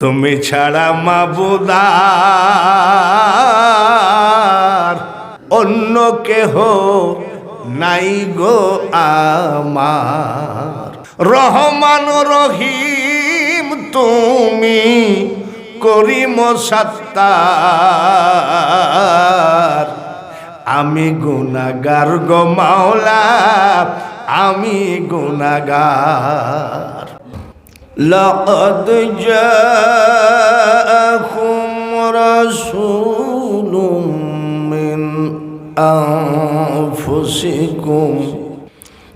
তুমি ছাড়া মাবুদার অন্য কেহ নাই গো আমার। রহমান রহিম তুমি করিম সত্তার, আমি গুনাহগার গো মাওলা, আমি গুনাহগার। لقد جاءكم رسول من أنفسكم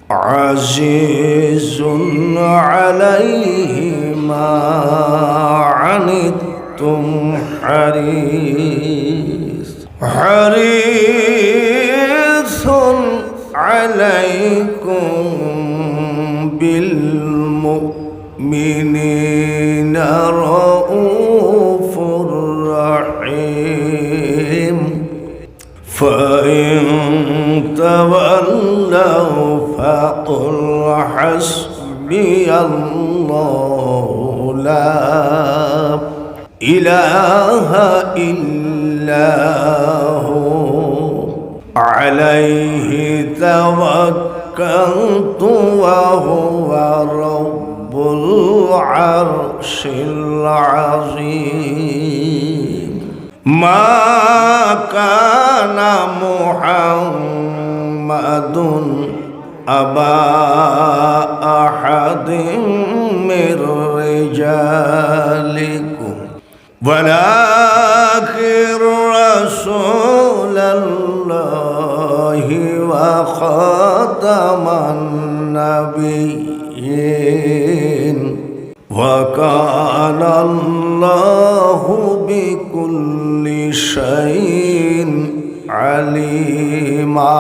عزيز عليه ما عنتم حريص عليكم بالمؤمنين رؤوف رحيم فإن تولوا فقل حسبي الله لا إله إلا هو عليه توكلت وهو رب العرش العظيم ما كان محمد أبا أحد من رجالكم ولكن رسول الله وخاتم النبيين وكان الله بكل شيء عليما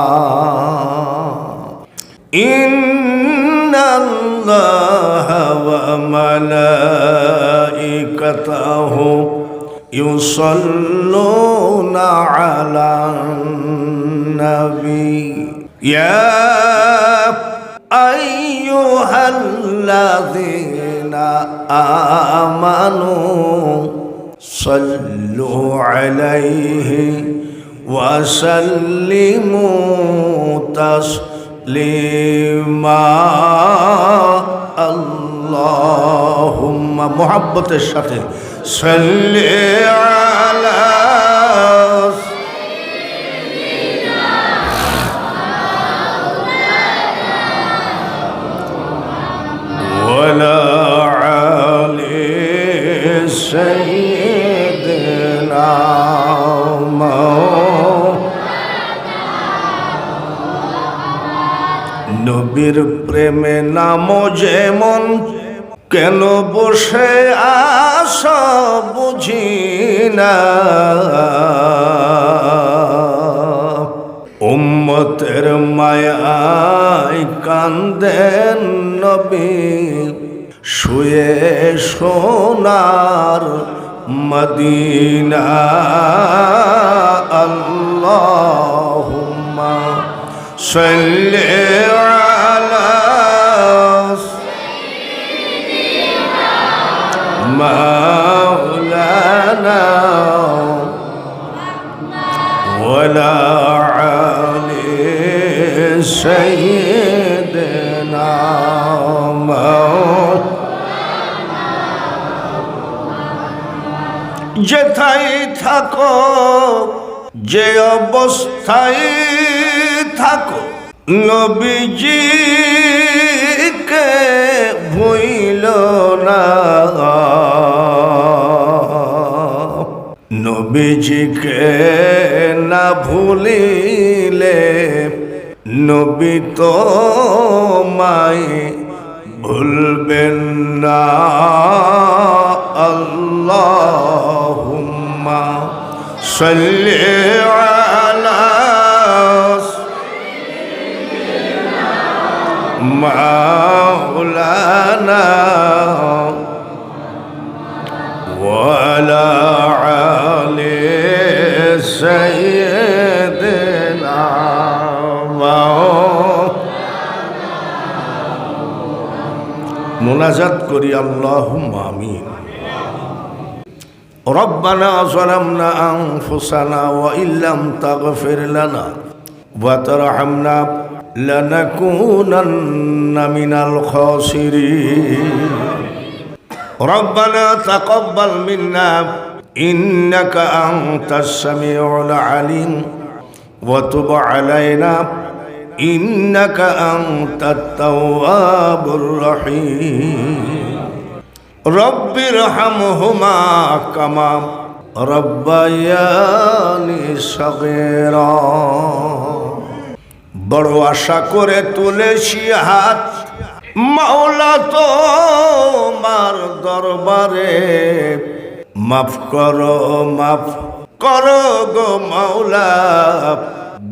إن الله وملائكته يصلون على النبي يا أيها الذين آمنوا صلوا عليه وسلموا تسليما اللهم محبة الشتى صل على ولا علي سيدنا নবীর প্রেমে নাম যেমন কেন বসে আসা বুঝি না উম্মতের মায়ায় কান্দেন নবী শুয়ে সোনার মদিনা আল্লাহুম্মা সাল্লি আলা مولانا ولا علي سيدنا যেথায় থাকো যে অবস্থায় থাকো নবীজিকে ভুইল না নবীজিকে না ভুলিলে নবী তো মাই ভুলবেন না আল্লাহুম্মা সাল্লি আলা مولانا وعلى علي سيدنا মোনাজাত করি আল্লাহুম্মা আমিন। ربنا ظلمنا أنفسنا وإن لم تغفر لنا وترحمنا لنكونن من الخاسرين ربنا تقبل منا إنك أنت السميع العليم وتب علينا إنك أنت التواب الرحيم رب ارحمهما كما ربياني صغيرا বড় আশা করে তুলেছি হাত মাওলা তোমার দরবারে মাফ করো গো মাওলা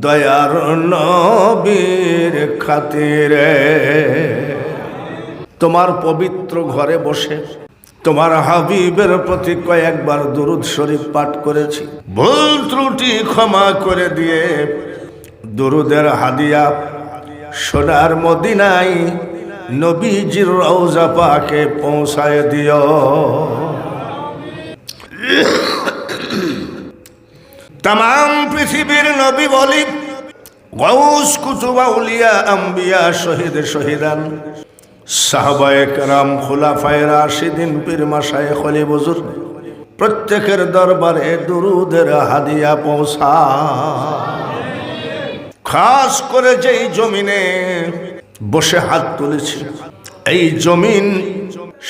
দয়ার নবীর খাতিরে তোমার পবিত্র ঘরে বসে তোমার হাবিবের প্রতি কয়েকবার দুরূদ শরীফ পাঠ করেছি ভুল ত্রুটি ক্ষমা করে দিয়ে দুরূদের হাদিয়া সোনার মদিনায় নবীজির রওজা পাকে পৌঁছায় দিও तमाम পৃথিবীর নবী বলি গাউস কুতুব আউলিয়া আম্বিয়া শহীদ শহীদান সাহাবায়ে কেরাম খুলাফায়ে রাশিদিন পীর মাশায়েখ ওলি বুজুর্গ প্রত্যেকের দরবারে দুরূদের হাদিয়া পৌঁছা খাস করে যেই জমিনে বসে হাত তুলেছি এই জমিন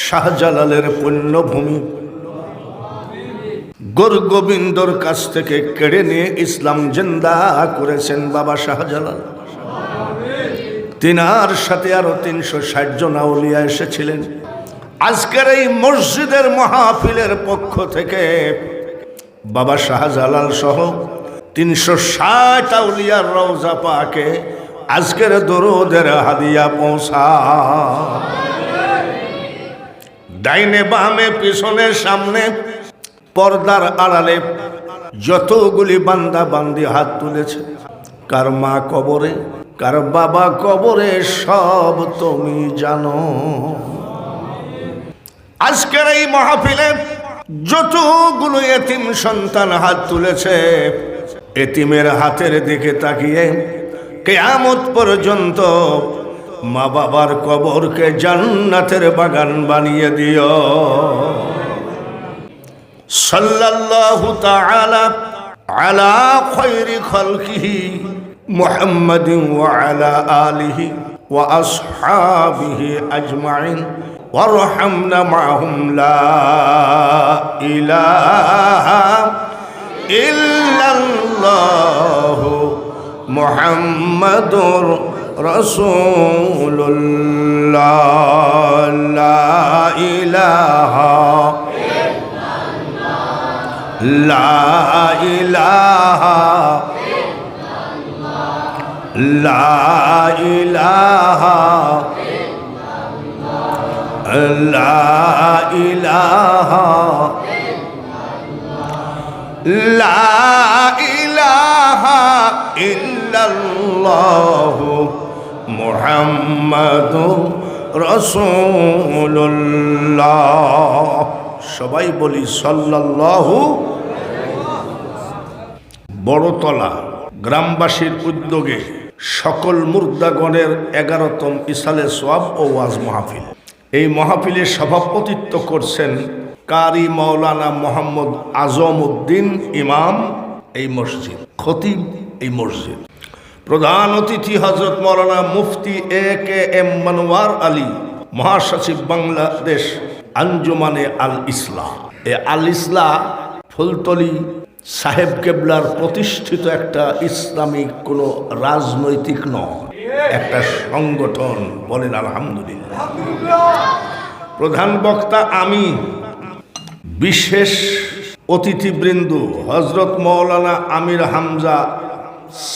শাহজালালের পুণ্যভূমি গোবিন্দর কাছ থেকে কেড়ে নিয়ে ইসলাম জিন্দা করেছেন বাবা শাহজালাল তিনার সাথে আরো 360 জন আউলিয়া এসেছিলেন আজকের এই মসজিদের মাহফিলের পক্ষ থেকে বাবা শাহজালাল সহ 360 আউলিয়ার রওজা পাকে আজকের দরুদের হাদিয়া পৌঁছা ডাইনে বামে পিছনে সামনে পর্দার আড়ালে যতগুলি বান্দা বান্দি হাত তুলেছে কার মা কবরে কার বাবা কবরে সব তুমি জানো আজকের এই মাহফিলে যতগুলো এতিম সন্তান হাত তুলেছে এতিমের হাতের দিকে তাকিয়ে কিয়ামত পর্যন্ত মা বাবার কবরকে জান্নাতের বাগান বানিয়ে দিও সাল্লাল্লাহু তাআলা আলা খায়রি খালকিহি মুহাম্মাদিন ওয়া আলা আলিহি ওয়া আসহাবিহি আজমাইন ওয়ারহামনা মাআহুম লা ইলাহা ইল্লাল্লাহু মুহাম্মাদুর রাসূলুল্লাহ লা ইলাহা লা ইলাহা লা ইলাহা লা ইলাহা লা ইলাহা ইল্লাল্লাহু মুহাম্মাদুর রাসূলুল্লাহ সবাই বলি সাল্লাল্লাহু বড়তলা গ্রামবাসীর উদ্যোগে সকল মুর্দাগণের 11তম ইসালে সোয়াব ও ওয়াজ মাহফিল এই মাহফিলে সভাপতিত্ব করছেন কারি মাওলানা মোহাম্মদ আজম উদ্দিন ইমাম এই মসজিদ খতিব এই মসজিদ প্রধান অতিথি হযরত মাওলানা মুফতি AKM মনোয়ার আলী মহাসচিব বাংলাদেশ আঞ্জুমানে আল ইসলাহ এই আল ইসলাহ ফুলতলি সাহেব কেবলার প্রতিষ্ঠিত একটা ইসলামিক কোনো রাজনৈতিক নয় একটা সংগঠন বলেন আলহামদুলিল্লাহ প্রধান বক্তা আমি বিশেষ অতিথিবৃন্দ হযরত মাওলানা আমির হামজা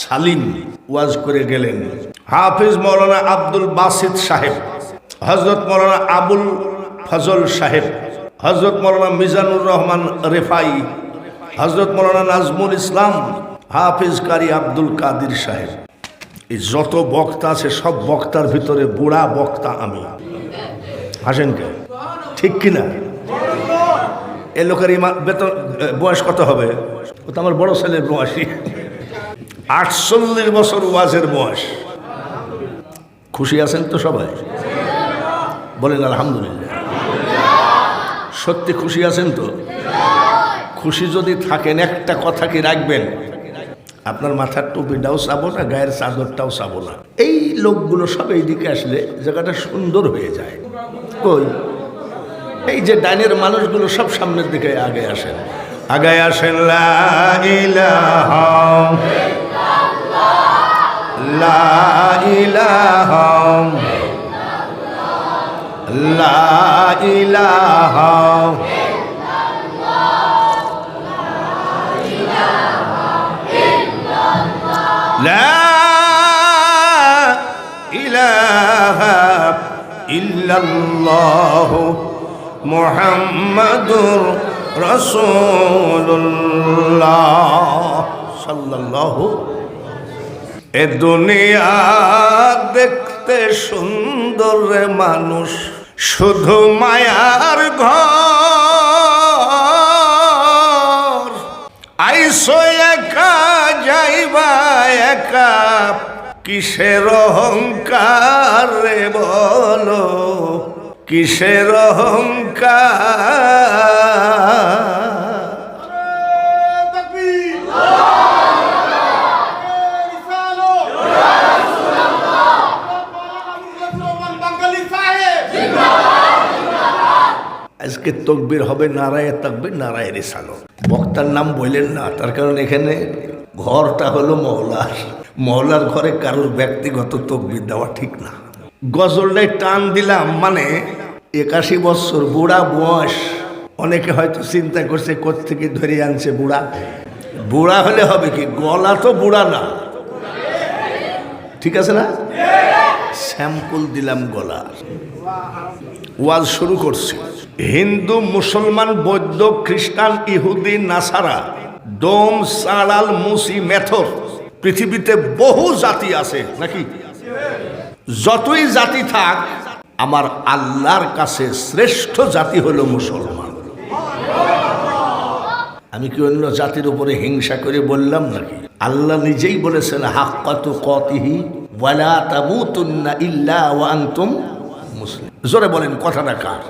সালিম ওয়াজ করে গেলেন হাফেজ মাওলানা আব্দুল বাসিত সাহেব হযরত মাওলানা আবুল ফজল সাহেব হযরত মাওলানা মিজানুর রহমান রেফাই হযরত মাওলানা নাজমুল ইসলাম হাফেজ কারি আব্দুল কাদির সাহেব এই যত বক্তা আছে সব বক্তার ভিতরে বুড়া বক্তা আমি হাসেন কে ঠিক কিনা এ লোকের বেতন বয়স কত হবে? ও তো আমার বড় ছেলের বয়সী, 48 বছর ওয়াজের বয়স। খুশি আছেন তো সবাই? বলেন আলহামদুলিল্লাহ। সত্যি খুশি আছেন তো? খুশি যদি থাকেন একটা কথা কি রাখবেন, আপনার মাথার টুপিটাও চাবো না, গায়ের চাদরটাও চাবো না। এই লোকগুলো সব এই দিকে আসলে জায়গাটা সুন্দর হয়ে যায়। কই এই যে ডাইনের মানুষগুলো সব সামনের দিকে আগে আসেন, আগায় আসেন। লা ইলাহা লা ইলাহা লা ইলাহা লা ইলাহা ইল্লাল্লাহ মুহাম্মাদুর রাসূলুল্লাহ সাল্লাল্লাহু। এ দুনিয়া দেখতে সুন্দর রে মানুষ, শুধু মায়ার ঘর। আইসো একা যাইবা একা, কিসের অহংকার রে বলো, কিসের অহংকার। আজকে তকবীর হবে নারায়ে তাকবীর নারায়ে রিসালাত। বক্তার নাম বললেন না, তার কারণ এখানে ঘরটা হলো মওলার, মওলার ঘরে কারোর ব্যক্তিগত তকবীর দেওয়া ঠিক না। গজলটাই টান দিলাম মানে 81 বছর বুড়া বয়স। অনেকে হয়তো চিন্তা করছে কোত্থেকে ধরে আনছে বুড়া। বুড়া হলে হবে কি, গলা তো বুড়া না, ঠিক আছে না? স্যাম্পল দিলাম গলার। ওয়াজ শুরু করছি। হিন্দু, মুসলমান, বৌদ্ধ, খ্রিস্টান, ইহুদি, নাসারা, ডোম, সাড়াল, মুসি, মেথর, পৃথিবীতে বহু জাতি আছে নাকি? যতই জাতি থাক, আমার আল্লাহর কাছে শ্রেষ্ঠ জাতি হলো মুসলমান। আমি কি অন্য জাতির উপরে হিংসা করে বললাম নাকি? আল্লাহ নিজেই বলেছেন হাক্কা তুকাতিহি ওয়ালা তামুতুন্না ইল্লা ওয়া আনতুম মুসলিম। জোরে বলেন কথাটা কার?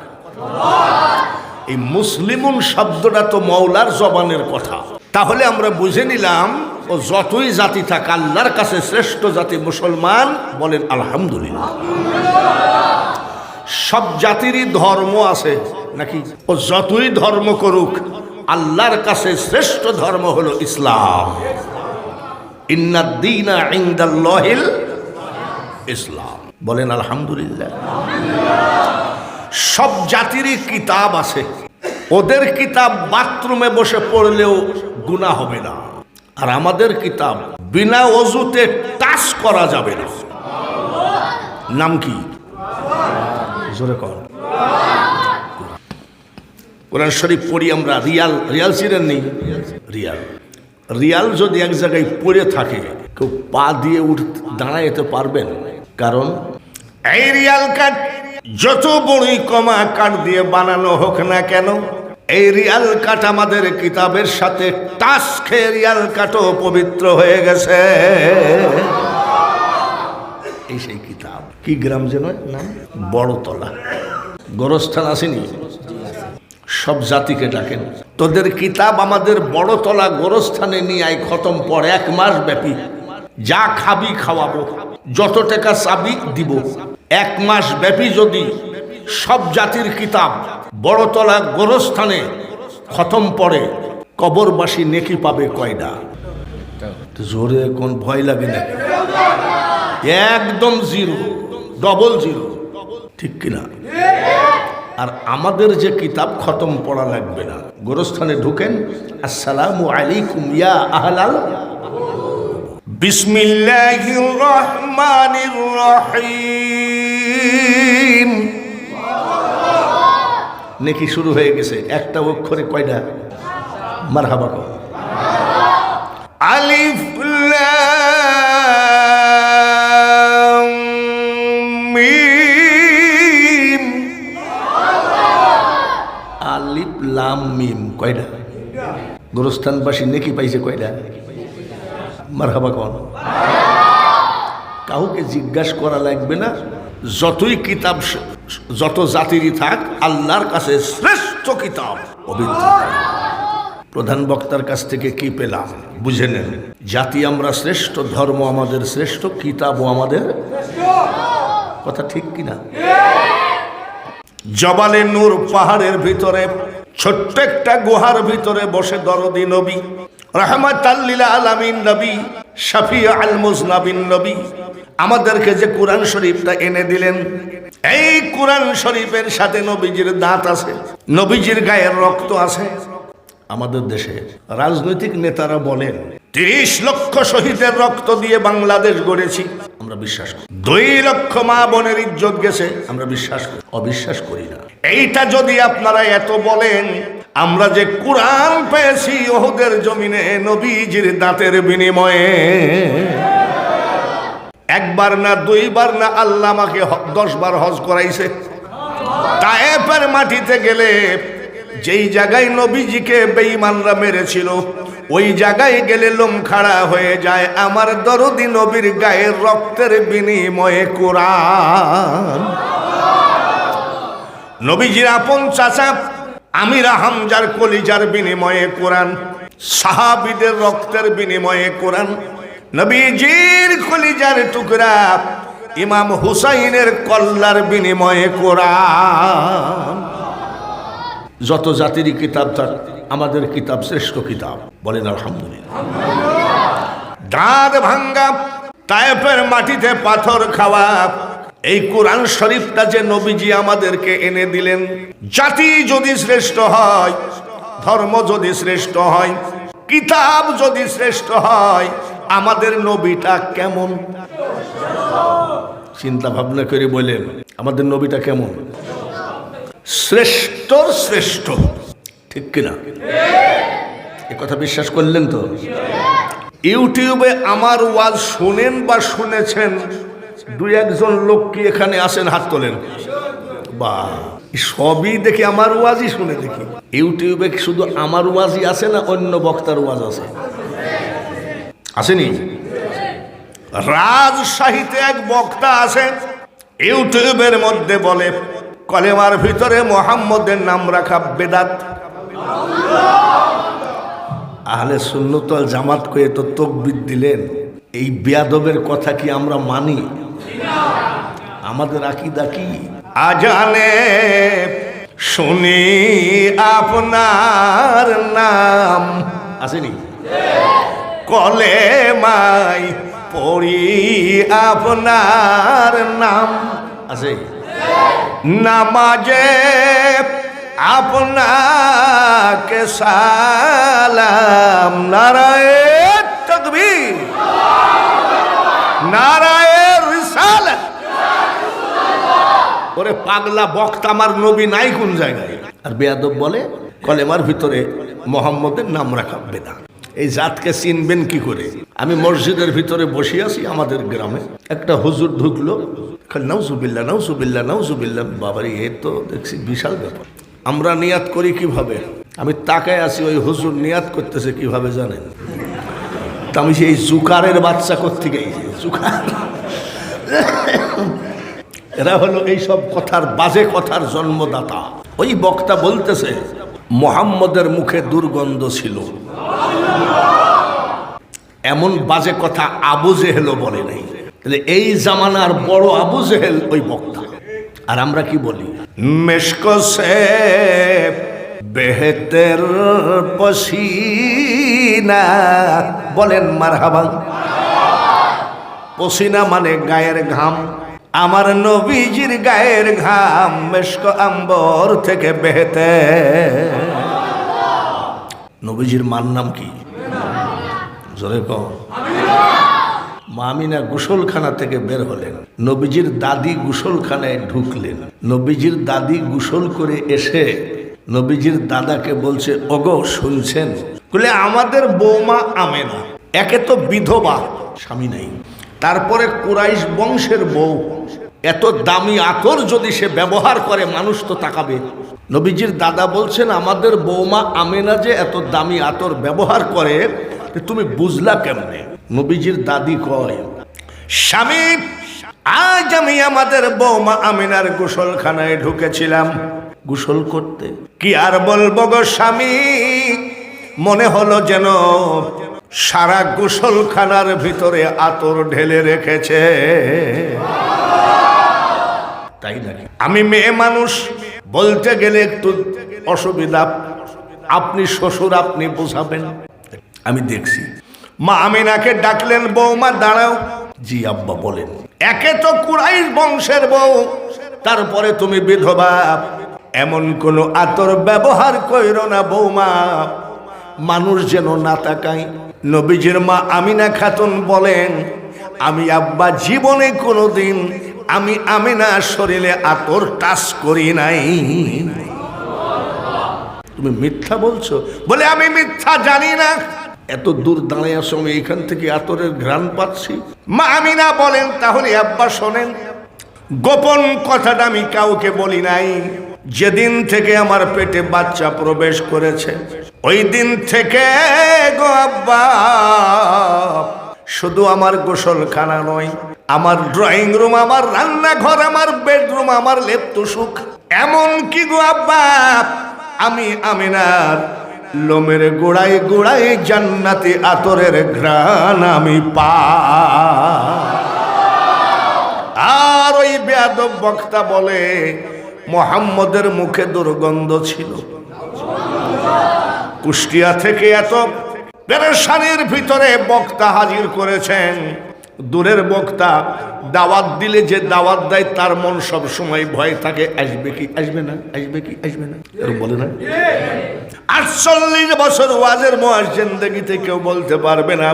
এই মুসলিমুন শব্দটা তো মওলার জবানের কথা। তাহলে আমরা বুঝে নিলাম ও যতই জাতি থাক আল্লাহর কাছে শ্রেষ্ঠ জাতি মুসলমান। বলেন আলহামদুলিল্লাহ। সব জাতিরই ধর্ম আছে নাকি? ও যতই ধর্ম করুক আল্লাহর কাছে শ্রেষ্ঠ ধর্ম হলো ইসলাম। ইন্নাদ দীনা ইনদাল্লাহিল ইসলাম। বলেন আলহামদুলিল্লাহ। সব জাতিরই কিতাব আছে, ওদের কিতাব বাথরুমে বসে পড়লেও গুনাহ হবে না, আর আমাদের কিতাব বিনা ওযুতে টাচ করা যাবে না। নাম কি? জোরে কর। কোরআন শরীফ পড়ি আমরা। রিয়াল চিনেন নেই? রিয়াল যদি এক জায়গায় পড়ে থাকে কেউ পা দিয়ে দাঁড়াইতে পারবেন? কারণ এই রিয়াল কাঠ যত বড়ই কমা কাঠ দিয়ে বানানো হোক না কেন, এই রিয়াল কাঠ আমাদের কিতাবের সাথে টাচ খেয়ে রিয়াল কাঠও পবিত্র হয়ে গেছে। এই সেই কিতাব। কি গ্রাম যেন নাম? বড়তলা। গোরস্থান আসেনি? সব জাতিকে ডাকেন, তোদের কিতাব আমাদের বড়তলা গোরস্থানে নিয়ে আয়, খতম পড় 1 মাস ব্যাপী। যা খাবি খাওয়াবো, যত টাকা চাবি দিব। 1 মাস ব্যাপী যদি সব জাতির কিতাব বড়তলা গোরস্থানে খতম পড়ে, কবরবাসী নেকি পাবে কয়টা? জোরে কোন ভয় লাগে না? একদম 0, ডবল 0, ঠিক কিনা? আর আমাদের যে কিতাব খতম পড়া লাগবে না। গোরস্থানে ঢুকেন, আসসালামু আলাইকুম ইয়া আহলাল, বিসমিল্লাহির রহমানির রহিম। নেকি শুরু হয়ে গেছে। একটা অক্ষরে কয়টা? মারহাবা কর। আলিফ লাম মিম। আলিফ লাম মিম। কয়টা? গোরস্থানবাসী নেকি পাইছে কয়টা? মারহাবা কোন? কাউকে জিজ্ঞাসা করা লাগবে না। যতই কিতাব যত জাতিরই থাক, আল্লাহর কাছে শ্রেষ্ঠ কিতাব পবিত্র। প্রধান বক্তার কাছ থেকে কি পেলাম বুঝে নেন। জাতি আমরা শ্রেষ্ঠ, ধর্ম আমাদের শ্রেষ্ঠ, কিতাবও আমাদের। কথা ঠিক কিনা? জবালে নূর পাহাড়ের ভিতরে ছোট্ট একটা গুহার ভিতরে বসে দরদি নবী, রাহমাতাল লিল আলামিন নবী, শাফিউল মুজনাবিন নবী আমাদেরকে যে কোরআন শরীফটা এনে দিলেন, এই কোরআন শরীফের সাথে নবীজির দাঁত আছে, নবীজির গায়ের রক্ত আছে। আমাদের দেশে রাজনৈতিক নেতারা বলেন 30 লক্ষ শহীদের রক্ত দিয়ে বাংলাদেশ গড়েছি, আমরা বিশ্বাস করি। 2 লক্ষ মা বোনের ইজ্জত গেছে, আমরা বিশ্বাস করি, অবিশ্বাস করি না। এইটা যদি আপনারা এত বলেন, আমরা যে কোরআন পেয়েছি ওহদের জমিনে নবীজির দাঁতের বিনিময়ে, একবার না 2 বার না, আল্লাহ আমাকে 10 বার হজ করাইছে। তায়েফের মাটিতে গেলে যেই জায়গায় নবীজিকে বেঈমানরা মেরেছিল, ওই জায়গায় গেলে লোম খাড়া হয়ে যায়। আমার দরদি নবীর গায়ের রক্তের বিনিময়ে কোরআন। নবীজির আপন চাচা আমির হামজার কলিজার বিনিময়ে কোরআন, সাহাবীদের রক্তের বিনিময়ে কোরআন, নবীজির কলিজার টুকরা ইমাম হুসাইনের কল্লার বিনিময়ে কোরআন। যত জাতির কিতাব থাক, আমাদের কিতাব শ্রেষ্ঠ কিতাব, বলেন আলহামদুলিল্লাহ। দাঁত ভাঙ্গা তায়েফের মাটিতে পাথর খাওয়া এই কোরআন শরীফটা যে নবীজি আমাদেরকে এনে দিলেন, জাতি যদি শ্রেষ্ঠ হয়, ধর্ম যদি শ্রেষ্ঠ হয়, কিতাব যদি শ্রেষ্ঠ হয়, আমাদের নবীটা কেমন? চিন্তা ভাবনা করে বলেন, আমাদের নবীটা কেমন? শ্রেষ্ঠ শ্রেষ্ঠ, ঠিক কিনা? এ কথা বিশ্বাস করলেন তো? ইউটিউবে আমার ওয়াজ শুনেন বা শুনেছেন 2-1 জন লোক কি এখানে আসেন? হাত তোলেন। বা সবই দেখি আমার ওয়াজই শুনে দেখি। ইউটিউবে শুধু আমার ওয়াজই আছে না অন্য বক্তার ওয়াজ আছে? আসেনি? রাজশাহীতে এক বক্তা আছে, ইউটিউবের মধ্যে বলে কলেমার ভিতরে মোহাম্মদের নাম রাখা বেদাত। আহলে সুন্নাত ওয়াল জামাত কয়ে তো তাকবীর দিলেন। এই বেয়াদবের কথা কি আমরা মানি? আমাদের আকীদা কি? আজানে শুনি আপনার নাম, আসেনি? কলেমায় পড়ি আপনার নাম, আছে? নামাজে আপনাকে সালাম, নারায়ে তাকবীর, নারায়ে রিসালাত। ওরে পাগলা বক্তা, আমার নবী নাই কোন জায়গায়? আর বেয়াদব বলে কলেমার ভিতরে মোহাম্মদের নাম রাখা বেদাত। এই জাতকে চিনবেন কি করে? আমি মসজিদের ভিতরে বসে আছি, আমাদের গ্রামে একটা হুজুর ঢুকলো, নাউজুবিল্লাহ নাউজুবিল্লাহ নাউজুবিল্লাহ। বাবারে, এ তো দেখছি বিশাল ব্যাপার। আমরা নিয়াত করি কিভাবে? আমি তাকায় আছি, ওই হুজুর নিয়াত করতেছে কিভাবে জানেন? তা আমি সেই জুকারের বাচ্চা করতে গেছি। জুকার এরা হলো এইসব কথার, বাজে কথার জন্মদাতা। ওই বক্তা বলতেছে মুহাম্মদের মুখে দুর্গন্ধ ছিল, এমন বাজে কথা আবু জেহেলও বলে নাই। এই জামানার বড় আবু জেহেল ওই বক্তা। আর আমরা কি বলি? মেশকো সে বেহতের পসিনা, বলেন মারহাবা। পসিনা মানে গায়ের ঘাম। আমার নবীজির গায়ের ঘাম মেশকো আম্বর থেকে বেহতে। নবীজির মার নাম কি? জোরে কও। মা আমিনা গোসলখানা থেকে বের হলেন, নবীজির দাদি গোসলখানায় ঢুকলেন। নবীজির দাদি গোসল করে এসে নবীজির দাদাকে বলছে, ওগো শুনছেন? বলে আমাদের বৌমা আমেনা একে তো বিধবা, স্বামী নাই, তারপরে কুরাইশ বংশের বউ, এত দামি আতর যদি সে ব্যবহার করে মানুষ তো তাকাবে। নবীজির দাদা বলছেন আমাদের বৌমা আমেনা যে এত দামি আতর ব্যবহার করে তুমি বুঝলা কেমনে? নবীজির দাদি কয়, স্বামী আজ আমি আমাদের বৌমা আমিনার গোসলখানায় ঢুকেছিলাম গোসল করতে। কি আর বলবো গো স্বামী, মনে হলো যেন সারা গোসলখানার ভিতরে আতর ঢেলে রেখেছে। তাই নাকি? আমি মেয়ে মানুষ, বলতে গেলে একটু অসুবিধা। আপনি শ্বশুর, আপনি বোঝাবেন। আমি দেখছি। মা আমিনাকে ডাকলেন, বৌমা দাঁড়াও। জি আব্বা বলেন। একে তো কুরাইশ বংশের বউ, তারপরে তুমি বিধবা, এমন কোন আতর ব্যবহার কইরো না বৌমা মানুষ যেন না তাকায়। নবীজির মা আমিনা খাতুন বলেন, আমি আব্বা জীবনে কোনোদিন আমি আমিনার শরীরে আতর টাচ করি নাই। তুমি মিথ্যা বলছো? বলে আমি মিথ্যা জানি না, এত দূর দাঁড়িয়ে আসো, আমি এখান থেকে আতরের ঘ্রাণ পাচ্ছি। মা আমিনা বলেন, তাহলে আব্বা শোনেন, গোপন কথাটা আমি কাউকে বলি নাই। যেদিন থেকে আমার পেটে বাচ্চা প্রবেশ করেছে ওই দিন থেকে গো আব্বা, শুধু আমার গোসলখানা নয়, আমার ড্রয়িং রুম, আমার রান্নাঘর, আমার বেডরুম, আমার লেপ্তুসুখ, এমন কি গো আব্বা আমি আমিনার লোমের গোড়ায় গোড়ায় জান্নাতি আতরের ঘ্রাণ আমি পাই। আর ওই বেয়াদব বক্তা বলে মুহাম্মদের মুখে দুর্গন্ধ ছিল। কুষ্টিয়া থেকে এত পেরেশানির ভিতরে বক্তা হাজির করেছেন। দূরের বক্তা, দাওয়াত দিলে যে দাওয়াত দেয় তার মন সব সময় ভয় থাকে, আসবে কি আসবে না, আসবে কি আসবে না, এরকম বলে না। 48 বছর ওয়াজের মুয়াজ্জিন জিন্দেগিতে কেউ বলতে পারবে না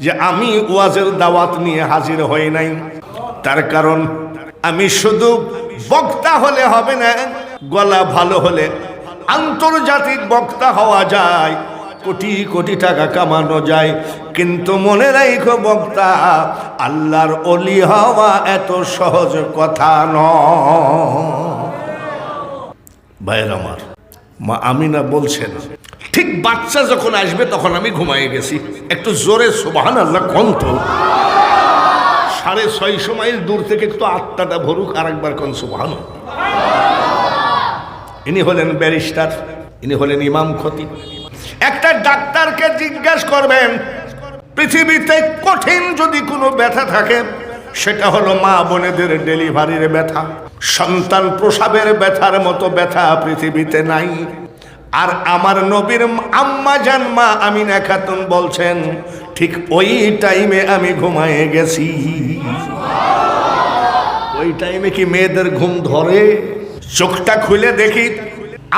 যে আমি ওয়াজের দাওয়াত নিয়ে হাজির হই নাই। তার কারণ আমি শুধু বক্তা হলে হবে না, গলা ভালো হলে আন্তর্জাতিক বক্তা হওয়া যায়, কোটি কোটি টাকা কামানো যায়, কিন্তু মনে রাখো বক্তা আল্লাহর ওলি হওয়া এত সহজ কথা নয়। ভাইয়ের আমার, মা আমিনা বলছেন, ঠিক বাচ্চা যখন আসবে তখন আমি ঘুমাই গেছি। একটু জোরে সুবহানাল্লাহ কোন তো। 650 মাইল দূর থেকে একটু আত্মাটা ভরুক, আর একবার কোন সুবহানাল্লাহ। ইনি হলেন ব্যারিস্টার, ইনি হলেন ইমাম খতিব। একটা ডাক্তারকে জিজ্ঞাসা করবেন পৃথিবীতে কঠিন যদি কোনো ব্যথা থাকে সেটা হলো মা বোনেদের ডেলিভারির ব্যথা। সন্তান প্রসবের ব্যথার মতো ব্যথা পৃথিবীতে নাই। আর আমার নবীর আম্মা জান মা আমিনা খাতুন বলছেন, ঠিক ওই টাইমে আমি ঘুমায়ে গেছি। ওই টাইমে কি মেয়েদের ঘুম ধরে? চোখটা খুলে দেখি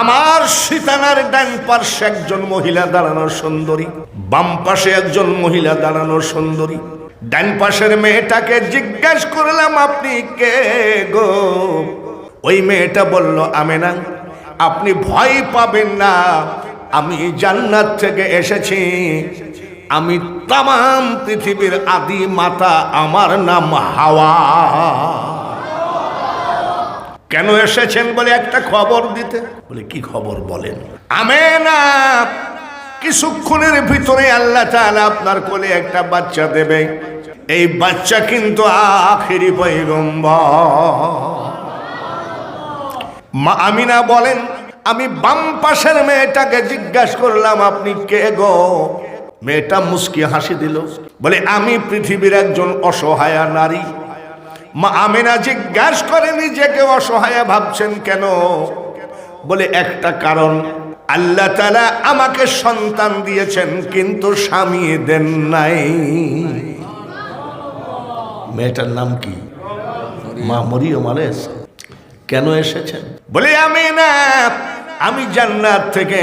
আমার সীতানার ডান পাশে একজন মহিলা দাঁড়ানোর সুন্দরী, বাম পাশে একজন মহিলা দাঁড়ানোর সুন্দরী। ডান পাশের মেয়েটাকে জিজ্ঞাসা করলাম, আপনি কে গো? ওই মেয়েটা বলল, আমেনা আপনি ভয় পাবেন না, আমি জান্নাত থেকে এসেছি, আমি তামাম পৃথিবীর আদি মাতা, আমার নাম হাওয়া। কেন এসেছেন? বলে একটা খবর দিতে। বলে কি খবর বলেন? আমেনা কিছুক্ষণের ভিতরে আল্লাহ তাআলা আপনার কোলে একটা বাচ্চা দেবে, এই বাচ্চা কিন্তু আখেরি পয়গম্বর। মা আমিনা বলেন, আমি বাম পাশের মেয়েটাকে জিজ্ঞাসা করলাম, আপনি কে গো? মেয়েটা মুস্কি হাসি দিল, বলে আমি পৃথিবীর একজন অসহায়া নারী। মা আমিনা জিজ্ঞাসা করে, নিজেকে অসহায় ভাবছেন কেন? বলে একটা কারণ, আল্লাহ তাআলা আমাকে সন্তান দিয়েছেন কিন্তু স্বামী দেন নাই। মেয়েটার নাম কি? মা মরিয়ম আলাইহিস সালাম। কেন এসেছেন? বলে আমিনা আমি জান্নাত থেকে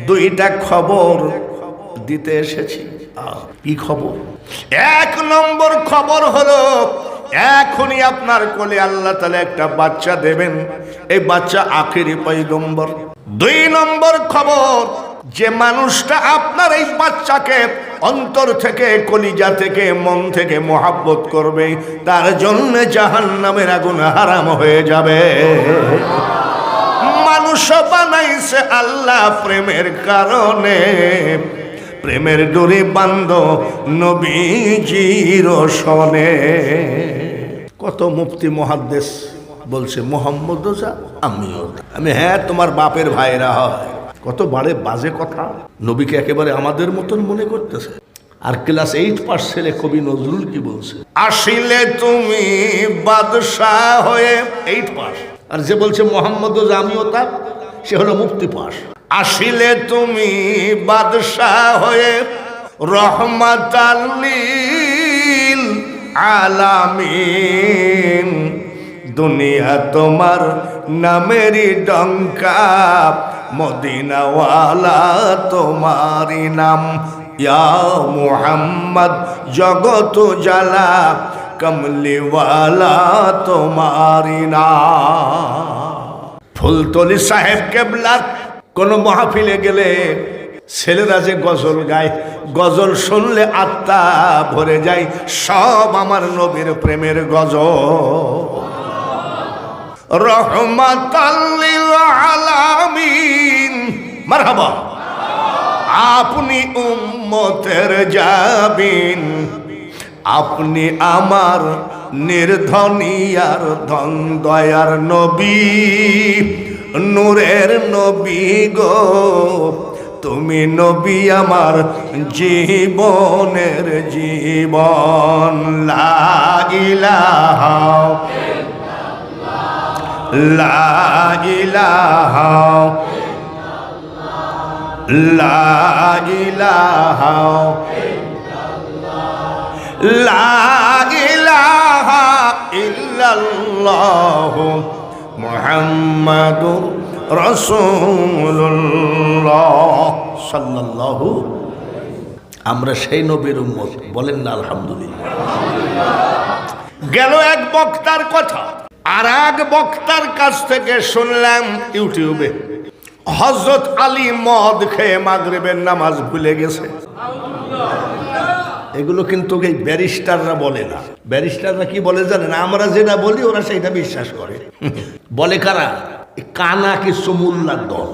2টা খবর দিতে এসেছি। কি খবর? 1 নম্বর খবর হলো এখনই আপনার কোলে আল্লাহ তাআলা একটা বাচ্চা দেবেন, এই বাচ্চা আখেরি পয়গম্বর। 2 নম্বর খবর, যে মানুষটা আপনার এই বাচ্চাকে অন্তর থেকে, কলিজা থেকে, মন থেকে মহাব্বত করবে, তার জন্য জাহান্নামের আগুন হারাম হয়ে যাবে। মানুষ বানাইছে আল্লাহ প্রেমের কারণে, প্রেমের ডোরে বান্ধ নবীজির সনে। কত মুফতি মুহাদ্দিস বলছে মোহাম্মদ যা আমিও আমি, হ্যাঁ তোমার বাপের ভাইরা হয়। কত বাজে কথা, নবীকে একেবারে আমাদের মতন মনে করতেছে। আর ক্লাস 8 পাস ছেলে কবি নজরুল কি বলছে, আসিলে তুমি বাদশাহ হয়ে, 8 পাস। আর যে বলছে মোহাম্মদ আমিও তা, সে হলো মুফতি পাস। আসিলে তুমি বাদশাহ হয়ে রহমাতাল লিল আলামিন, দুনিয়া তোমার নামেরই ডঙ্কা, মদিনাওয়ালা তোমারই নাম। ইয়া মুহাম্মদ জগত জালা, কমলিওয়ালা তোমারই নাম। ফুলতলি সাহেব কেবলার কোন মাহফিলে গেলে ছেলেরা যে গজল গায়, গজল শুনলে আত্মা ভরে যায়, সব আমার নবীর প্রেমের গজল। রহমাতাল লিল আলামিন, মারহাবা। আপনি উম্মতের জাবিন, আপনি আমার নির্ধনিয়ার ধন দয়ার নবী, নূরের নবী গো তুমি, নবী আমার জীবনের জীবন। লা ইলাহা লা ইলাহা লা ইলাহা লা ইলাহা ইল্লাল্লাহু মুহাম্মাদুর রাসূলুল্লাহ সাল্লাল্লাহু। আমরা সেই নবীর উম্মত, বলেন না আলহামদুলিল্লাহ। গেল এক বক্তার কথা, আর এক বক্তার কাছ থেকে শুনলাম ইউটিউবে, হযরত আলী মদ খেয়ে মাগরিবের নামাজ ভুলে গেছে। এগুলো কিন্তু এই ব্যারিস্টাররা বলে না। ব্যারিস্টাররা কি বলে জানেন, আমরা যেটা বলি ওরা সেটা বিশ্বাস করে। বলে কারা? কানা কিছু মোল্লার দল।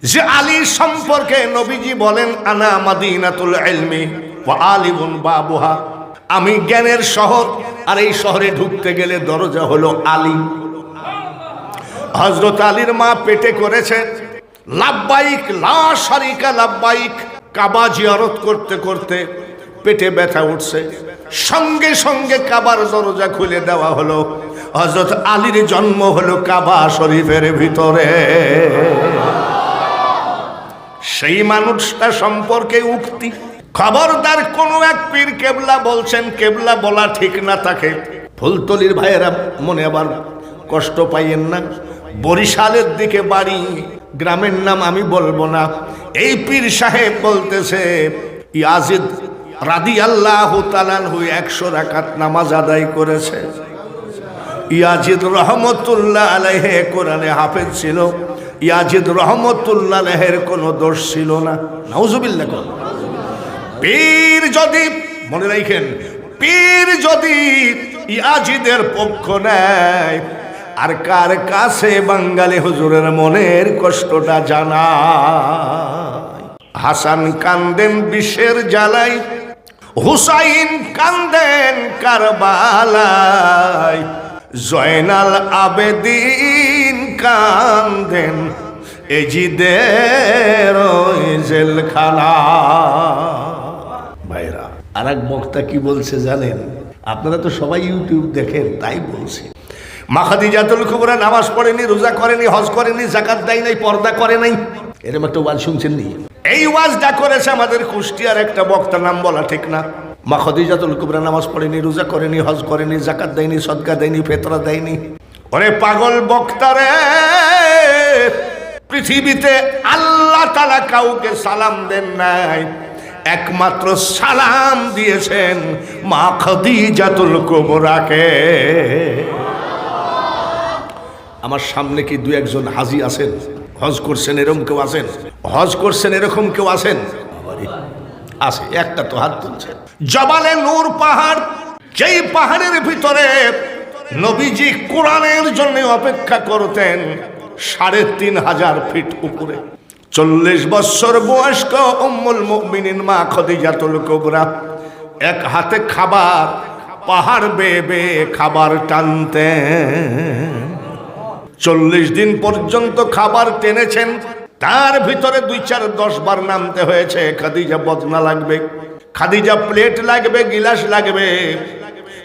যে আলীর সম্পর্কে নবীজি বলেন, আনা মাদিনাতুল ইলমি ওয়া আলিমুন বাবুহা, আমি জ্ঞানের শহর, আর এই শহরে ঢুকতে গেলে দরজা হলো আলী। হযরত আলীর মা পেটে করেছে লাব্বাইক লা শারিকা লাব্বাইক, কাবা জিয়ারত করতে করতে পেটে ব্যথা উঠছে, সঙ্গে সঙ্গে কাবার দরজা খুলে দেওয়া হলো। হযরত আলীর জন্ম হলো কাবা শরীফের ভিতরে। সেই মানুষটা সম্পর্কে উক্তি, খবরদার কোন এক পীর কেবলা বলছেন, কেবলা বলা ঠিক না থাকে। ফুলতলির ভাইয়েরা মনে আবার কষ্ট পাইয়েন না, বরিশালের দিকে বাড়ি, গ্রামের নাম আমি বলবো না। এই পীর সাহেব বলতেছে ইয়াজিদ রাদিয়াল্লাহু তাআলা আনহু 100 রাকাত নামাজ আদায় করেছে। ইয়াজিদ রহমতুল্লাহ আলাইহি কোরআনে হাফেজ ছিল। ইয়াজিদ রহমতুল্লাহ আলাইহির কোনো দোষ ছিল না। নাউজুবিল্লাহ। পীর যদি, মনে রাখেন, পীর যদি ইয়াজিদের পক্ষ নেয়, আর কার কাছে বাঙালি হুজুরের মনের কষ্টটা জানায়। হাসান কান্দেন বিষের জ্বালাই, হুসাইন কান্দেন কারবালায়, জয়নাল আবেদিন কান্দেন এজিদের জেলখানা। ভাইরা, আর এক বক্তা কি বলছে জানেন? আপনারা তো সবাই ইউটিউব দেখেন, তাই বলছে। মা খাদিজাতুল কুবরা নামাজ পড়েনি, রোজা করেনি, হজ করেনি, যাকাত দেয় নাই, পর্দা করে নাই। এরকম একটা ওয়াজ শুনছেন নি? এই ওয়াজটা করেছে আমাদের কুষ্টিয়ার একটা বক্তা, নাম বলা ঠিক না। মা খাদিজাতুল কুবরা নামাজ পড়েনি, রোজা করেনি, হজ করেনি, যাকাত দেয়নি, সদকা দেয়নি, ফিতরা দেয়নি। ওরে পাগল বক্তারে, পৃথিবীতে আল্লাহ তাআলা কাউকে সালাম দেন নাই, একমাত্র সালাম দিয়েছেন মা খাদিজাতুল কুবরাকে। আমার সামনে কি দু একজন হাজী আছেন? হজ করছেন এরকম কেউ আছেন? হজ করছেন এরকম কেউ আছেন? আছে, একটা তো হাত তুলছে। জবালে নূর পাহাড়, যেই পাহাড়ের ভিতরে নবীজি কোরআনের জন্য অপেক্ষা করতেন, ৩৫০০ ফিট উপরে। ৪০ বছর বয়স্ক উম্মুল মুমিনিন মা খাদিজাতুল কুবরা এক হাতে খাবার, পাহাড় বেয়ে বেয়ে খাবার টানতেন। ৪০ দিন পর্যন্ত খাবার টেনেছেন, তার ভিতরে ২-৪-১০ বার নামতে হয়েছে। খাদিজা বদনা লাগবে, খাদিজা প্লেট লাগবে, গিলাস লাগবে।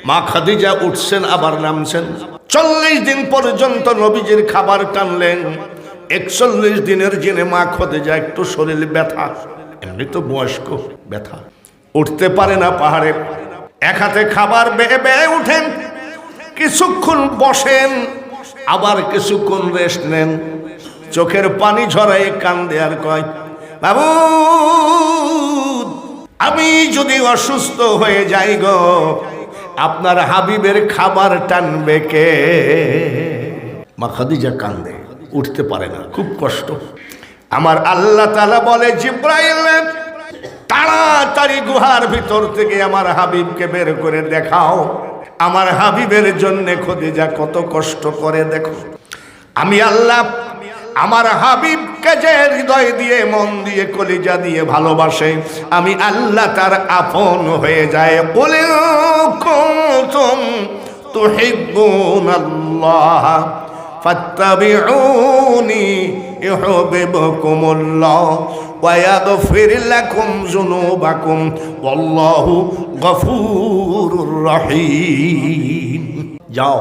মা খাদিজা উঠছেন আবার নামছেন। ৪০ দিন পর্যন্ত নবীজির খাবার টানলেন। ৪১ দিনের জিনে মা খাদিজা একটু শরীর ব্যথা, এমনি তো বয়স্ক, ব্যথা, উঠতে পারে না পাহাড়ে। এক হাতে খাবার বেয়ে বেয়ে উঠেন, কিছুক্ষণ বসেন, আবার কিছুক্ষণ রেস্ট নেন, চোখের পানি ঝরায় কান্দে আর কয়, বাবু আমি যদি অসুস্থ হয়ে যাই গো, আপনার হাবিবের খাবার টানবে কে? মা খাদিজা কান্দে, উঠতে পারে না, খুব কষ্ট। আমার আল্লাহ তাআলা বলে, জিব্রাইল তাড়াতাড়ি গুহার ভিতর থেকে আমার হাবিবকে বের করে দেখাও। আমার হাবিবের জন্য খাদিজা কত কষ্ট করে দেখো। আমি আল্লাহ আমার হাবিবকে যে হৃদয় দিয়ে, মন দিয়ে, কলিজা দিয়ে ভালোবাসে, আমি আল্লাহ তার আপন হয়ে যায়। বলে কুনতুম তুহিব্বুনাল্লাহ ফাত্তাবিউনি ইউহিব্বুকুমুল্লাহ ওয়া ইয়াগফির লাকুম যুনুবাকুম ওয়াল্লাহু গফুরুর রহিম। যাও,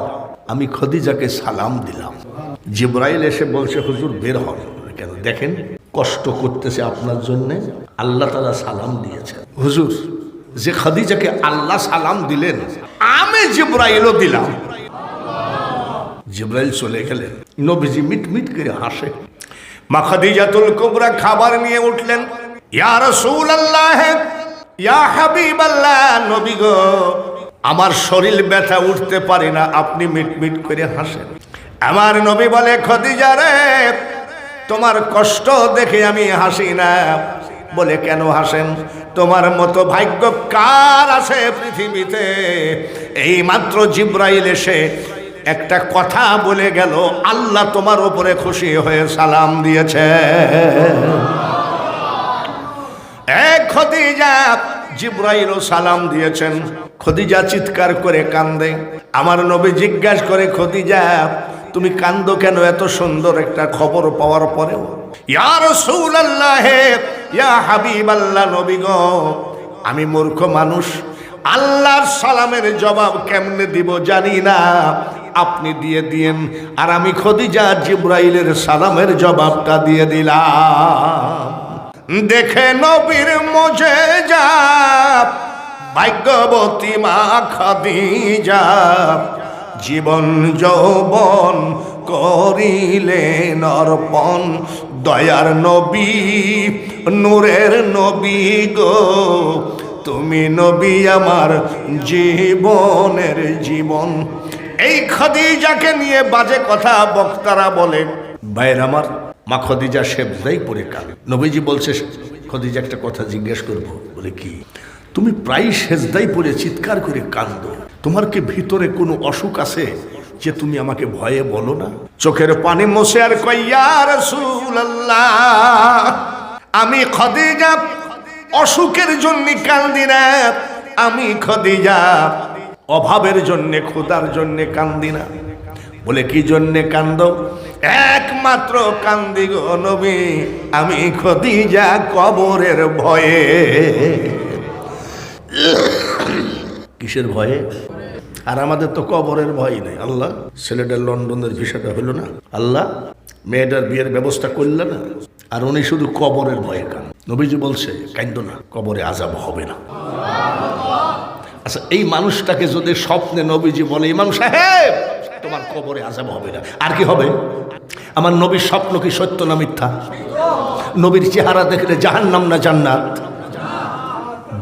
আমি খাদিজাকে সালাম দিলাম। জিবরাইল এসে বলছে, হুজুর বের হন কেন? দেখেন কষ্ট করতেছে আপনার জন্য, আল্লাহ তাআলা সালাম দিয়েছেন। হুজুর, যে খাদিজাকে আল্লাহ সালাম দিলেন, আমি জিবরাইলও দিলাম। জিবরাইল চলে গেলেন, নবীজি মিটমিট করে হাসে। মা খাদিজাতুল কুবরা খাবার নিয়ে উঠলেন। ইয়া রাসূলুল্লাহ, ইয়া হাবিবাল্লাহ, নবী গো, আমার শরীর ব্যথা, উঠতে পারি না, আপনি মিটমিট করে হাসেন। আমার নবী বলে, খাদিজা রে, তোমার কষ্ট দেখে আমি হাসি না। বলে, কেন হাসেন? তোমার মতো ভাগ্য কার আছে পৃথিবীতে? এই মাত্র জিবরাইল এসে একটা কথা বলে গেল, আল্লাহ তোমার উপরে খুশি হয়ে সালাম দিয়েছে। খাদিজা, জিবরাইলও সালাম দিয়েছেন। খাদিজা চিৎকার করে কান্দে। আমার নবী জিজ্ঞাসা করে, খাদিজা তুমি কান্দো কেন এত সুন্দর একটা খবর পাওয়ার পরেও? ইয়া রাসূলুল্লাহ, ইয়া হাবিবাল্লাহ, নবী গো, আমি মূর্খ মানুষ, আল্লাহর সালামের জবাব কেমনে দিব জানি না, আপনি দিয়ে দিয়েন। আর আমি খাদিজা জিবরাইলের সালামের জবাবটা দিয়ে দিলাম। দেখে নবীর মুজিজা, ভাগ্যবতী মা খাদিজা, জীবন যৌবন করিলেন অর্পণ। দয়ার নবী, নূরের নবী গো, তুমি নবী আমার জীবনের জীবন। এই খাদিজাকে নিয়ে বাজে কথা বক্তারা বলে। ভাইয়ের আমার, মা খাদিজা সেজদায় পড়ে কাঁদে। নবীজি বলছে, খাদিজা একটা কথা জিজ্ঞেস করবো? বলে, কি? তুমি প্রায় সেজদায় পড়ে চিৎকার করে কাঁদো, তোমার কি ভিতরে কোনো অসুখ আছে যে তুমি আমাকে ভয়ে বলো না? চোখের পানি মুছে আর কয়, ইয়া রাসূলুল্লাহ, আমি খাদিজা অসুখের জন্য কান্দি না, আমি খাদিজা অভাবের জন্য, ক্ষুধার জন্য কান্দি না। বলে, কি জন্যে কান্দো? একমাত্র কান্দি গো নবী, আমি খাদিজা কবরের ভয়ে। কিসের ভয়ে? আর আমাদের তো কবরের ভয় নেই। আল্লাহ, ছেলেটার লন্ডনের ভিসাটা হলো না, আল্লাহ মেয়েটার বিয়ের ব্যবস্থা করলে না, আর উনি শুধু কবরের ভয়ে কান। নবীজি বলছে, কান্দো না, কবরে আযাব হবে না। আচ্ছা, এই মানুষটাকে যদি স্বপ্নে নবীজি বলে, ইমাম সাহেব তোমার কবরে আযাব হবে না, আর কি হবে? আমার নবীর স্বপ্ন কি সত্য না মিথ্যা? নবীর চেহারা দেখলে জাহান্নাম না জান্নাত?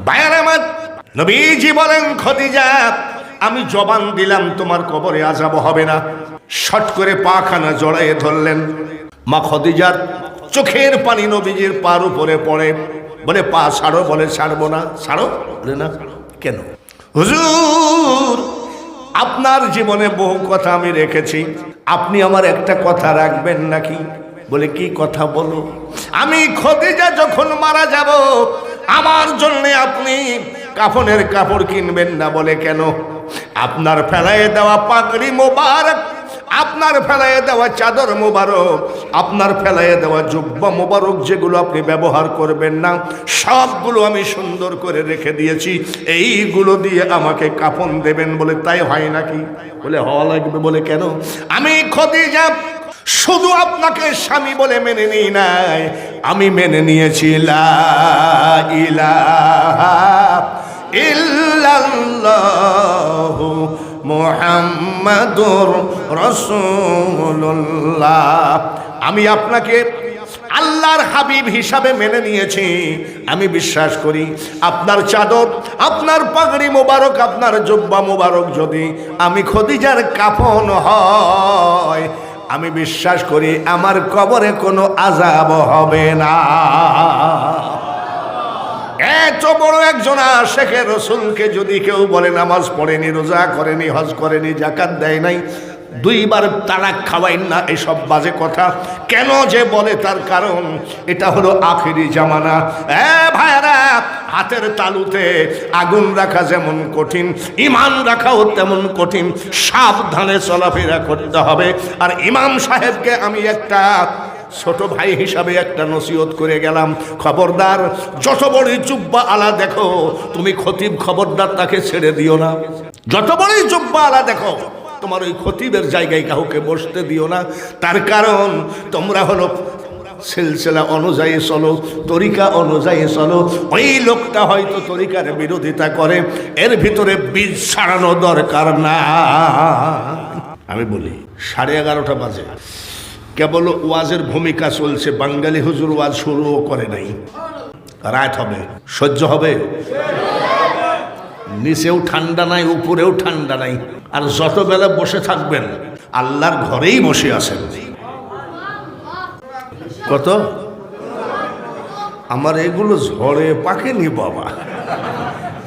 ভাইয়ের আমার, নবীজি বলেন, খাদিজা আমি জবান দিলাম তোমার কবরে আযাব হবে না। শট করে পাখানা জড়াইয়ে ধরলেন। মা খাদিজার চোখের পানি নবীজির পার উপরে পড়ে। বলে পা ছাড়ো, বলে ছাড়বো না। ছাড়ো, বলে না। কেন? হুজুর আপনার জীবনে বহু কথা আমি রেখেছি, আপনি আমার একটা কথা রাখবেন নাকি? বলে কি কথা বলো? আমি খদিজা যখন মারা যাব আমার জন্য আপনি কাফনের কাপড় কিনবেন না। বলে কেন? আপনার ফেলায় দেওয়া পাগড়ি মোবারক, আপনার ফেলায় দেওয়া চাদর মোবারক, আপনার ফেলায় দেওয়া জুব্বা মোবারক যেগুলো আপনি ব্যবহার করবেন না সবগুলো আমি সুন্দর করে রেখে দিয়েছি, এইগুলো দিয়ে আমাকে কাফন দেবেন। বলে তাই হয় নাকি? বলে হওয়া লাগবে। বলে কেন? আমি খদিজা শুধু আপনাকে স্বামী বলে মেনে নিই নাই, আমি মেনে নিয়েছি লা ইলাহা ইল্লাল্লাহু মুহাম্মাদুর রাসূলুল্লাহ। আমি আপনাকে আল্লাহর হাবিব হিসাবে মেনে নিয়েছি। আমি বিশ্বাস করি আপনার চাদর, আপনার পাগড়ি মোবারক, আপনার জুব্বা মোবারক যদি আমি খদিজার কাফন হয়, আমি বিশ্বাস করি আমার কবরে কোনো আযাব হবে না। এত বড় একজন আশিকে রাসূলকে যদি কেউ বলে নামাজ পড়েনি, রোজা করেনি, হজ করেনি, যাকাত দেয় নাই, দুইবার তালাক খাওয়াইন না, এসব বাজে কথা কেন যে বলে? তার কারণ এটা হলো আখিরি জামানা। ভাইরা, হাতের তালুতে আগুন রাখা যেমন কঠিন, ইমান রাখাও তেমন কঠিন। সাবধানে চলাফেরা করতে হবে। আর ইমাম সাহেবকে আমি একটা ছোট ভাই হিসাবে একটা নসিহত করে গেলাম, খবরদার যত বড়ই জুব্বা আলা দেখো তুমি খতিব, খবরদার তাকে ছেড়ে দিও না। যত বড়ই জুব্বা আলা দেখো তোমার ওই খতিবের জায়গায় কাউকে বসতে দিও না। তার কারণ তোমরা হলো সিলসিলা অনুযায়ী চলো, তরিকা অনুযায়ী চলো। ওই লোকটা হয়তো তরিকার বিরোধিতা করে, এর ভিতরে বীজ ছাড়ানো দরকার না। আমি বলি 11:30 বাজে, কেবল ওয়াজের ভূমিকা চলছে, বাঙালি হুজুর ওয়াজ শুরুও করে নাই। রাত হবে, সহ্য হবে? নিচেও ঠান্ডা নাই, উপরেও ঠান্ডা নাই। আর যত বেলা বসে থাকবেন আল্লাহর ঘরেই বসে আছেন। কত আমার এগুলো ঝড়ে পাকেনি বাবা।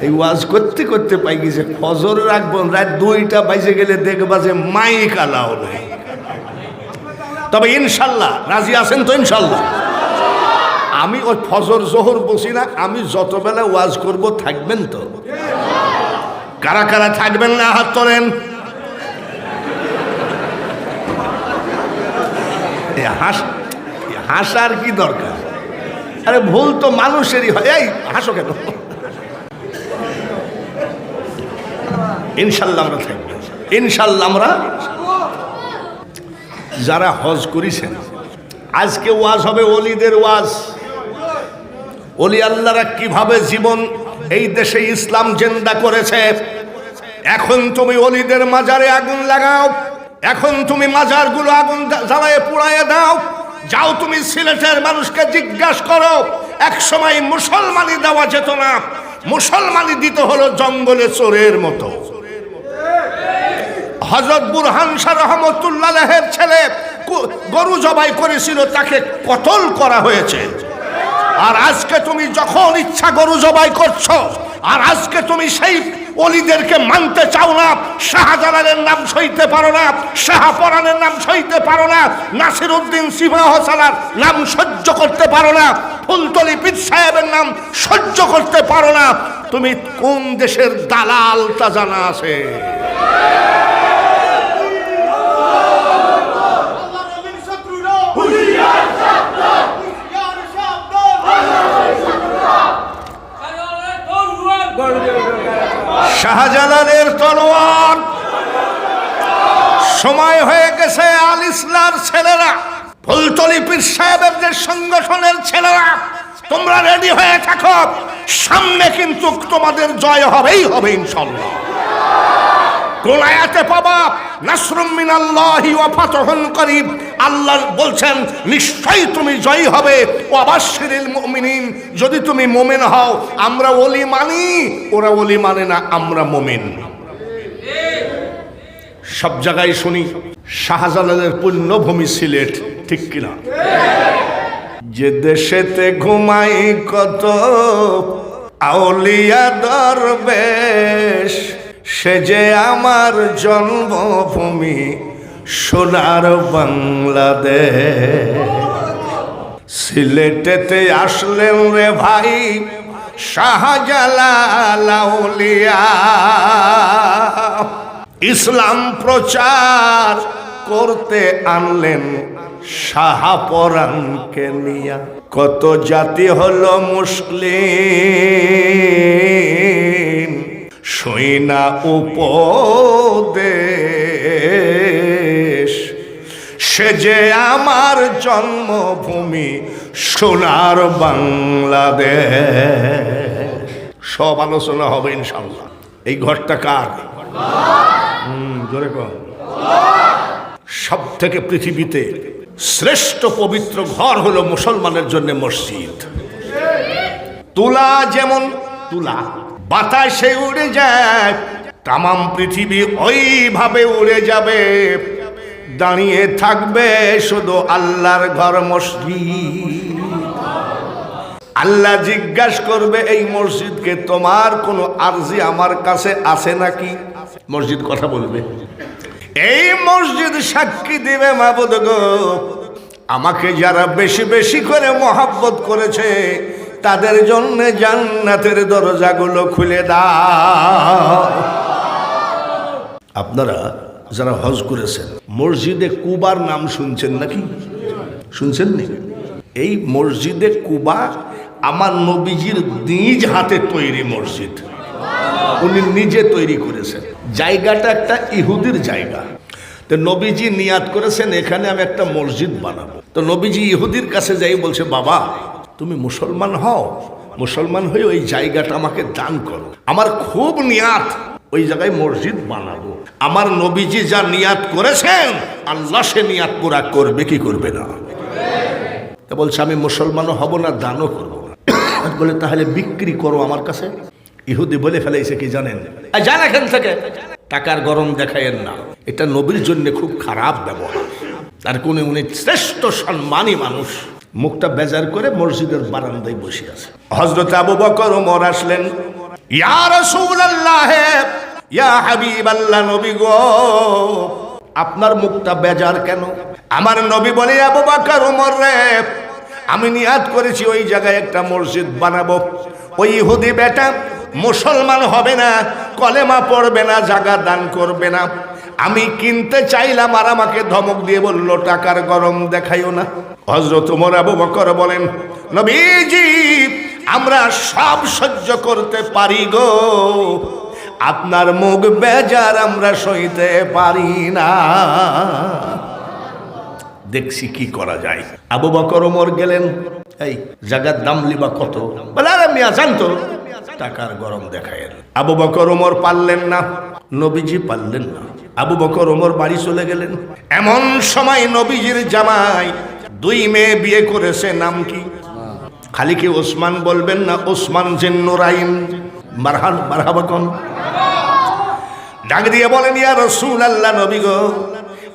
এই ওয়াজ করতে করতে পাই গেছে ফজর রাখবো, রাত 2টা বাজে গেলে দেখবা যে মাইক আলাও নেই। তবে ইনশাল্লাহ রাজি আছেন তো? ইনশাল্লাহ আমি ওই ফজর জোহর বসি না, আমি যত বেলা ওয়াজ করব থাকবেন তো? কারা কারা থাকবেন না হাত তোলেন। হাসার কি দরকার? আরে ভুল তো মানুষেরই হয়। এই হাসো কেন? ইনশাল্লাহ আমরা থাকবো। ইনশাল্লাহ আমরা যারা হজ করেছেন, আজকে ওয়াজ হবে ওলিদের ওয়াজ। ওলি আল্লাহরা কিভাবে জীবন এই দেশে ইসলাম জিন্দা করেছে। এখন তুমি ওলিদের মাজারে আগুন লাগাও, এখন তুমি মাজারগুলো আগুন জ্বালায় পুড়াইয়ে দাও। যাও তুমি সিলেটের মানুষকে জিজ্ঞাসা করো, এক সময় মুসলমানি দেওয়া যেত না, মুসলমানি দিতে হলো জঙ্গলে চোরের মতো। হযরত বুরহান শাহ রহমতুল্লাহের ছেলে গরু জবাই করেছিল, তাকে কতল করা হয়েছে। আর আজকে তুমি যখন ইচ্ছা গরু জবাই করছো, আর আজকে তুমি সেই ওলিদেরকে মানতে চাও না। শাহজালালের নাম সইতে পারো না, শাহপরানের নাম সইতে পারো না, নাসিরউদ্দিন সিপাহসালার নাম সহ্য করতে পারো না, ফুলতলি পীর সাহেবের নাম সহ্য করতে পারো না। তুমি কোন দেশের দালাল তা জানা আছে? শাহজালালের তলোয়ার সময় হয়ে গেছে। আল ইসলার ছেলেরা, ফুলতলি পীর সাহেবের যে সংগঠনের ছেলেরা, তোমরা রেডি হয়ে থাকো, সামনে কিন্তু তোমাদের জয় হবেই হবে ইনশাআল্লাহ। কোন আয়াতে পাবা? নাসরুম মিনাল্লাহি ওয়া ফাতহুন করিব। আল্লাহ বলছেন নিশ্চয়ই তুমি জয়ী হবে। ওয়া বাশশিরিল মুমিনিন, যদি তুমি মুমিন হও। আমরা ওলি মানি, ওরা ওলি মানে না, আমরা মুমিন। সব জায়গায় শুনি শাহজালালের পুণ্যভূমি সিলেট, ঠিক কিনা? যে দেশেতে ঘুমাই কত আউলিয়া দরবেশ, সে যে আমার জন্মভূমি সোনার বাংলাদেশ। সিলেটেতে আসলেন রে ভাই শাহজালাল আউলিয়া, ইসলাম প্রচার করতে আনলেন শাহপরানকে নিয়া। কত জাতি হলো মুসলিম সইনা উপদেশ, সে যে আমার জন্মভূমি সোনার বাংলাদেশ। সব আলোচনা হবে ইনশাআল্লাহ। এই ঘরটা কার? জোরে কর। সব থেকে পৃথিবীতে শ্রেষ্ঠ পবিত্র ঘর হলো মুসলমানের জন্য মসজিদ। তুলা যেমন তুলা বাতাসে উড়ে যায়, তামাম পৃথিবী ওইভাবে উড়ে যাবে, দাঁড়িয়ে থাকবে শুধু আল্লাহর ঘর মসজিদ। আল্লাহ জিজ্ঞাসা করবে এই মসজিদকে, তোমার কোনো আরজি আমার কাছে আছে নাকি? মসজিদ কথা বলবে। এই মসজিদ সাক্ষী দিবে, মাবুদ গো আমাকে যারা বেশি বেশি করে মহব্বত করেছে তাদের জন্য জান্নাতের দরজাগুলো খুলে দাও। আপনারা যারা হজ করেছেন মসজিদে কুবার নাম শুনছেন নাকি? শুনছেন নি? এই মসজিদে কুবা আমার নবীজির নিজ হাতে তৈরি মসজিদ, উনি নিজে তৈরি করেছেন। জায়গাটা একটা ইহুদির জায়গা। তো নবীজি নিয়াত করেছেন এখানে আমি একটা মসজিদ বানাবো। তো নবীজি ইহুদির কাছে যাই বলছে, বাবা তুমি মুসলমান হও, মুসলমান হয়ে ওই জায়গাটা আমাকে দান করো, আমার খুব নিয়াত ওই জায়গায় মসজিদ বানাবো। আমার নবীজি যা নিয়াত করেছেন আল্লাহ সে নিয়াত পুরা করবে কি করবে না? তা বলছে আমি মুসলমানও হব না, দানও করবো না। বলে তাহলে বিক্রি করো আমার কাছে। ইহুদি বলে ফেলাইছে কি জানেন? জান এখান থেকে টাকার গরম দেখায়েন না, এটা নবীর জন্য খুব খারাপ ব্যবহার। তার কোন উনি শ্রেষ্ঠ সম্মানী মানুষ। মুখটা বেজার করে মসজিদের বারান্দায় বসে আছে। হযরত আবু বকর ওমর আসলেন, ইয়া রাসূলুল্লাহ ইয়া হাবিবাল্লাহ, নবী গো আপনার মুখটা বেজার কেন? আমার নবী বলে, আবু বকর ওমর রে আমি নিয়াত করেছি ওই জায়গায় একটা মসজিদ বানাবো। ওই ইহুদি বেটা মুসলমান হবে না, কলেমা পড়বে না, জায়গা দান করবে না। আমি কিনতে চাইলাম আর আমাকে ধমক দিয়ে বলল টাকার গরম দেখাইও না। হযরত ওমর আবু বকর বলেন, নবীজি আমরা সব সহ্য করতে পারি গো, আপনার মুখ বেজার আমরা সইতে পারি না। দেখছি কি করা যায়। আবু বকর ওমর গেলেন, এই জায়গার দাম লিবা কত? বলে আরে মিয়া জানতো টাকার গরম দেখায়। আবু বকর ওমর পারলেন না, নবীজি পারলেন না। আবু বকর ওমর বাড়ি চলে গেলেন। এমন সময় নবীজির জামাই দুই মেয়ে বিয়ে করেছে, নাম কি? খালি কি ওসমান বলবেন না? ওসমান জিন্নুরাইন। মারহাবা কোন? ডাক দিয়ে বলেন, ইয়া রাসূলুল্লাহ, নবী গো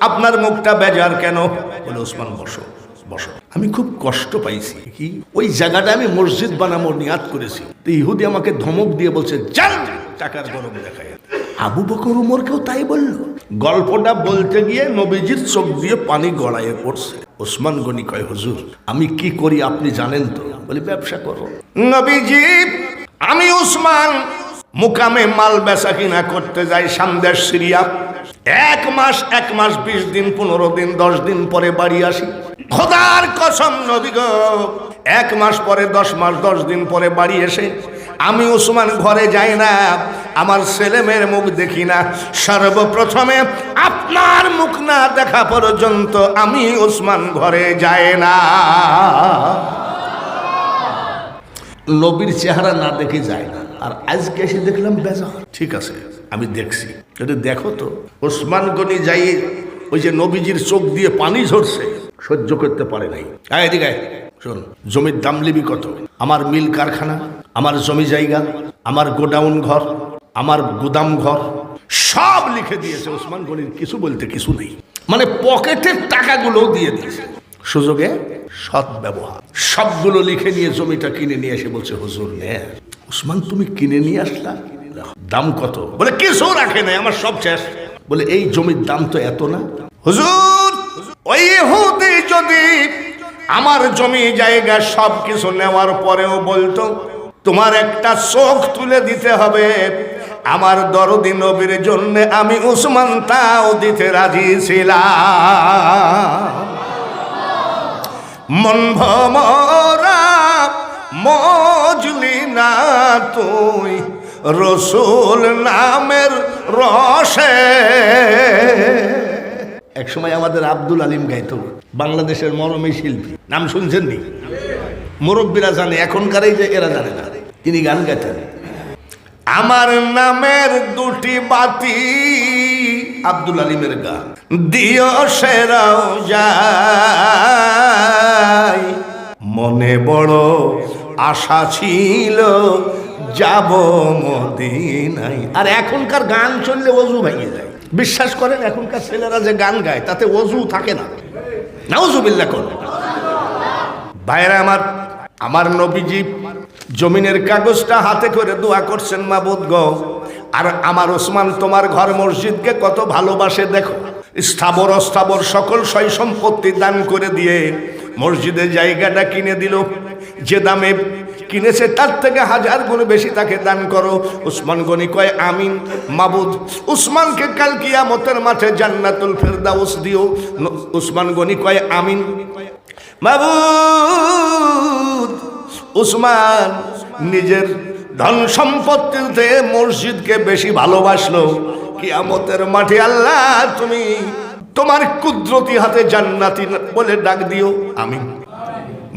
আপনার মুখটা বেজার কেন? বলে ওসমান বসো বসো, আমি খুব কষ্ট পাইছি। কি ওই জায়গাটা আমি মসজিদ বানাবো নিয়াত করেছি, তো ইহুদি আমাকে ধমক দিয়ে বলছে যান টাকার গরম দেখায়। আবু বকর ওমরকেও তাই বলল। গল্পটা বলতে গিয়ে নবীজির চোখ দিয়ে পানি গড়াইয়ে পড়ছে। ওসমান গনি কয়, হুজুর আমি কি করি আপনি জানেন তো? বলি ব্যবসা করো। নবীজি আমি ওসমান মুকামে মাল বেচা কিনা করতে যাই সামদেশ সিরিয়া। 1 মাস 20 দিন 15 দিন 10 দিন পরে বাড়ি আসি। খোদার কসম নবী গো 1 মাস পরে 10 মাস 10 দিন পরে বাড়ি এসে আমি ওসমান ঘরে যাই না, আমার ছেলে মেয়ের মুখ দেখি না। সর্বপ্রথমে আপনার মুখ না দেখা পর্যন্ত আমি ওসমান ঘরে যাই না। নবীর চেহারা না দেখে যায় না। আর আজকে এসে দেখলাম বেজার। ঠিক আছে আমি দেখছি, যদি দেখো তো ওসমান গনি যাই ওই যে নবীজির চোখ দিয়ে পানি ঝরছে, সহ্য করতে পারে নাই। এদিকে শোন, জমির দাম লিবি কত? আমার মিল কারখানা, আমার জমি জায়গা, আমার গোডাউন ঘর, আমার গুদাম ঘর সব লিখে দিয়েছে। ওসমান গনির কিছু বলতে কিছু নেই, মানে পকেটের টাকাগুলো দিয়ে দিয়েছে। সুযোগে সৎ ব্যবহার। সবগুলো লিখে নিয়ে জমিটা কিনে নিয়ে এসে বলছে, হুজুর নেন। উসমান তুমি কিনে নিয়ে আসলা, দাম কত? বলে কিছু রাখে নাই, আমার সব শেষ। বলে এই জমির দাম তো এত না। হুজুর ওই ইহুদি যদি আমার জমি জায়গা সব কিছু নেওয়ার পরেও বলতো তোমার একটা চোখ তুলে দিতে হবে আমার দরদি নবীর জন্য, আমি উসমান তাও দিতে রাজি ছিলাম। মন ভমরা মজলি না তুই রসুল নামের রসে। একসময় আমাদের আব্দুল আলিম গাইতো, বাংলাদেশের মরমী শিল্পী, নাম শুনছেন নি? মুরব্বীরা জানে, এখনকার এই যে এরা জানে না। তিনি গান গাইতেন, আমার নামের দুটি বাতি, আব্দুল আলিমের গান, দিও সেরাও যায়, মনে বড় আশা ছিল যাব মদিনায়। আর এখনকার গান চললে ওযু ভেঙে যায়। বিশ্বাস করেন এখনকার ছেলেরা যে গান গায় তাতে ওযু থাকে না। নাউজুবিল্লাহ করুন। ভাইরা আমার নবীজি জমিনের কাগজটা হাতে করে দোয়া করছেন, মাবুদ গো, আর আমার ওসমান তোমার ঘর মসজিদকে কত ভালোবাসে দেখো। স্থাবর অস্থাবর সকল সয় সম্পত্তি দান করে দিয়ে মসজিদের জায়গাটা কিনে দিল। যে দামে কিনেছে তার থেকে 1000 গুণ বেশি তাকে দান করো। উসমান গনি কয় আমিন। মাবুদ উসমানকে কাল কিয়ামতের মাঠে জান্নাতুল ফেরদাউস দিও। উসমান গনি কয় আমিন। মাবুদ উসমান নিজের ধন সম্পত্তিতে মসজিদকে বেশি ভালোবাসলো। কিয়ামতের মাঠে আল্লাহ তুমি তোমার কুদরতি হাতে জান্নাতি বলে ডাক দিও, আমিন।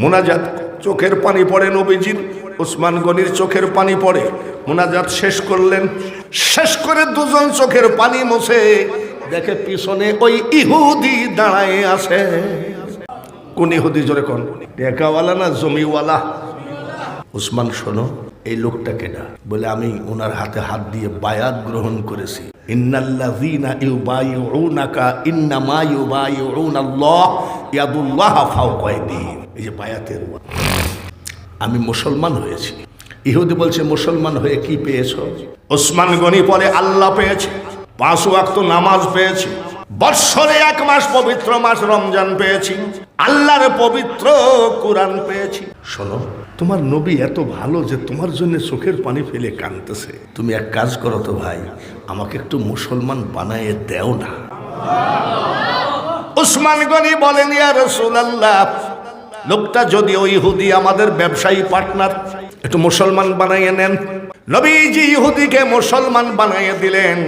মুনাজাত, চোখের পানি পড়ে নবীজির, উসমান গনির চোখের পানি পড়ে। মুনাজাত শেষ করলেন, শেষ করে দুজন চোখের পানি মুছে দেখে পিছনে ওই ইহুদি দাঁড়ায় আছে। কোন ইহুদি? জোরে কোন? টাকাওয়ালা না জমিওয়ালা? উসমান শোনো, এই লোকটা কেডা? বলে আমি ওনার হাতে হাত দিয়ে বায়াত গ্রহণ করেছি। ইন্নাল্লাযীনা ইউবাইউনাকা ইন্নামা ইউবাইউনাল্লাহ ইয়াদুল্লাহ ফাওকা আইদিহিম। এই যে বায়াতের, আমি মুসলমান হয়েছি। ইহুদি বলছে মুসলমান হয়ে কি পেয়েছো? উসমান গনি বলে আল্লাহ পেয়েছে, 5 ওয়াক্ত নামাজ পেয়েছি, বৎসরে 1 মাস পবিত্র মাস রমজান পেয়েছি, আল্লাহর পবিত্র কুরআন পেয়েছি। শোনো, তোমার নবী এত ভালো যে তোমার জন্য চোখের পানি ফেলে কাঁদতেছে। তুমি এক কাজ করো তো ভাই, আমাকে একটু মুসলমান বানায়ে দেও না। উসমান গনি বলেন, ইয়া রাসূলুল্লাহ, লোকটা যদিও ইহুদি, আমাদের ব্যবসায়ী পার্টনার, একটু মুসলমান বানাইয়ে নেন। নবীজি ইহুদিকে মুসলমান বানাইয়ে দিলেন।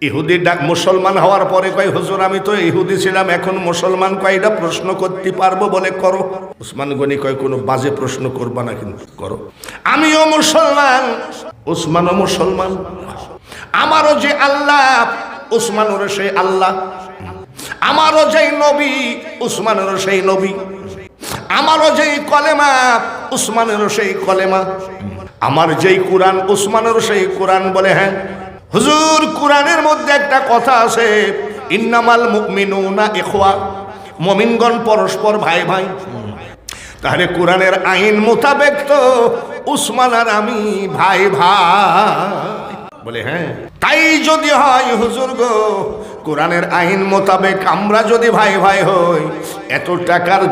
ইহুদি ডাক মুসলমান হওয়ার পরে কয়, হুজুর আমি তো ইহুদি ছিলাম, এখন মুসলমান। কয়টা প্রশ্ন করতে পারবো? বলে করো। উসমান গনি কয়, কোনো বাজে প্রশ্ন করবা না, কিন্তু করো। আমিও মুসলমান, উসমানও মুসলমান। আমারও যে আল্লাহ, উসমানেরও সেই আল্লাহ। আমারও যেই নবী, উসমানেরও সেই নবী। আমারও যেই কলেমা, উসমানেরও সেই কলেমা। আমার যেই কুরআন, উসমানেরও সেই কুরআন। বলে হ্যাঁ হুজুর, কুরআনের মধ্যে একটা কথা আছে, ইন্নামাল মুমিনুনা ইখওয়া, মুমিনগণ পরস্পর ভাই ভাই। তাহলে কুরআনের আইন মোতাবেক তো উসমান আর আমি ভাই ভাই। বলে হ্যাঁ, তাই যদি হয় হুজুর গো, কুরআনের আইন মোতাবেক আমরা যদি ভাই ভাই হই, এত টাকার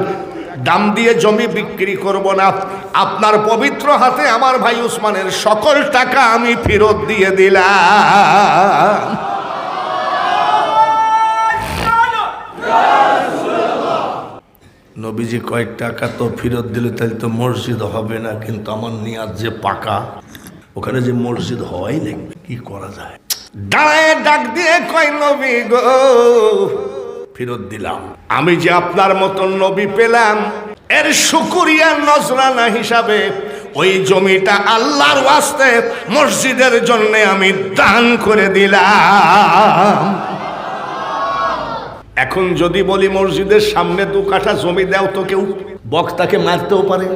দাম দিয়ে জমি বিক্রি করব না। আপনার পবিত্র হাতে আমার ভাই উসমানের সকল টাকা আমি ফেরত দিয়ে দিলাম। নবীজি কয়েক টাকা তো ফেরত দিলে তাহলে তো মসজিদ হবে না, কিন্তু আমার নিয়াত যে পাকা, ওখানে যে মসজিদ হয় লাগবে। কি করা যায়? দাঁড়ায় ডাক দিয়ে কয়, নবী গো, ফেরত দিলাম। আমি যে আপনার মতন নবী পেলাম, এর শুকরিয়া নজরানা হিসাবে ওই জমিটা আল্লাহর ওয়াস্তে মসজিদের জন্য আমি দান করে দিলাম। এখন যদি বলি মসজিদের সামনে 2 কাঠা জমি দাও, তো কেউ বক্তাকে মারতেও পারে।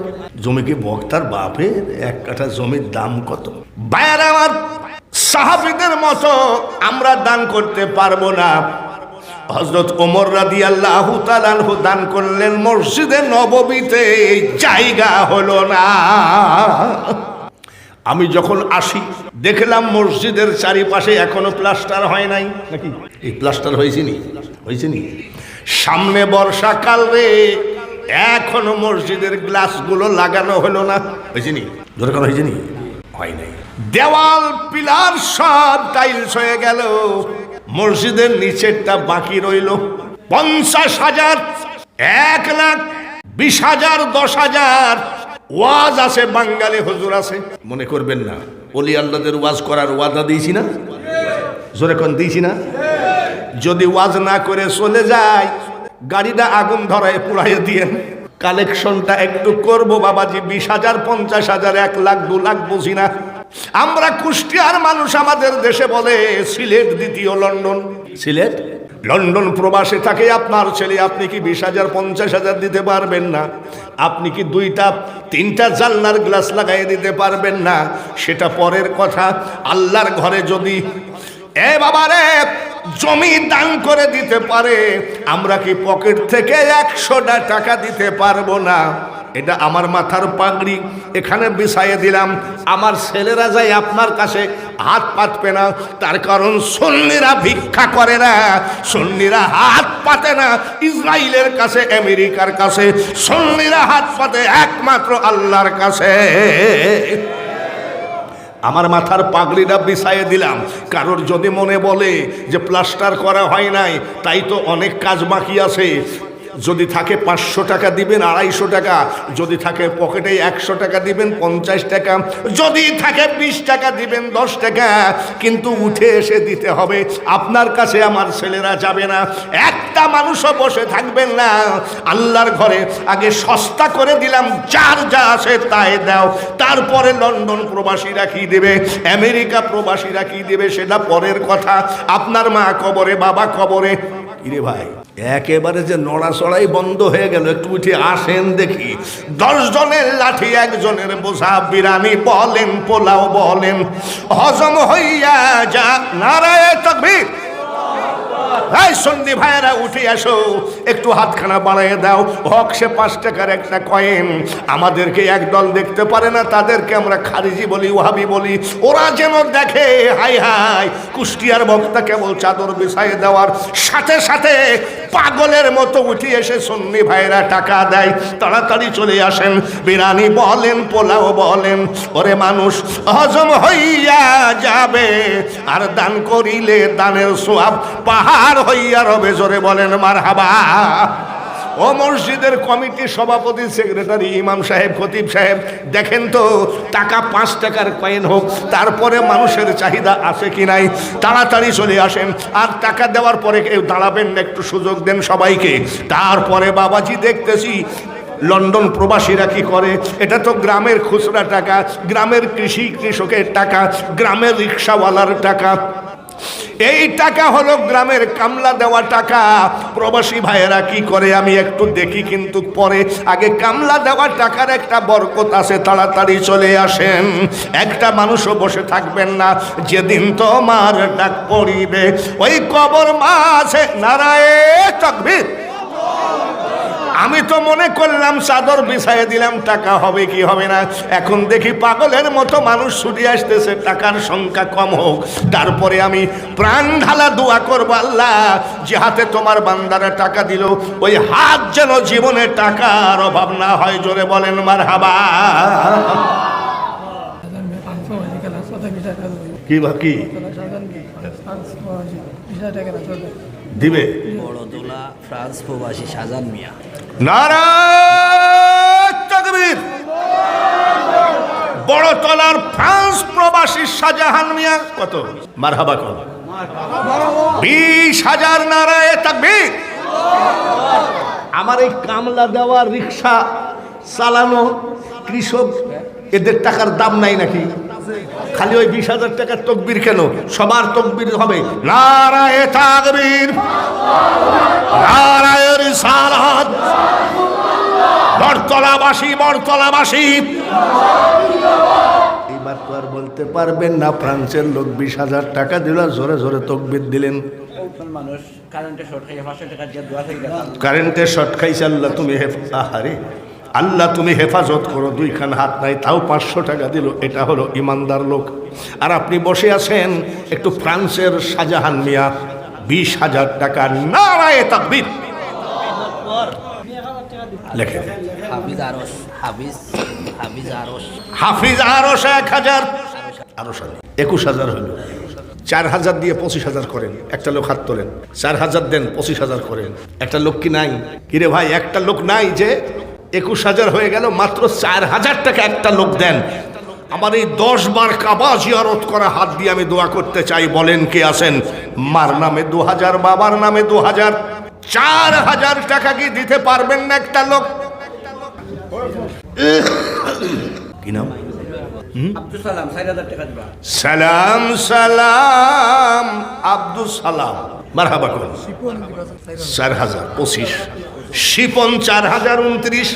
জমি কি বক্তার বাপের? 1 কাঠা জমির দাম কত? ভাইয়ারা আমার, সাহাবীদের মতো আমরা দান করতে পারবো না। হযরত ওমর রাদিয়াল্লাহু তাআলা আনহু দান করলেন, মসজিদে নববীতে জায়গা হলো না। আমি যখন আসি দেখলাম মসজিদের চারিপাশে এখনো প্লাস্টার হয় নাই নাকি? এই প্লাস্টার হয়েছে নি? সামনে বর্ষাকাল রে, এখনো মসজিদের গ্লাসগুলো লাগানো হলো না। হয়েছে নি? জোরে কথা হয়েছে নি? হয় নাই। দেওয়াল পিলার সব টাইলস হয়ে গেল, মসজিদের নিচেরটা বাকি রইল। 50,000, 1,20,000, 10,000 ওয়াজ আছে, বাঙালি হুজুর আছে। মনে করবেন না ওলি আল্লাহদের ওয়াজ করার ওয়াদা দিয়েছি না? জোরে কোন দিয়েছি না? যদি ওয়াজ না করে চলে যায়, গাড়িটা আগুন ধরায় পুড়াইয়ে দিয়েন। কালেকশনটা একটু করবো বাবাজি, 20,000, 50,000, 1 লাখ, 2 লাখ বুঝি না। আমরা কুষ্টিয়ার মানুষ, আমাদের দেশে বলে সিলেট দ্বিতীয় লন্ডন। সিলেট লন্ডন প্রবাসে থাকে আপনার ছেলে, আপনি কি 20,000, 50,000 দিতে পারবেন না? আপনি কি 2টা 3টা জানলার গ্লাস লাগাই দিতে পারবেন না? সেটা পরের কথা। আল্লাহর ঘরে যদি বাবারে জমি দান করে দিতে পারে, আমরা কি পকেট থেকে 100টা টাকা দিতে পারবো না? এটা আমার মাথার পাগড়ি, এখানে বিছাইয়ে দিলাম। আমার ছেলেরা যায় আপনার কাছে হাত পাতবে না, তার কারণ সুন্নিরা ভিক্ষা করে না, সুন্নিরা হাত পাতে না ইসরায়েলের কাছে, আমেরিকার কাছে। সুন্নিরা হাত পাতে একমাত্র আল্লাহর কাছে। আমার মাথার পাগড়িটা বিছাইয়ে দিলাম। কারোর যদি মনে বলে যে প্লাস্টার করা হয় নাই, তাই তো অনেক কাজ বাকি আছে, যদি থাকে 500 টাকা দিবেন, 250 টাকা, যদি থাকে পকেটে 100 টাকা দিবেন, 50 টাকা, যদি থাকে 20 টাকা দিবেন, 10 টাকা, কিন্তু উঠে এসে দিতে হবে। আপনার কাছে আমার ছেলেরা যাবে না, একটা মানুষও বসে থাকবেন না। আল্লাহর ঘরে আগে সস্তা করে দিলাম, যার যা আছে তাই দাও। তারপরে লন্ডন প্রবাসীরা কি দেবে, আমেরিকা প্রবাসীরা কি দেবে, সেটা পরের কথা। আপনার মা কবরে, বাবা কবরে। কিরে ভাই, একেবারে যে নড়াচড়াই বন্ধ হয়ে গেল, একটু উঠে আসেন দেখি। 10 জনের লাঠি 1 জনের বোঝা, বিরানি বলেন, পোলাও বলেন, হজম হইয়া যা। নারায়ে তাকবীর। এই সন্ধি ভাইয়েরা উঠে আসো, একটু হাতখানা বাড়াইয়ে দাও। হক সে 5 টাকার একটা কয়েন। আমাদেরকে একদল দেখতে পারে না, তাদেরকে আমরা খারিজি বলি, ওয়াহাবি বলি। ওরা যেন দেখে, হাই হাই, কুষ্টিয়ার বক্তা কেবল চাদর বিছাইয়ে দেওয়ার সাথে সাথে পাগলের মতো উঠে এসে সুন্নি ভাইয়েরা টাকা দেয়। তাড়াতাড়ি চলে আসেন, বিরানি বলেন, পোলাও বলেন। ওরে মানুষ হজম হইয়া যাবে, আর দান করিলে দানের সওয়াব পাহাড় হইয়া রবে। জোরে বলেন মারহাবা। ও মসজিদের কমিটি সভাপতি, সেক্রেটারি, ইমাম সাহেব, খতিব সাহেব, দেখেন তো টাকা 5 টাকার কয়েন হোক, তারপরে মানুষের চাহিদা আছে কি নাই। তাড়াতাড়ি চলে আসেন। আর টাকা দেওয়ার পরে কেউ দাঁড়াবেন না, একটু সুযোগ দেন সবাইকে। তারপরে বাবাজি দেখতেছি লন্ডন প্রবাসীরা কি করে, এটা তো গ্রামের খুচরা টাকা, গ্রামের কৃষকের টাকা, গ্রামের রিক্সাওয়ালার টাকা। এই টাকা হলো গ্রামের কামলা দেওয়া টাকা। প্রবাসী ভাইয়েরা কি করে আমি একটু দেখি, কিন্তু পরে আগে কামলা দেওয়া টাকার একটা বরকত আছে। তাড়াতাড়ি চলে আসেন, একটা মানুষও বসে থাকবেন না। যেদিন তোমার ডাক পড়িবে ওই কবর মাঝে। নারায়ে তাকবীর। আমি তো মনে করলাম চাদর বিছাইয়ে দিলাম, টাকা হবে কি হবে না। এখন দেখি পাগলের মতো মানুষ ছুটে আসতেছে, টাকার সংখ্যা কম হোক। তারপরে আমি প্রাণ ঢালা দোয়া করবো, আল্লাহ যে হাতে তোমার বান্দারা টাকা দিল, ওই হাত যেন জীবনে টাকার অভাব না হয়। জোরে বলেন মারহাবা। কি বাকি দিবে? বড়তলা ফ্রান্স প্রবাসী শাহজাহান মিয়া। নারায়ে তাকবীর। বড়তলার ফ্রান্স প্রবাসী শাহজাহান মিয়া কত? মারহাবা কত? 20,000। নারায়ে তাকবীর। আমার এই কামলা দেওয়া, রিক্সা চালানো কৃষক, এদের টাকার দাম নাই নাকি? খালি ওই 20,000 টাকার তকবীর কেন? সবার তকবীর হবে নারায়ে তাকবীর, নারায়ে রিসালাত। বড়তলাবাসী, বড়তলাবাসী। এইবার তো আর বলতে পারবেন না ফ্রান্সের লোক 20,000 টাকা দিল, জোরে জোরে তকবীর দিলেন। মানুষ কারেন্টে শর্ট খাইয়ে 500 টাকা দিয়ে দোয়া থেকে গেছে কারেন্টের শর্ট খাইছে, আল্লাহ তুমি আহারে আল্লাহ তুমি হেফাজত করো, দুইখান হাত নাই তাও 500 টাকা দিল, এটা হলো ইমানদার লোক। আর আপনি বসে আছেন একটু ফ্রান্সের শাহজাহান মিয়া 20,000 টাকা, নারায়ে তাকবীর লেখে দেন। হাফিজ আরশ হাফিজ আরশ হাফিজ আরশ 1000, আরশ 21,000 হলো। 4,000 দিয়ে 25,000 করেন, একটা লোক হাত তোলেন। 4,000 দেন, 25,000 করেন। একটা লোক কি নাই? কিরে ভাই, একটা লোক নাই যে 21,000 হয়ে গেল? মাত্র 4,000 টাকা একটা লোক দেন। আমার এই 10 বার কাবা জিয়ারত করা হাত দিয়ে আমি দোয়া করতে চাই। বলেন কে আছেন? মার নামে 2,000, বাবার নামে 2,000, 4,000 টাকা কি দিতে পারবেন না একটা লোক? কি নাম? আব্দুল সালাম 4000 টাকা দিবা। সালাম সালাম আব্দুল সালাম, মারহাবা করুন। 4,000 25, শিপন 4,029।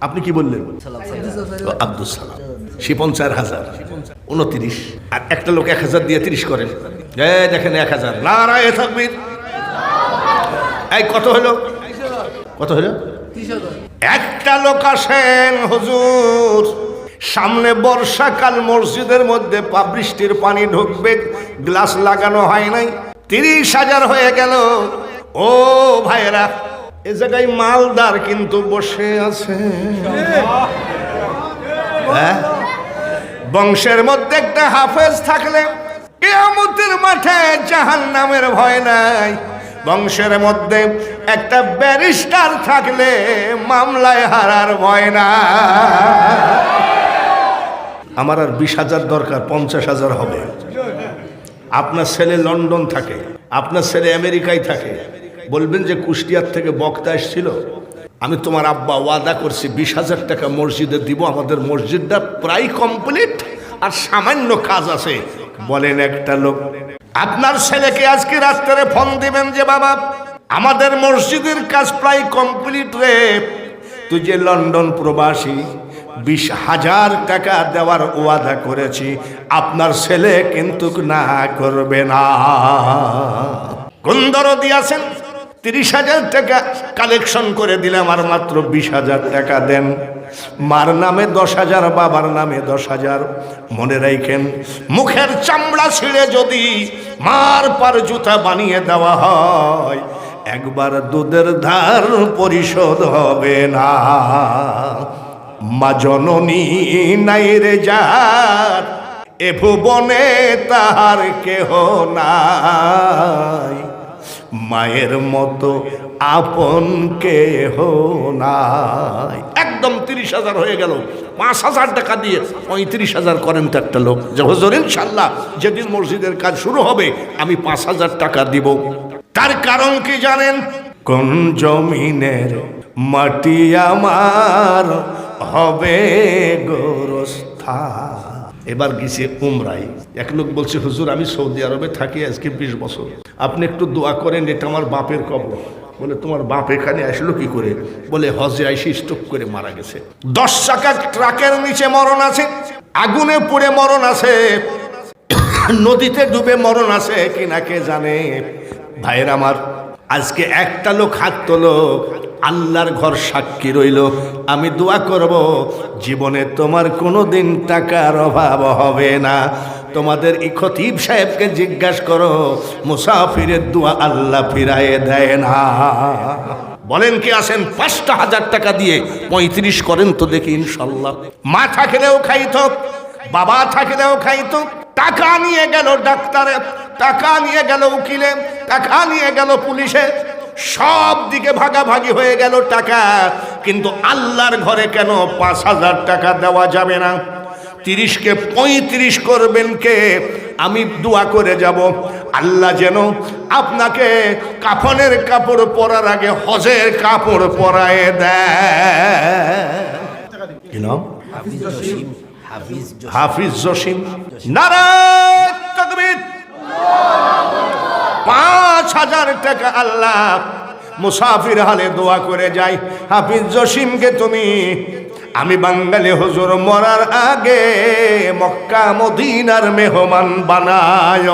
আপনি কি বললেন? আব্দুল সালাম, শিপন 4,000 29। আর একটা লোক 1,000 দিয়ে 30 করেন। এই দেখেন 1,000, নারায়ে তাকবীর। এই কত হলো? কত হলো? 30,000। একটা লোক আসেন, হুজুর সামনে বর্ষাকাল, মসজিদের মধ্যে বৃষ্টির পানি ঢুকবে, গ্লাস লাগানো হয় নাই, 30,000 হয়ে গেল। ও ভাইরা, এ জায়গায় মালদার কিন্তু বসে আছে। হ্যাঁ, বংশের মধ্যে একটা হাফেজ থাকলে কিয়ামতের মাঠে জাহান্নামের ভয় নাই। বংশের মধ্যে একটা ব্যারিস্টার থাকলে মামলায় হারার ভয় না। আমার আর 20,000 দরকার, 50,000 হবে। আপনার ছেলে লন্ডন থাকে, আপনার ছেলে আমেরিকায় থাকে, বলবেন যে কুষ্টিয়ার থেকে বক্তা এসেছিল, আমি তোমার আব্বা ওয়াদা করছি 20,000 টাকা মসজিদে দিব, আমাদের মসজিদটা প্রায় কমপ্লিট আর সামান্য কাজ আছে। বলেন একটা লোক আপনার ছেলেকে আজকে রাত্রে ফোন দিবেন যে বাবা আমাদের মসজিদের কাজ প্রায় কমপ্লিট রে, তুই যে লন্ডন প্রবাসী 20,000 টাকা দেওয়ার ওয়াদা করেছি, আপনার ছেলে কিন্তু না করবে না। কোন দরদি আছেন? 30,000 টাকা কালেকশন করে দিলাম, আর মাত্র 20,000 টাকা দেন। মার নামে 10,000, বাবার নামে 10,000। মনে রাখেন, মুখের চামড়া ছিঁড়ে যদি মার পার জুতা বানিয়ে দেওয়া হয়, একবার দুধের ধার পরিশোধ হবে না। মা জননী নাই রে যার, এ ভুবনে তাহার কেহ নাই, মায়ের মতো আপন কেহ নাই। একদম 30,000 হয়ে গেল। 5,000 টাকা দিয়ে 35,000 করেন তো একটা লোক, যে হুজুর ইনশাল্লাহ যেদিন মসজিদের কাজ শুরু হবে আমি 5,000 টাকা দিব। তার কারণ কি জানেন? কোন জমিনের মাটি আমার হবে গোরস্থান। এবার গেছে উমরাই, এক লোক বলছে হুজুর আমি সৌদি আরবে থাকি আজকে 20 বছর, আপনি একটু দোয়া করেন, এটা আমার বাপের কবর। বলে তোমার বাপ এখানে আসলো কি করে? বলে হজে আইসি স্ট্রোক করে মারা গেছে। 10 চাকা ট্রাকের নিচে মরণ আছে, আগুনে পুড়ে মরণ আছে, নদীতে ডুবে মরণ আছে, কিনা কে জানে। ভাইয়ের আমার, আজকে একটা লোক হাত তোলো, আল্লাহর ঘর সাক্ষী রইল, আমি দোয়া করব জীবনে তোমার কোনোদিন টাকার অভাব হবে না। তোমাদের এই খতিব সাহেবকে জিজ্ঞাসা করো, মুসাফিরের দোয়া আল্লাহ ফিরায়ে দেয় না। বলেন কি আছেন? 5,000 টাকা দিয়ে 35 করেন তো দেখি ইনশাল্লাহ। মা থাকলেও খাইতো, বাবা থাকলেও খাইতো। টাকা নিয়ে গেল ডাক্তারে, টাকা নিয়ে গেল উকিলে, টাকা নিয়ে গেল পুলিশে, সব দিকে ভাগাভাগি হয়ে গেল টাকা। কিন্তু আল্লাহর ঘরে কেন 5,000 টাকা দেওয়া যাবে না? 30কে 35 করবেন কে? আমি দোয়া করে যাব, আল্লাহ যেন আপনাকে কাফনের কাপড় পরার আগে হজের কাপড় পরায় দেয়। কি নাম? হাফিজ জসিম। নারায়ে তাকবীর। 5,000 টাকা আল্লাহ মুসাফির হালে দোয়া করে যাই, হাফিজ জসিমকে তুমি আমি বাঙালি হুজুর মরার আগে মক্কা মদিনার মেহমান বানায়।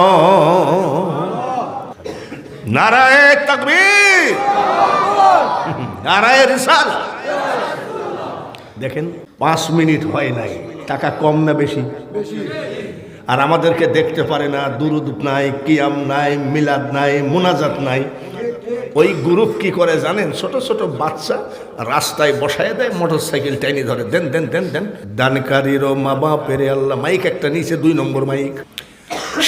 নারায়ে তাকবীর, নারায়ে রিসালাত। দেখেন 5 মিনিট হয় নাই, টাকা কম না বেশি? আর আমাদেরকে দেখতে পারে না, দুরুদ নাই, কিয়াম নাই, মিলাদ নাই, মুনাজাত নাই। ওই গ্রুপ কি করে জানেন? ছোট ছোট বাচ্চা রাস্তায় বসায় দেয়, মোটর সাইকেল টাইনি ধরে, দেন দেন দেন দেন। দানকারীরও মা বাপের আল্লাহ। মাইক একটা নিচে 2 নম্বর মাইক।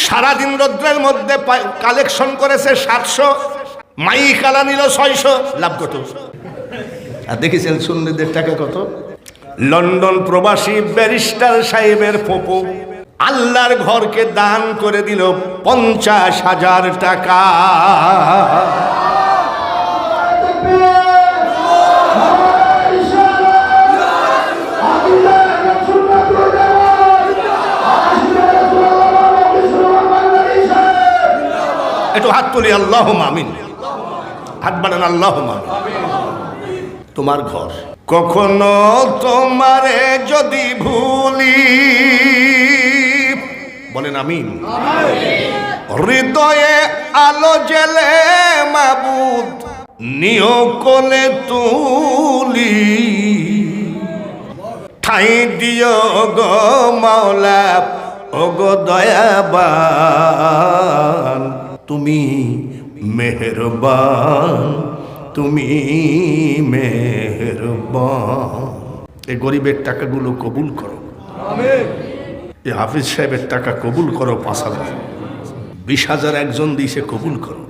সারাদিন রৌদ্রের মধ্যে কালেকশন করেছে 700, মাইক আলা নিল 600, লাভ কত? আর দেখেছেন সুন্নিদের টাকা কত? লন্ডন প্রবাসী ব্যারিস্টার সাহেবের ফুপু আল্লাহর ঘরকে দান করে দিল 50,000 টাকা। একটু হাত তুলি, আল্লাহুম্মা আমিন। হাত বানান, আল্লাহুম্মা আমিন। তোমার ঘর, কখনো তোমারে যদি ভুলি, বলেন আমিন। হৃদয়ে আলো জেলে মাবুদ নিয় কোলে তুলি, ঠাই দিও গো মাওলা ও গো দয়াবান, তুমি মেহেরবান, তুমি মেহেরবান। এই গরিবের টাকাগুলো কবুল করো, এই হাফিজ সাহেবের টাকা কবুল করো। 5,000, 20,000 একজন দিয়েছে, কবুল করো।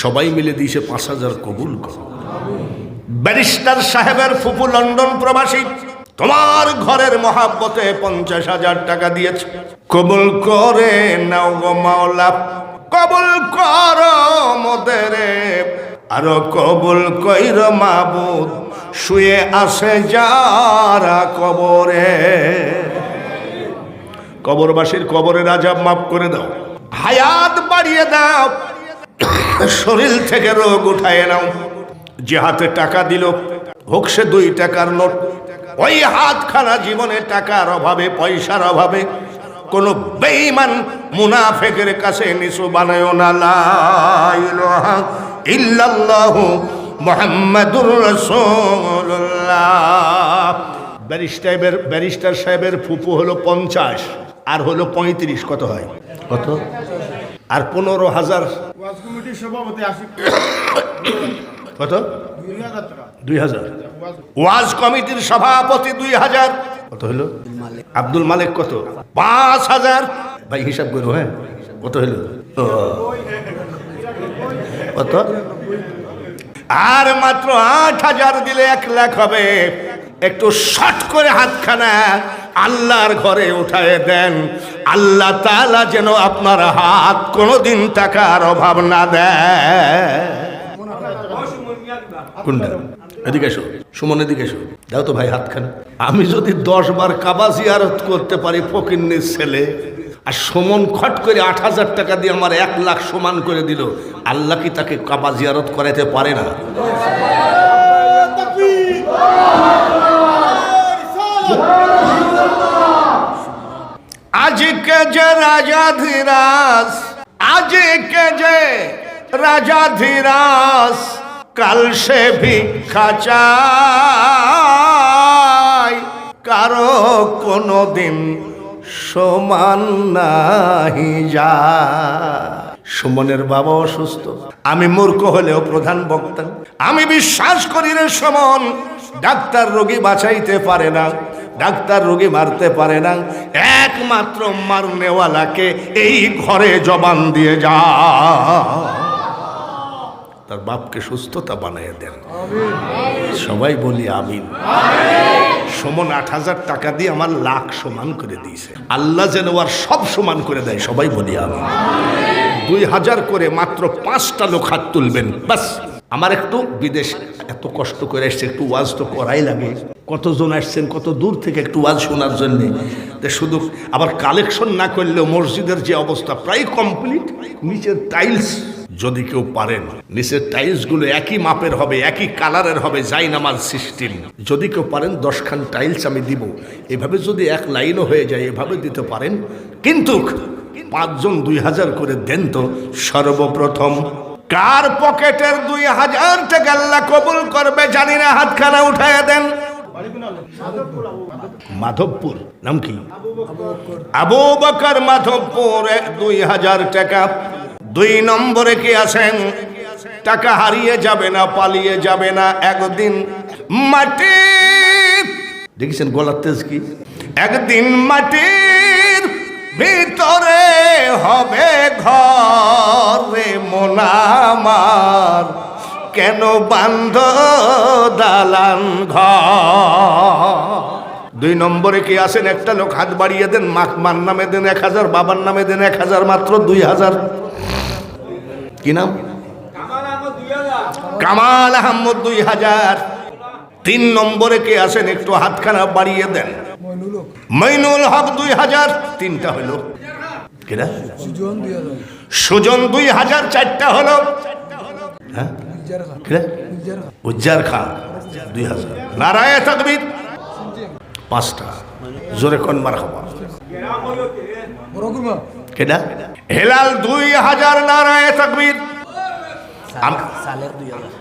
সবাই মিলে দিয়েছে 5,000, কবুল করো। ব্যারিস্টার সাহেবের ফুপু লন্ডন প্রবাসী তোমার ঘরের মহাব্বতে 50,000 টাকা দিয়েছে, কবুল করে নাও গো মাওলা, কবুল করো মোদেরে, আরো কবুল কইর মাবুদ, শুয়ে আসে যারা কবরে। কবরবাসীর কবরের আযাব মাফ করে দাও, হায়াত বাড়িয়ে দাও, শরীর থেকে রোগ উঠায় নাও। যে হাতে টাকা দিল, হোক সে 2 টাকার নোট, ওই হাতখানা জীবনে টাকার অভাবে, পয়সার অভাবে কোন বেঈমান মুনাফিকের কাছে নিচু বানায় না। লা ইলাহা ইল্লাল্লাহু মুহাম্মাদুর রাসূলুল্লাহ। ব্যারিস্টার সাহেবের ফুপু হলো 50 আর হলো 35, কত হয়? কত? আর 15,000 ওয়াজ কমিটির সভাপতি আশিক কত? 2,000 টাকা। 2,000। ওয়াজ কমিটির সভাপতি 2,000, কত হলো? আব্দুল মালিক কত? 5,000। ভাই হিসাব করো, হ্যাঁ কত হলো? কত? আর মাত্র 8,000 দিলে 1 লাখ হবে। একটু শর্ট করে হাতখানা আল্লাহর ঘরে উঠায় দেন, আল্লাহ তাআলা যেন আপনার হাত কোনোদিন টাকার অভাব না দেয়। কোনটা? এদিকে এসো, সুমন এদিকে এসো, দাও তো ভাই হাতখানা। আমি যদি 10 বার কাবা জিয়ারত করতে পারি, ফকিন্নির ছেলে, আর সুমন খট করে 8,000 টাকা দিয়ে আমার 1 লাখ সমান করে দিল, আল্লাহ কি তাকে কাবা জিয়ারত করাইতে পারে না? আজকে যে রাজাধিরাজ, আজকে যে রাজাধিরাজ, কাল সে ভিক্ষা চায়, কারো কোনো দিন সমান নাহি যায়। সুমনের বাবা অসুস্থ, আমি মূর্খ হলেও প্রধান বক্তা। আমি বিশ্বাস করি রে সুমন, ডাক্তার রোগী বাঁচাইতে পারে না, ডাক্তার রোগী মারতে পারে না, একমাত্র মারনেওয়ালাকে এই ঘরে জবান দিয়ে যা। তার বাপকে সুস্থতা বানিয়ে দেন, সবাই বলি আমিন। সুমন 8,000 টাকা দিয়ে আমার লাখ সমান করে দিয়েছে, আল্লাহ যেন আর সব সমান করে দেয়, সবাই বলি আমিন। 2,000 করে মাত্র 5টা লোক হাত তুলবেন, বাস। আমার একটু বিদেশ এত কষ্ট করে এসছে, একটু ওয়াজ তো করাই লাগে। কতজন আসছেন কত দূর থেকে একটু ওয়াজ শোনার জন্যে, শুধু আবার কালেকশন না করলেও মসজিদের যে অবস্থা প্রায় কমপ্লিট। নিচের টাইলস যদি কেউ পারেন, নিচের টাইলসগুলো একই মাপের হবে, একই কালারের হবে, জায়নামাজ সিস্টেম। যদি কেউ পারেন 10 খান টাইলস আমি দিব, এভাবে যদি 1 লাইনও হয়ে যায়, এভাবে দিতে পারেন। কিন্তু 5 জন 2,000 করে দেন তো। সর্বপ্রথম কার পকেটের 2000 টাকা আল্লাহ কবুল করবে জানি না, হাতখানা উঠায় দেন। মাধবপুর নাম কি? আবু বকর মাধবপুর, 2000 টাকা। 2 নম্বরে কি আছেন? টাকা হারিয়ে যাবে না, পালিয়ে যাবে না, একদিন মাটি, দেখেছেন গলার তেজ কি, একদিন মাটির ভিতরে হবে ঘর রে মোনামার, কেন বান্ধ দালান ঘর। 2 নম্বরে কি আছেন? একটা লোক হাত বাড়িয়ে দেন, মার নামে দেন 1000, বাবার নামে দেন 1000, মাত্র 2000। কি নাম? কামাল আহমদ, 2000। 3 নম্বরে কে আছেন? একটু হাতখানা বাড়িয়ে দেন। মইনুল হক, 2000। 3টা হলো। কেডা? সুজন, 2000। 4টা হলো। হ্যাঁ, উজ্জার খান, 2000। নারায়ে তাকবীর, 5টা। জোরে কোন মারহাবা। কেডা? হেলাল, 2000। নারায়ে তাকবীর। সালের 2000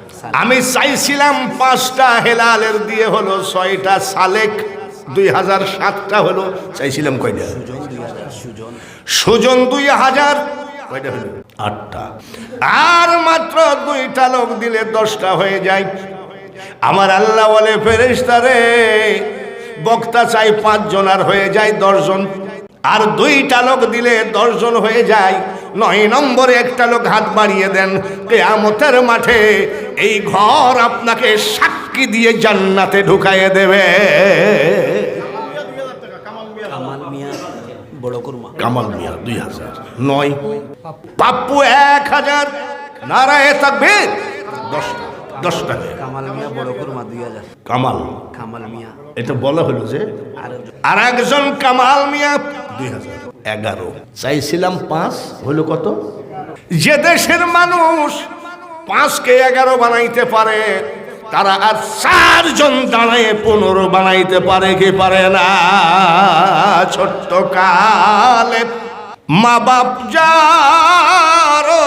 আমি চাইছিলাম 5টা, হেলালের দিয়ে হলো 6টা, সালেক 2000, 7টা হলো। চাইছিলাম কয়টা? সুজন 2000, কয়টা হলো? 8টা। আর মাত্র 2টা লোক দিলে 10টা হয়ে যায়। আমার আল্লাহ বলে, ফেরেশতারে বক্তা চাই 5 জন, আর হয়ে যায় 10 জন। আর 2টা লোক দিলে 10 জন হয়ে যায়। 9 নম্বরে একটা লোক হাত বাড়িয়ে দেন। কিয়ামতের মাঠে এই ঘর আপনাকে সাক্ষী দিয়ে জান্নাতে ঢুকাইয়ে দেবে। কামাল মিয়া বড় কুরমা, কামাল মিয়া 2000। 9 পাপ্পু 1000। নারায়ে তাকবীর, 10টা। কামাল মিয়া বড় কুরমা 2000। কামাল মিয়া, এটা বলা হলো যে আর একজন কামাল মিয়া 2000। 11 চাইছিলাম 5, হলো কত? যে দেশের মানুষ 5কে 11 বানাইতে পারে, তারা আর 4 জন দাঁড়ায় 15 বানাইতে পারে কি পারে না? ছোট্ট কালে মা বাপ যারো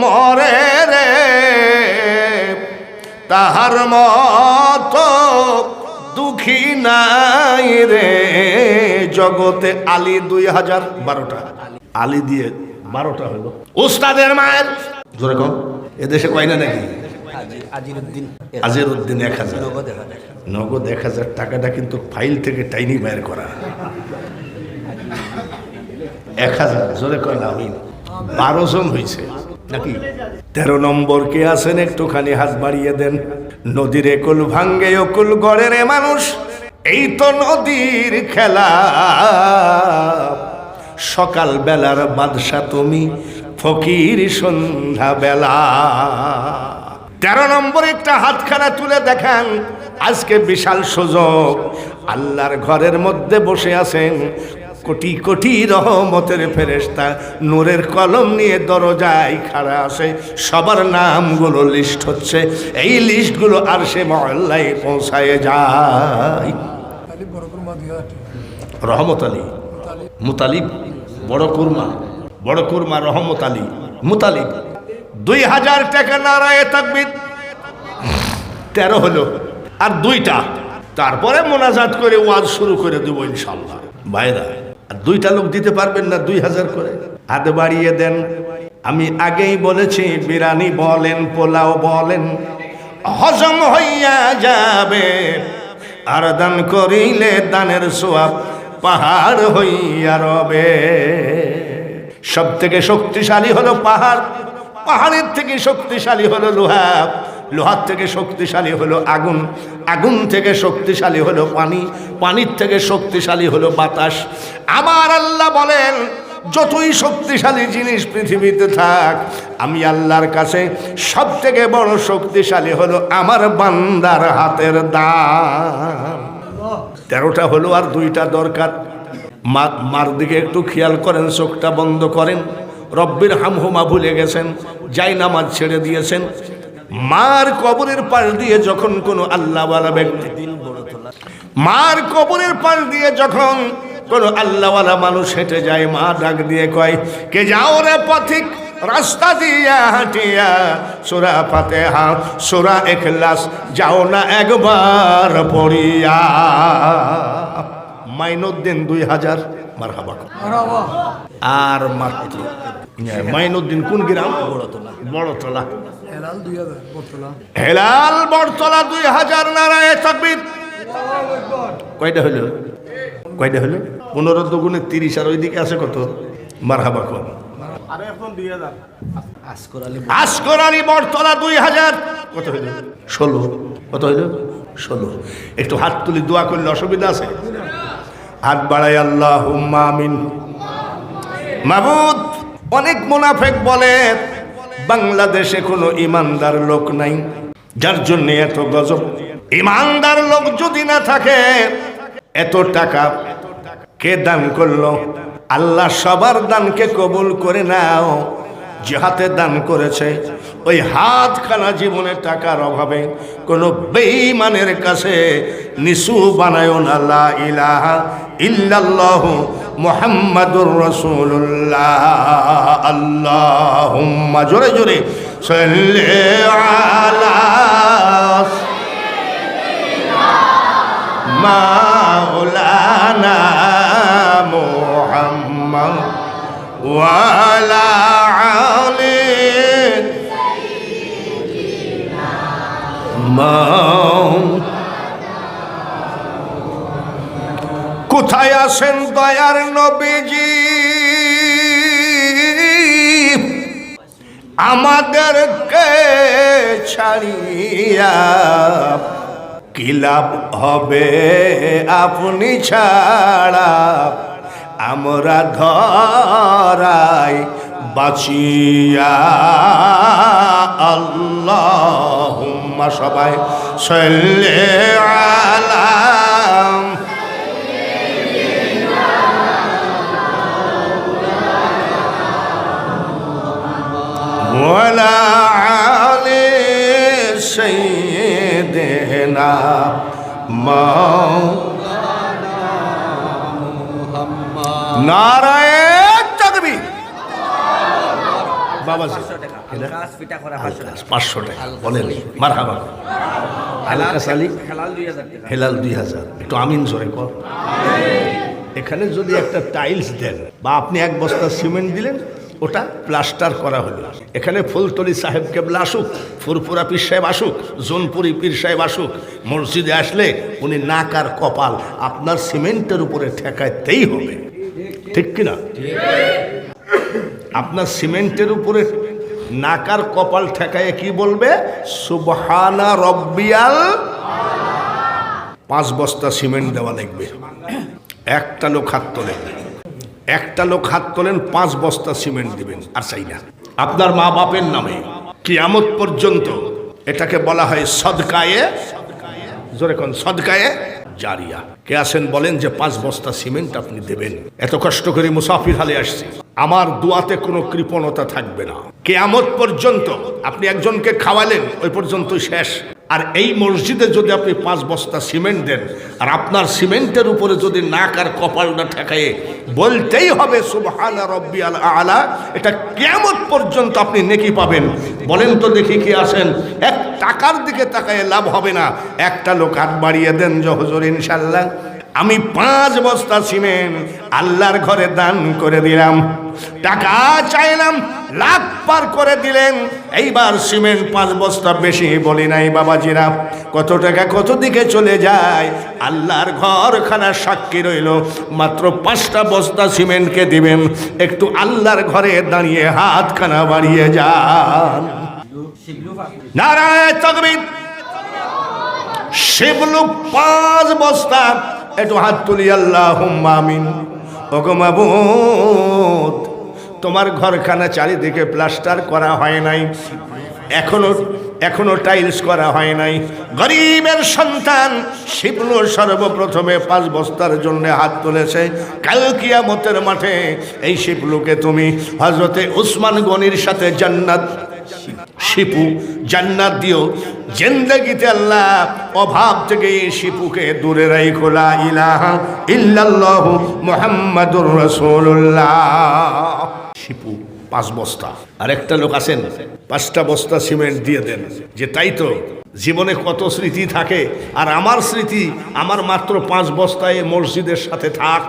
মরে রে, তাহার মতো দুঃখী নাই রে জগতে। আলী 2000। 12টা। আলী দিয়ে 12টা হলো। উস্তাদের মায়ের, জোরে কম, এদেশে কয় না নাকি? আজিরউদ্দিন 1000। নগদ 1000 টাকাটা কিন্তু ফাইল থেকে টাইনি বের করা। 1000, জোরে কয় না আমি। 12 জন হয়েছে নাকি? 13 নম্বর কে আছেন? একটুখানি হাত বাড়িয়ে দেন। নদীর একুল ভাঙ্গে অকুল গড়ে রে মানুষ, এই তো নদীর খেলা। সকাল বেলার বাদশা তুমি, ফকির সন্ধ্যা বেলা। 13 নম্বরে একটা হাতখানা তুলে দেখান। আজকে বিশাল সুযোগ, আল্লাহর ঘরের মধ্যে বসে আছেন কোটি কোটি রহমতের ফেরেশতা, নূরের কলম নিয়ে দরজায় খাড়া আছে। সবার নামগুলো লিস্ট হচ্ছে, এই লিস্টগুলো আরশে মহল্লায় পৌঁছায় যায়। রহমত আলী মুতালিব, বড় কুরমা রহমত আলী মুতালিব, 2000 টাকা। নারায়ে তাকবীর। 13 হলো। আর 2টা, তারপরে মোনাজাত করে ওয়াজ শুরু করে দেবো ইনশাল্লাহ। ভাইরা, আর 2টা লোক দিতে পারবেন না 2000 করে? হাত বাড়িয়ে দেন। আমি আগেই বলেছি, বিরিয়ানি বলেন, পোলাও বলেন, হজম হইয়া যাবে। আর দান করিলে দানের সোয়াব পাহাড় হইয়া রবে। সব থেকে শক্তিশালী হলো পাহাড়, পাহাড়ের থেকে শক্তিশালী হলো লোহা, লোহার থেকে শক্তিশালী হলো আগুন, আগুন থেকে শক্তিশালী হলো পানি, পানির থেকে শক্তিশালী হলো বাতাস। আমার আল্লাহ বলেন, যতই শক্তিশালী জিনিস পৃথিবীতে থাক, আমি আল্লাহর কাছে সব থেকে বড় শক্তিশালী হলো আমার বান্দার হাতের দান। 13টা হলো, আর 2টা দরকার। মার দিকে একটু খেয়াল করেন, চোখটা বন্ধ করেন। রব্বির হামহুমা ভুলে গেছেন, যাই নামাজ ছেড়ে দিয়েছেন। মার কবরের পাশ দিয়ে যখন কোনো আল্লাহওয়ালা ব্যক্তি, মার কবরের পাশ দিয়ে যখন কোনো আল্লাহওয়ালা মানুষ হেঁটে যায়, মা ডাক দিয়ে কয়, কে যাও রে পথিক, রাস্তা দিয়া হাঁটিয়া সূরা ফাতিহা সূরা ইখলাস যাও না একবার পড়িয়া। মাইনুদ্দিন 2000 মারহাবা। আর মাত্র মাইনুদ্দিন কোন গ্রাম? বড়তলা। হেলাল বড়তলা 2000 নারায়ে তাকবীর। কয়টা হলো? কয়টা হলো? 15 দুগুণে 30 আর ওইদিকে আছে কত? মারহাবা কর। আরে এখন 2000 আসকর আলী আসগর আলী বড়তলা 2000। কত হইল? 16। কত হইল? 16। একটু হাত তুলি দোয়া করলে অসুবিধা আছে? হাত বাড়াই আল্লাহুম্মা আমিন। মাবুদ, অনেক মুনাফিক বলে বাংলাদেশে কোনো ইমানদার লোক নাই, যার জন্য এত গজব। ইমানদার লোক যদি না থাকে, এত টাকা কে দান করলো? আল্লাহ সবার দানকে কবুল করে নাও। যে হাতে দান করেছে ওই হাতখানা জীবনে টাকার অভাবে কোনো বেঈমানের কাছে নিসু বানায় না। লা ইলাহা ইল্লাল্লাহু মুহাম্মাদুর রাসূলুল্লাহ। আল্লাহুম্মা, জোরে জোরে, সাল্লি আলা মাওলানা মুহাম্মদ ওয়া আলা আলি কোথায় আছেন দয়ার নবীজি? আমাদেরকে ছাড়িয়া কি লাভ হবে আপনি ছাড়া? আমরা ধরাই বাঁচিয়া। আল্লাহুম্মা, সবাই সাল্লি আলা ওয়ালা আলি সাইয়্যিদিনা নারায়ে তাকবীর। বাবা 500 টাকা বলেন মারহাবা। আলকাস আলী হেলাল 2000। একটু আমিন জোরে কর। এখানে যদি একটা টাইলস দেন বা আপনি এক বস্তা সিমেন্ট দিলেন, ওটা প্লাস্টার করা হলো। এখানে ফুলতলি সাহেব কেবলা আসুক, ফুরফুরা পীর সাহেব আসুক, জোনপুরি পীর সাহেব আসুক, মসজিদে আসলে উনি নাক আর কপাল আপনার সিমেন্টের উপরে ঠেকাইতেই হবে, ঠিক কিনা? আপনার সিমেন্টের উপরে নাক আর কপাল ঠেকায় কি বলবে? সুবহানা রব্বিয়াল। 5 বস্তা সিমেন্ট দেওয়া লাগবে। একটা লোক হাত তোলেন, একটা লোক হাত তোলেন, 5 বস্তা সিমেন্ট দিবেন। আর চাই না আপনার মা বাপের নামে কিয়ামত পর্যন্ত। এটাকে বলা হয় সদকায়ে, জোরে কোন, সদকায়ে জারিয়া। কে আছেন বলেন যে 5 বস্তা সিমেন্ট আপনি দেবেন? এত কষ্ট করে মুসাফির হালে আসছি, আমার দোয়াতে কোনো কৃপণতা থাকবে না। কিয়ামত পর্যন্ত আপনি একজনকে খাওয়ালেন, ওই পর্যন্ত শেষ। আর এই মসজিদে যদি আপনি 5 বস্তা সিমেন্ট দেন, আর আপনার সিমেন্টের উপরে যদি নাক আর কপালটা ঠেকায়ে বলতেই হবে সুবহানা রব্বিয়াল আলা, এটা কিয়ামত পর্যন্ত আপনি নেকি পাবেন। বলেন তো দেখি কি আছেন? এক টাকার দিকে তাকায় লাভ হবে না। একটা লোক হাত বাড়িয়ে দেন যে হুজুর ইনশাআল্লাহ আমি 5 বস্তা সিমেন্ট আল্লাহর ঘরে দান করে দিলাম। টাকা চাইলাম, লাখ পার করে দিলেন। এইবার সিমেন্ট 5 বস্তা বেশি বলি নাই বাবাজিরা। কত টাকা কত দিকে চলে যায়, আল্লাহর ঘরখানা সাক্ষী রইল। মাত্র 5টা বস্তা সিমেন্টকে দিবেন। একটু আল্লাহর ঘরে দাঁড়িয়ে হাতখানা বাড়িয়ে যান। নারায়ে তাকবীর। শিবলু 5 বস্তা। একটু হাত তুলি, আল্লাহুম্মা আমিন। ওগো মাবুদ, তোমার ঘরখানা চারিদিকে প্লাস্টার করা হয় নাই, এখনো টাইলস করা হয় নাই। গরিবের সন্তান শিবলু সর্বপ্রথমে 5 বস্তার জন্য হাত তুলেছে। কাল কিয়ামতের মাঠে এই শিবলুকে তুমি হযরতে উসমান গনির সাথে জান্নাত, শিপু জান্নাত দিও। জিন্দেগিতে আল্লাহ অভাব থেকে এই শিপুকে দূরে রাখো। লা ইলাহা ইল্লাল্লাহু মুহাম্মাদুর রাসূলুল্লাহ। শিপু 5 বস্তা। আর একটা লোক আছেন 5টা বস্তা সিমেন্ট দিয়ে দেন, যে তাই তো জীবনে কত স্মৃতি থাকে, আর আমার স্মৃতি আমার মাত্র 5 বস্তায় মসজিদের সাথে থাক,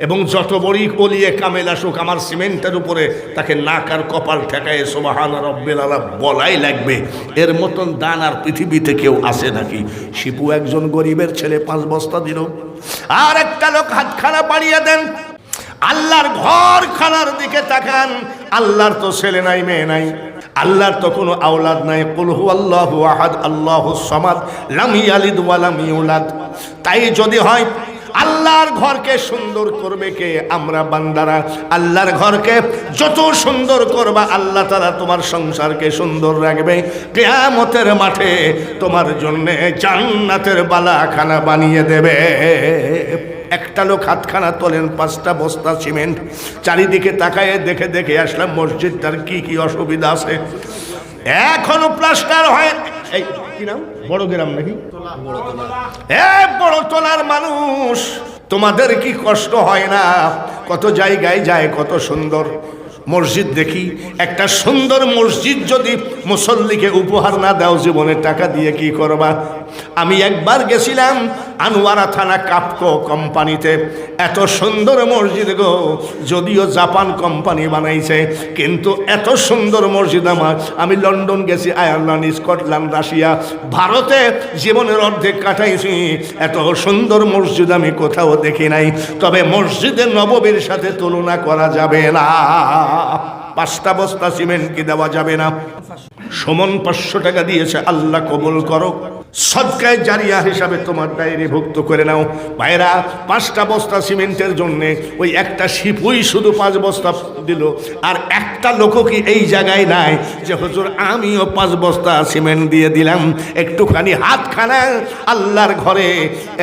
এবং যত বড়ই কলিয়ে কামেল আসুক আমার সিমেন্টের উপরে তাকে নাক আর কপাল ঠেকায় সুবহান রব্বিল আলা বলাই লাগবে। এর মতন দান আর পৃথিবীতে কেউ আসে নাকি? শিপু একজন গরিবের ছেলে 5 বস্তা দিল। আর একটা লোক হাতখানা বাড়িয়ে দেন, আল্লাহর ঘর খানার দিকে তাকান। আল্লাহর তো ছেলে নাই, মেয়ে নাই, আল্লাহর তো কোনো আওলাদ নাই। কুল হুয়াল্লাহু আহাদ আল্লাহুস সামাদ লাম ইয়ালিদ ওয়া লাম ইউলাদ। তাই যদি হয় আল্লাহর ঘরকে সুন্দর করবে কে? আমরা বান্দারা। আল্লাহর ঘরকে যত সুন্দর করবা আল্লাহ তাআলা তোমার সংসারকে সুন্দর রাখবে। কিয়ামতের মাঠে তোমার জন্য জান্নাতের বালাখানা বানিয়ে দেবে। একটা লোক হাতখানা তোলেন 5টা বস্তা সিমেন্ট, চারিদিকে তাকায় দেখে দেখে আসলাম মসজিদটার কি কি অসুবিধা আছে। এখনো প্লাস্টার হয়। এই কি নাম? বড় গ্রাম নাকি? বড় তোলার মানুষ, তোমাদের কি কষ্ট হয় না? কত জায়গায় যায়, কত সুন্দর মসজিদ দেখি। একটা সুন্দর মসজিদ যদি মুসল্লিকে উপহার না দাও জীবনে টাকা দিয়ে কি করবা? আমি একবার গেছিলাম আনোয়ারা থানা কাপকো কোম্পানিতে, এত সুন্দর মসজিদ গো, যদিও জাপান কোম্পানি বানাইছে, কিন্তু এত সুন্দর মসজিদ আমি লন্ডন গেছি, আয়ারল্যান্ড, স্কটল্যান্ড, রাশিয়া, ভারতে জীবনের অর্ধেক কাটাইছি, এত সুন্দর মসজিদ আমি কোথাও দেখি নাই। তবে মসজিদে নববীর সাথে তুলনা করা যাবে না। 5টা বস্তা সিমেন্ট কি দেওয়া যাবে না? সুমন 500 টাকা দিয়েছে, আল্লাহ কবুল করো, সদকায়ে জারিয়া হিসাবে তোমার ডায়েরিভুক্ত করে নাও। ভাইরা 5টা বস্তা সিমেন্টের জন্য ওই একটা শিপুই শুধু 5 বস্তা দিল। আর একটা লোকও কি এই জায়গায় নাই যে হুজুর আমিও 5 বস্তা সিমেন্ট দিয়ে দিলাম? একটুখানি হাতখানা আল্লাহর ঘরে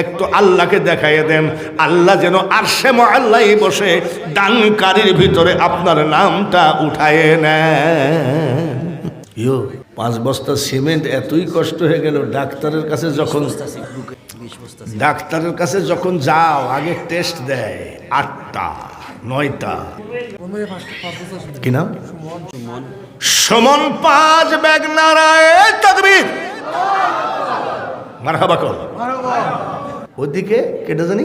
একটু আল্লাহকে দেখাইয়ে দেন, আল্লাহ যেন আরশে মুআল্লায় বসে দানকারীর ভিতরে আপনার নামটা উঠায়ে নেন। 5 বস্তা সিমেন্ট এতই কষ্ট হয়ে গেল। ডাক্তারের কাছে যখন যাও আগে টেস্ট দেয় 8টা 9টা। কি নাম? সুমন 5 ব্যাগ নারায়ে তাকবীর, মারহাবা কর। ওদিকে কেটে জানি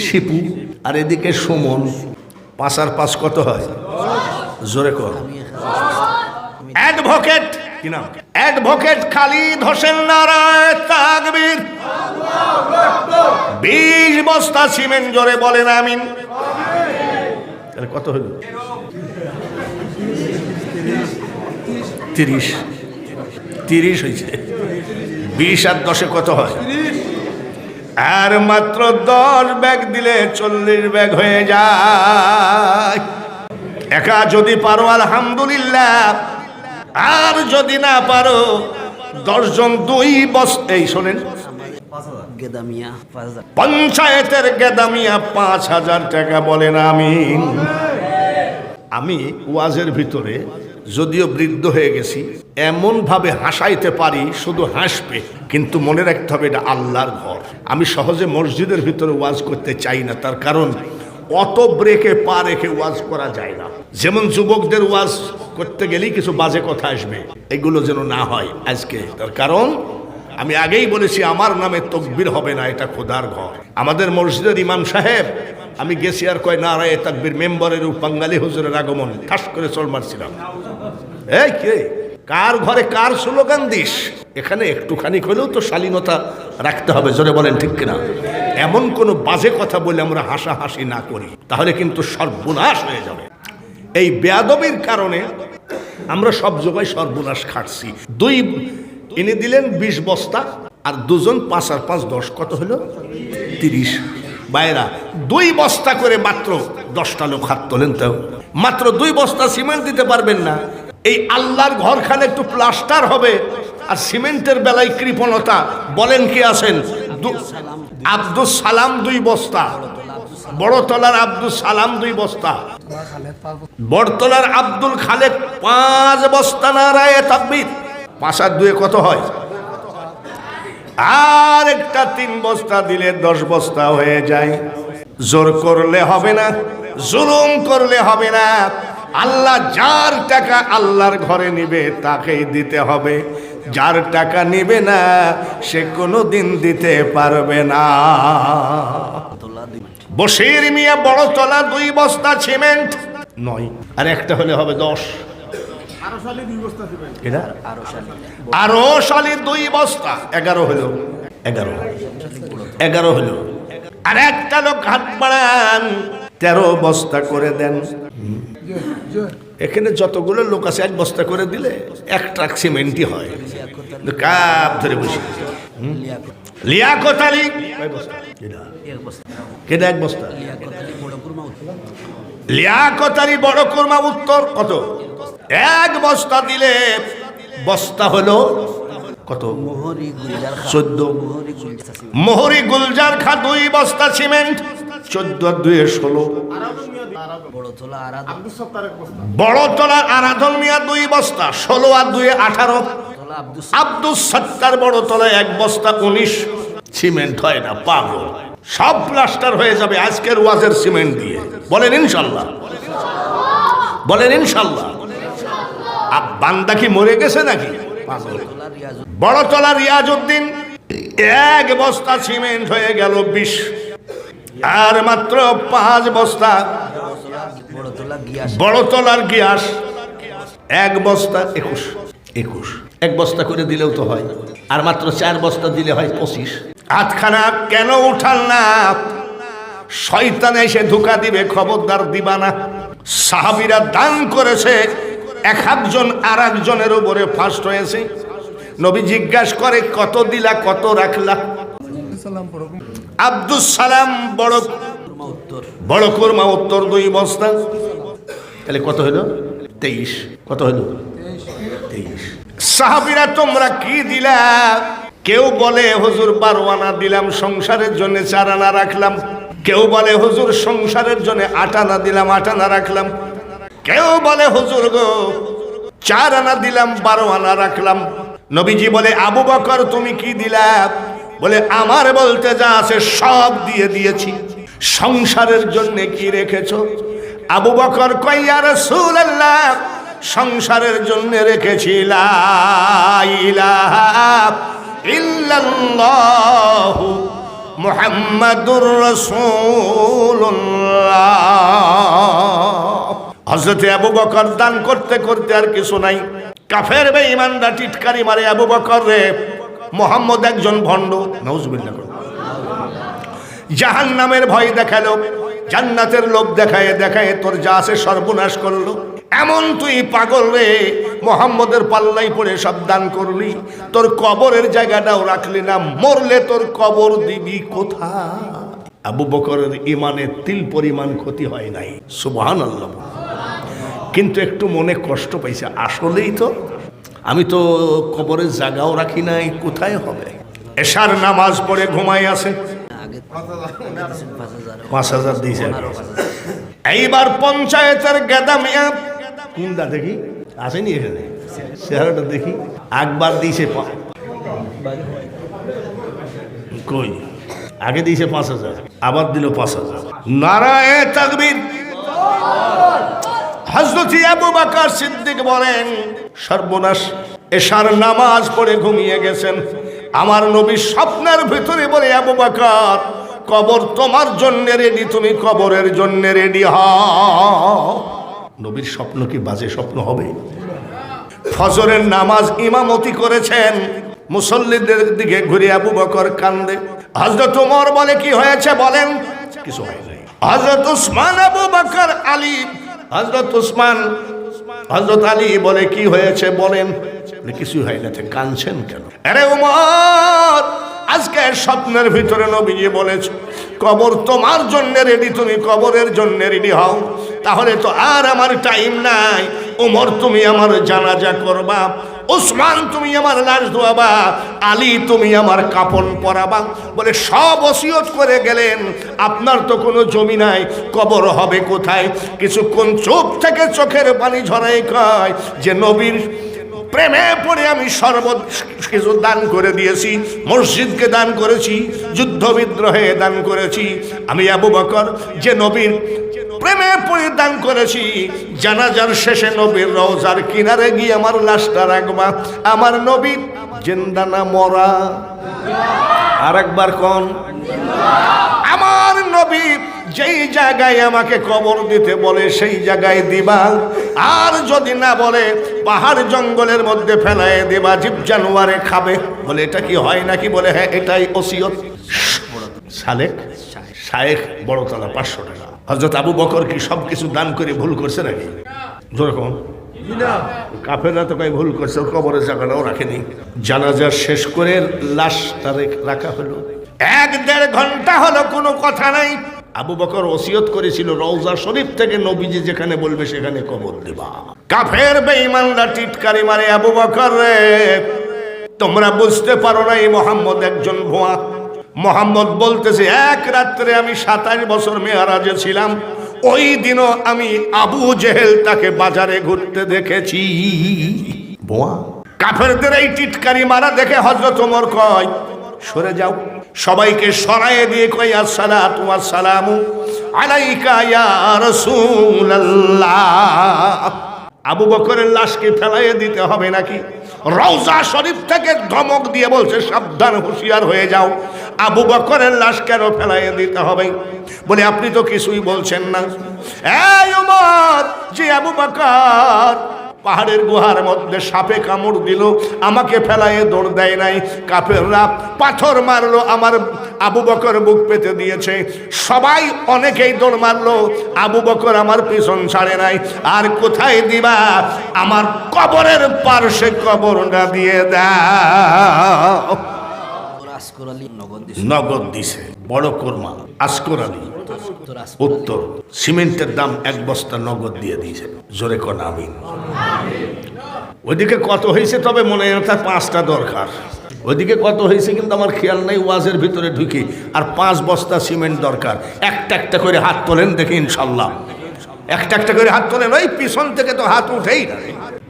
শিপু, আর এদিকে সুমন। 5 আর 5 কত হয়? জোরে কর। অ্যাডভোকেট, কি নাম? অ্যাডভোকেট খালিদ হোসেন, নারায়ে তাকবীর। 20 বস্তা সিমেন্ট, জোরে বলেন আমিন। তাহলে কত হলো? 30 হয়েছে। 20 আর 10 কত হয়? আর মাত্র 10 ব্যাগ দিলে 40 ব্যাগ হয়ে যায়। একা যদি পারো আলহামদুলিল্লাহ, আর যদি না পারো 10 জন 2 বস্তা। এই শোনেন, পঞ্চায়েতের গেদামিয়া 5000 টাকা, বলেন আমিন। আমি ওয়াজের ভিতরে যদিও বৃদ্ধ হয়ে গেছি, এমন ভাবে হাসাইতে পারি শুধু হাসবে, কিন্তু মনে রাখতে হবে এটা আল্লাহর ঘর। আমি সহজে মসজিদের ভিতরে ওয়াজ করতে চাই না, তার কারণ অত ব্রেকে পা রেখে ওয়াজ করা যায় না। যেমন যুবকদের ওয়াজ করতে গেলেই কিছু বাজে কথা আসবে, এগুলো যেন না হয় আজকে। তার কারণ আমি আগেই বলেছি আমার নামে তাকবীর হবে না, এটা খোদার ঘর। আমাদের মসজিদের ইমাম সাহেব, আমি গেছি আর কয় নারায়ে তাকবীর, মেম্বারের বাঙালি হুজুরের আগমন, ঠাস করে চল মারছিলাম। এই কে, কার ঘরে কার স্লোগান দিস? এখানে একটুখানি হলেও তো শালীনতা রাখতে হবে, জোরে বলেন ঠিক কিনা? এমন কোনো বাজে কথা বলে আমরা হাসাহাসি না করি, তাহলে কিন্তু সর্বনাশ হয়ে যাবে। এই বেয়াদবির কারণে আমরা সব জায়গায় সর্বনাশ খাটছি। 2 এনে দিলেন 20 বস্তা, আর 2 জন 5 আর 5 10, কত হলো? 30। বাইরা 2 বস্তা করে মাত্র 10টা লোক হাত তোলেন, তাও মাত্র 2 বস্তা সিমেন্ট দিতে পারবেন না। এই আল্লাহর ঘরখানে একটু প্লাস্টার হবে, আর সিমেন্টের বেলায় কৃপণতা। বলেন কি আছেন? আব্দুল সালাম 2 বস্তা, বড়তলার আব্দুল সালাম 2 বস্তা, বড়তলার আব্দুল খালেক 5 বস্তা, নারায়ে তাকবীর। 5 আর 2 কত হয়? আর একটা 3 বস্তা দিলে 10 বস্তা হয়ে যায়। জোর করলে হবে না, জুলুম করলে হবে না। আল্লাহ যার টাকা আল্লাহর ঘরে নিবে তাকেই দিতে হবে, যার টাকা নিবে না সে কোনোদিন দিতে পারবে না। বশির মিয়া বড়তলা 2 বস্তা সিমেন্ট নয়, আর একটা হলে হবে 10। আরো সালে 2 বস্তা দিবেন। এটা আরো সালে 2 বস্তা 11 হলো, 11 হলো। আর একটা লোক হাত বাড়ান 13 বস্তা করে দেন। এখানে যতগুলো লোক আছে 1 বস্তা করে দিলে 1 ট্রাক সিমেন্টই হয়। কাপ ধরে বসে লিয়াকত আলী কেডা 1 বস্তা, লিয়াকত আলী বড় কুরমা উত্তর কত? 1 বস্তা দিলে বস্তা হলো কত? 14। মোহরি গুলজার খা 2 বস্তা সিমেন্ট 14 আর 2 16। বড়তলার আরাধন মিয়া 2 বস্তা 16 আর 2 18। আব্দুস সত্তার বড়তলায় 1 বস্তা 19। সিমেন্ট হয় না পাগল, সব প্লাস্টার হয়ে যাবে আজকের ওয়াজের সিমেন্ট দিয়ে। বলেন ইনশাল্লাহ, বলেন ইনশাল্লাহ। বান্দা কি মরে গেছে নাকি? বড়তলা রিয়াজউদ্দিন 1 বস্তা সিমেন্ট হয়ে গেল 20, আর মাত্র 5 বস্তা বড়তলার গিয়াস 1 বস্তা 21। 1 বস্তা করে দিলেও তো হয়, আর মাত্র 4 বস্তা দিলে হয় 25। হাতখানা কেন উঠাল না? শয়তান এসে ধোঁকা দিবে, খবরদার দিবা না। সাহাবীরা দান করেছে, এক একজন আর একজনের উপরে ফার্স্ট হয়েছে। নবী জিজ্ঞাসা করে কত দিলা, কত রাখলা? আব্দুস সালাম বড় কুরমা উত্তর 2 বস্তা। তাহলে কত হলো? 23। কত হলো? 23। সাহাবীরা তোমরা কি দিলা? কেউ বলে হুজুর 12 আনা দিলাম, সংসারের জন্য 4 আনা রাখলাম। কেউ বলে হুজুর সংসারের জন্য 8 আনা দিলাম, 8 আনা রাখলাম। কেউ বলে হুজুর গো 4 আনা দিলাম, 12 আনা রাখলাম। নবীজি বলে আবু বকর তুমি কি দিলা? বলে আমার বলতে যা আছে সব দিয়ে দিয়েছি, সংসারের জন্য কি রেখেছো? আবু বকর কয় ইয়া রাসূলুল্লাহ সংসারের জন্য রেখেছি লা ইলাহা ইল্লাল্লাহ মুহাম্মাদুর রাসূলুল্লাহ। হযরত আবু বকর দান করতে করতে আর কিছু নাই। কাফের বেঈমানরা টিটকারি মারে আবু বকর রে মুহাম্মদ একজন ভণ্ড, নাউজুবিল্লাহ। জাহান্নামের ভয় দেখালো, জান্নাতের লোভ দেখায় দেখায় তোর যা আছে সর্বনাশ করলো। এমন তুই পাগল রে, মুহাম্মদের পাল্লাই পড়ে সব দান করলি, তোর কবরের জায়গাটাও রাখলি না, মরলে তোর কবর দিবি কোথায়? আবু বকরের ইমানের তিল পরিমাণ ক্ষতি হয় নাই, সুবহানাল্লাহ। কিন্তু একটু মনে কষ্ট পাইছে, আসলেই তো আমি তো কবরের জায়গাও রাখি নাই, কোথায় হবে? এশার নামাজ পড়ে ঘুমাই আছে, 5000 দিয়েছে। এইবার পঞ্চায়েতের গেদা মিয়া কোনটা দেখি আসেনি এখানে, চেহারাটা দেখি। একবার দিয়েছে কই, আগে দিয়েছে 5000, আবার দিল 5000। নারায়ে তাকবীর। হযরত আবু বকর সিদ্দিক বলেন সর্বনাশ, এশার নামাজ পড়ে ঘুমিয়ে গেছেন। আমার নবী স্বপ্নের ভিতরে বলে আবু বকর কবর তোমার জন্য রেডি, তুমি কবরের জন্য রেডি হও। নবীর স্বপ্ন কি বাজে স্বপ্ন হবে? ফজরের নামাজ ইমামতি করেছেন, মুসল্লিদের দিকে ঘুরে আবু বকর কান্দে। হযরত ওমর বলে কি হয়েছে বলেন? কিছু হয় নাই। হযরত উসমান, আবু বকর, আলী, হযরত উসমান, হযরত আলী বলে কি হয়েছে বলেন? কিছু হয় না, কাঁদছেন কেন? আরে ওমর, আজকে স্বপ্নের ভিতরে নবীজি বলেছে কবর তোমার জন্য রেডি, তুমি কবরের জন্য রেডি হও। তাহলে তো আর আমার টাইম নাই। ওমর তুমি আমার জানাজা করবা, উসমান তুমি আমার লাশ ধোয়াবা, আলী তুমি আমার কাফন পরাবা। বলে সব ওসিয়ত করে গেলেন, আপনার তো কোনো জমি নাই, কবর হবে কোথায়? কিছুক্ষণ চুপ থেকে চোখের পানি ঝরাই কয় যে নবীর প্রেমে পড়ে আমি সর্বত কিছু দান করে দিয়েছি, মসজিদকে দান করেছি, যুদ্ধ বিদ্রোহে দান করেছি। আমি আবু বকর যে নবীর প্রেমে পরিধান করেছি। জানাজার শেষে নবীর রওজার কিনারে গিয়ে আমার লাশটা রাখবা। আমার নবী জিন্দা না মরা? আরেকবার কোন? আমার নবী যেই জায়গায় আমাকে কবর দিতে বলে সেই জায়গায় দিবা, আর যদি না বলে পাহাড় জঙ্গলের মধ্যে ফেলায় দিবা, জীব জানোয়ারে খাবে। বলে এটা কি হয় নাকি? বলে হ্যাঁ, এটাই ওসিয়ত। সালেক শায়েখ বড়তলা 500 টাকা। হযরত আবু বকর কি সব কিছু দান করে ভুল করছে নাকি? যেরকম কাফেররা তো কয় ভুল করছে, কবরের জায়গাটাও রাখেনি। জানাজা শেষ করে লাশটা রাখা হলো। 1-1.5 ঘন্টা হলো, কোনো কথা নাই। আবু বকর ওসিয়ত করেছিল রওজা শরীফ থেকে নবীজি যেখানে বলবে সেখানে কবর দিবা। কাফের বেঈমানরা টিটকারি মারে, আবু বকর রে তোমরা বুঝতে পারো না এই মোহাম্মদ একজন ভুয়া। মোহাম্মদ বলতেছে এক রাত্রে আমি 27 বছর মেয়ারাজে ছিলাম, ওই দিনও আমি আবু জেহেল তাকে বাজারে ঘুরতে দেখেছি। ভুয়া। কাফেরদের এই টিটকারি মারা দেখে হযরত ওমর কয় সরে যাও। সবাইকে সরায়ে দিয়ে কয় আসসালাতু ওয়াসসালামু আলাইকা ইয়া রাসূলুল্লাহ। আবু বকরের লাশকে ফেলাইয়ে দিতে হবে নাকি? রওজা শরীফ থেকে ধমক দিয়ে বলছে সাবধান, হুঁশিয়ার হয়ে যাও। আবু বকরের লাশ কেন ফেলাইয়ে দিতে হবে? বলে আপনি তো কিছুই বলছেন না। এই ওমর, যে আবু বকর পাহাড়ের গুহার মধ্যে সাপে কামড় দিল, আমাকে ফেলাইয়ে দৌড় দেয় নাই। কাফেররা পাথর মারলো, আমার আবু বকর বুক পেতে দিয়েছে। সবাই অনেকেই দৌড় মারলো, আবু বকর আমার পিছন ছাড়ে নাই। আর কোথায় দিবা? আমার কবরের পার্শ্বে কবরটা দিয়ে দাও। আসগর আলী নগদ দিছে। বড় কোরমা আসগর আলী উত্তর সিমেন্টের দাম 1 বস্তা নগদ দিয়ে দিয়েছে। জোরে কোন আমিন। ওইদিকে কত হয়েছে তবে মনে হয় তার 5টা দরকার। ওইদিকে কত হয়েছে কিন্তু আমার খেয়াল নাই। ওয়াজের ভিতরে ঢুকি আর 5 বস্তা সিমেন্ট দরকার। একটা একটা করে হাত তোলেন দেখি ইনশাল্লাহ। একটা একটা করে হাত তোলেন। ওই পিছন থেকে তো হাত উঠেই না।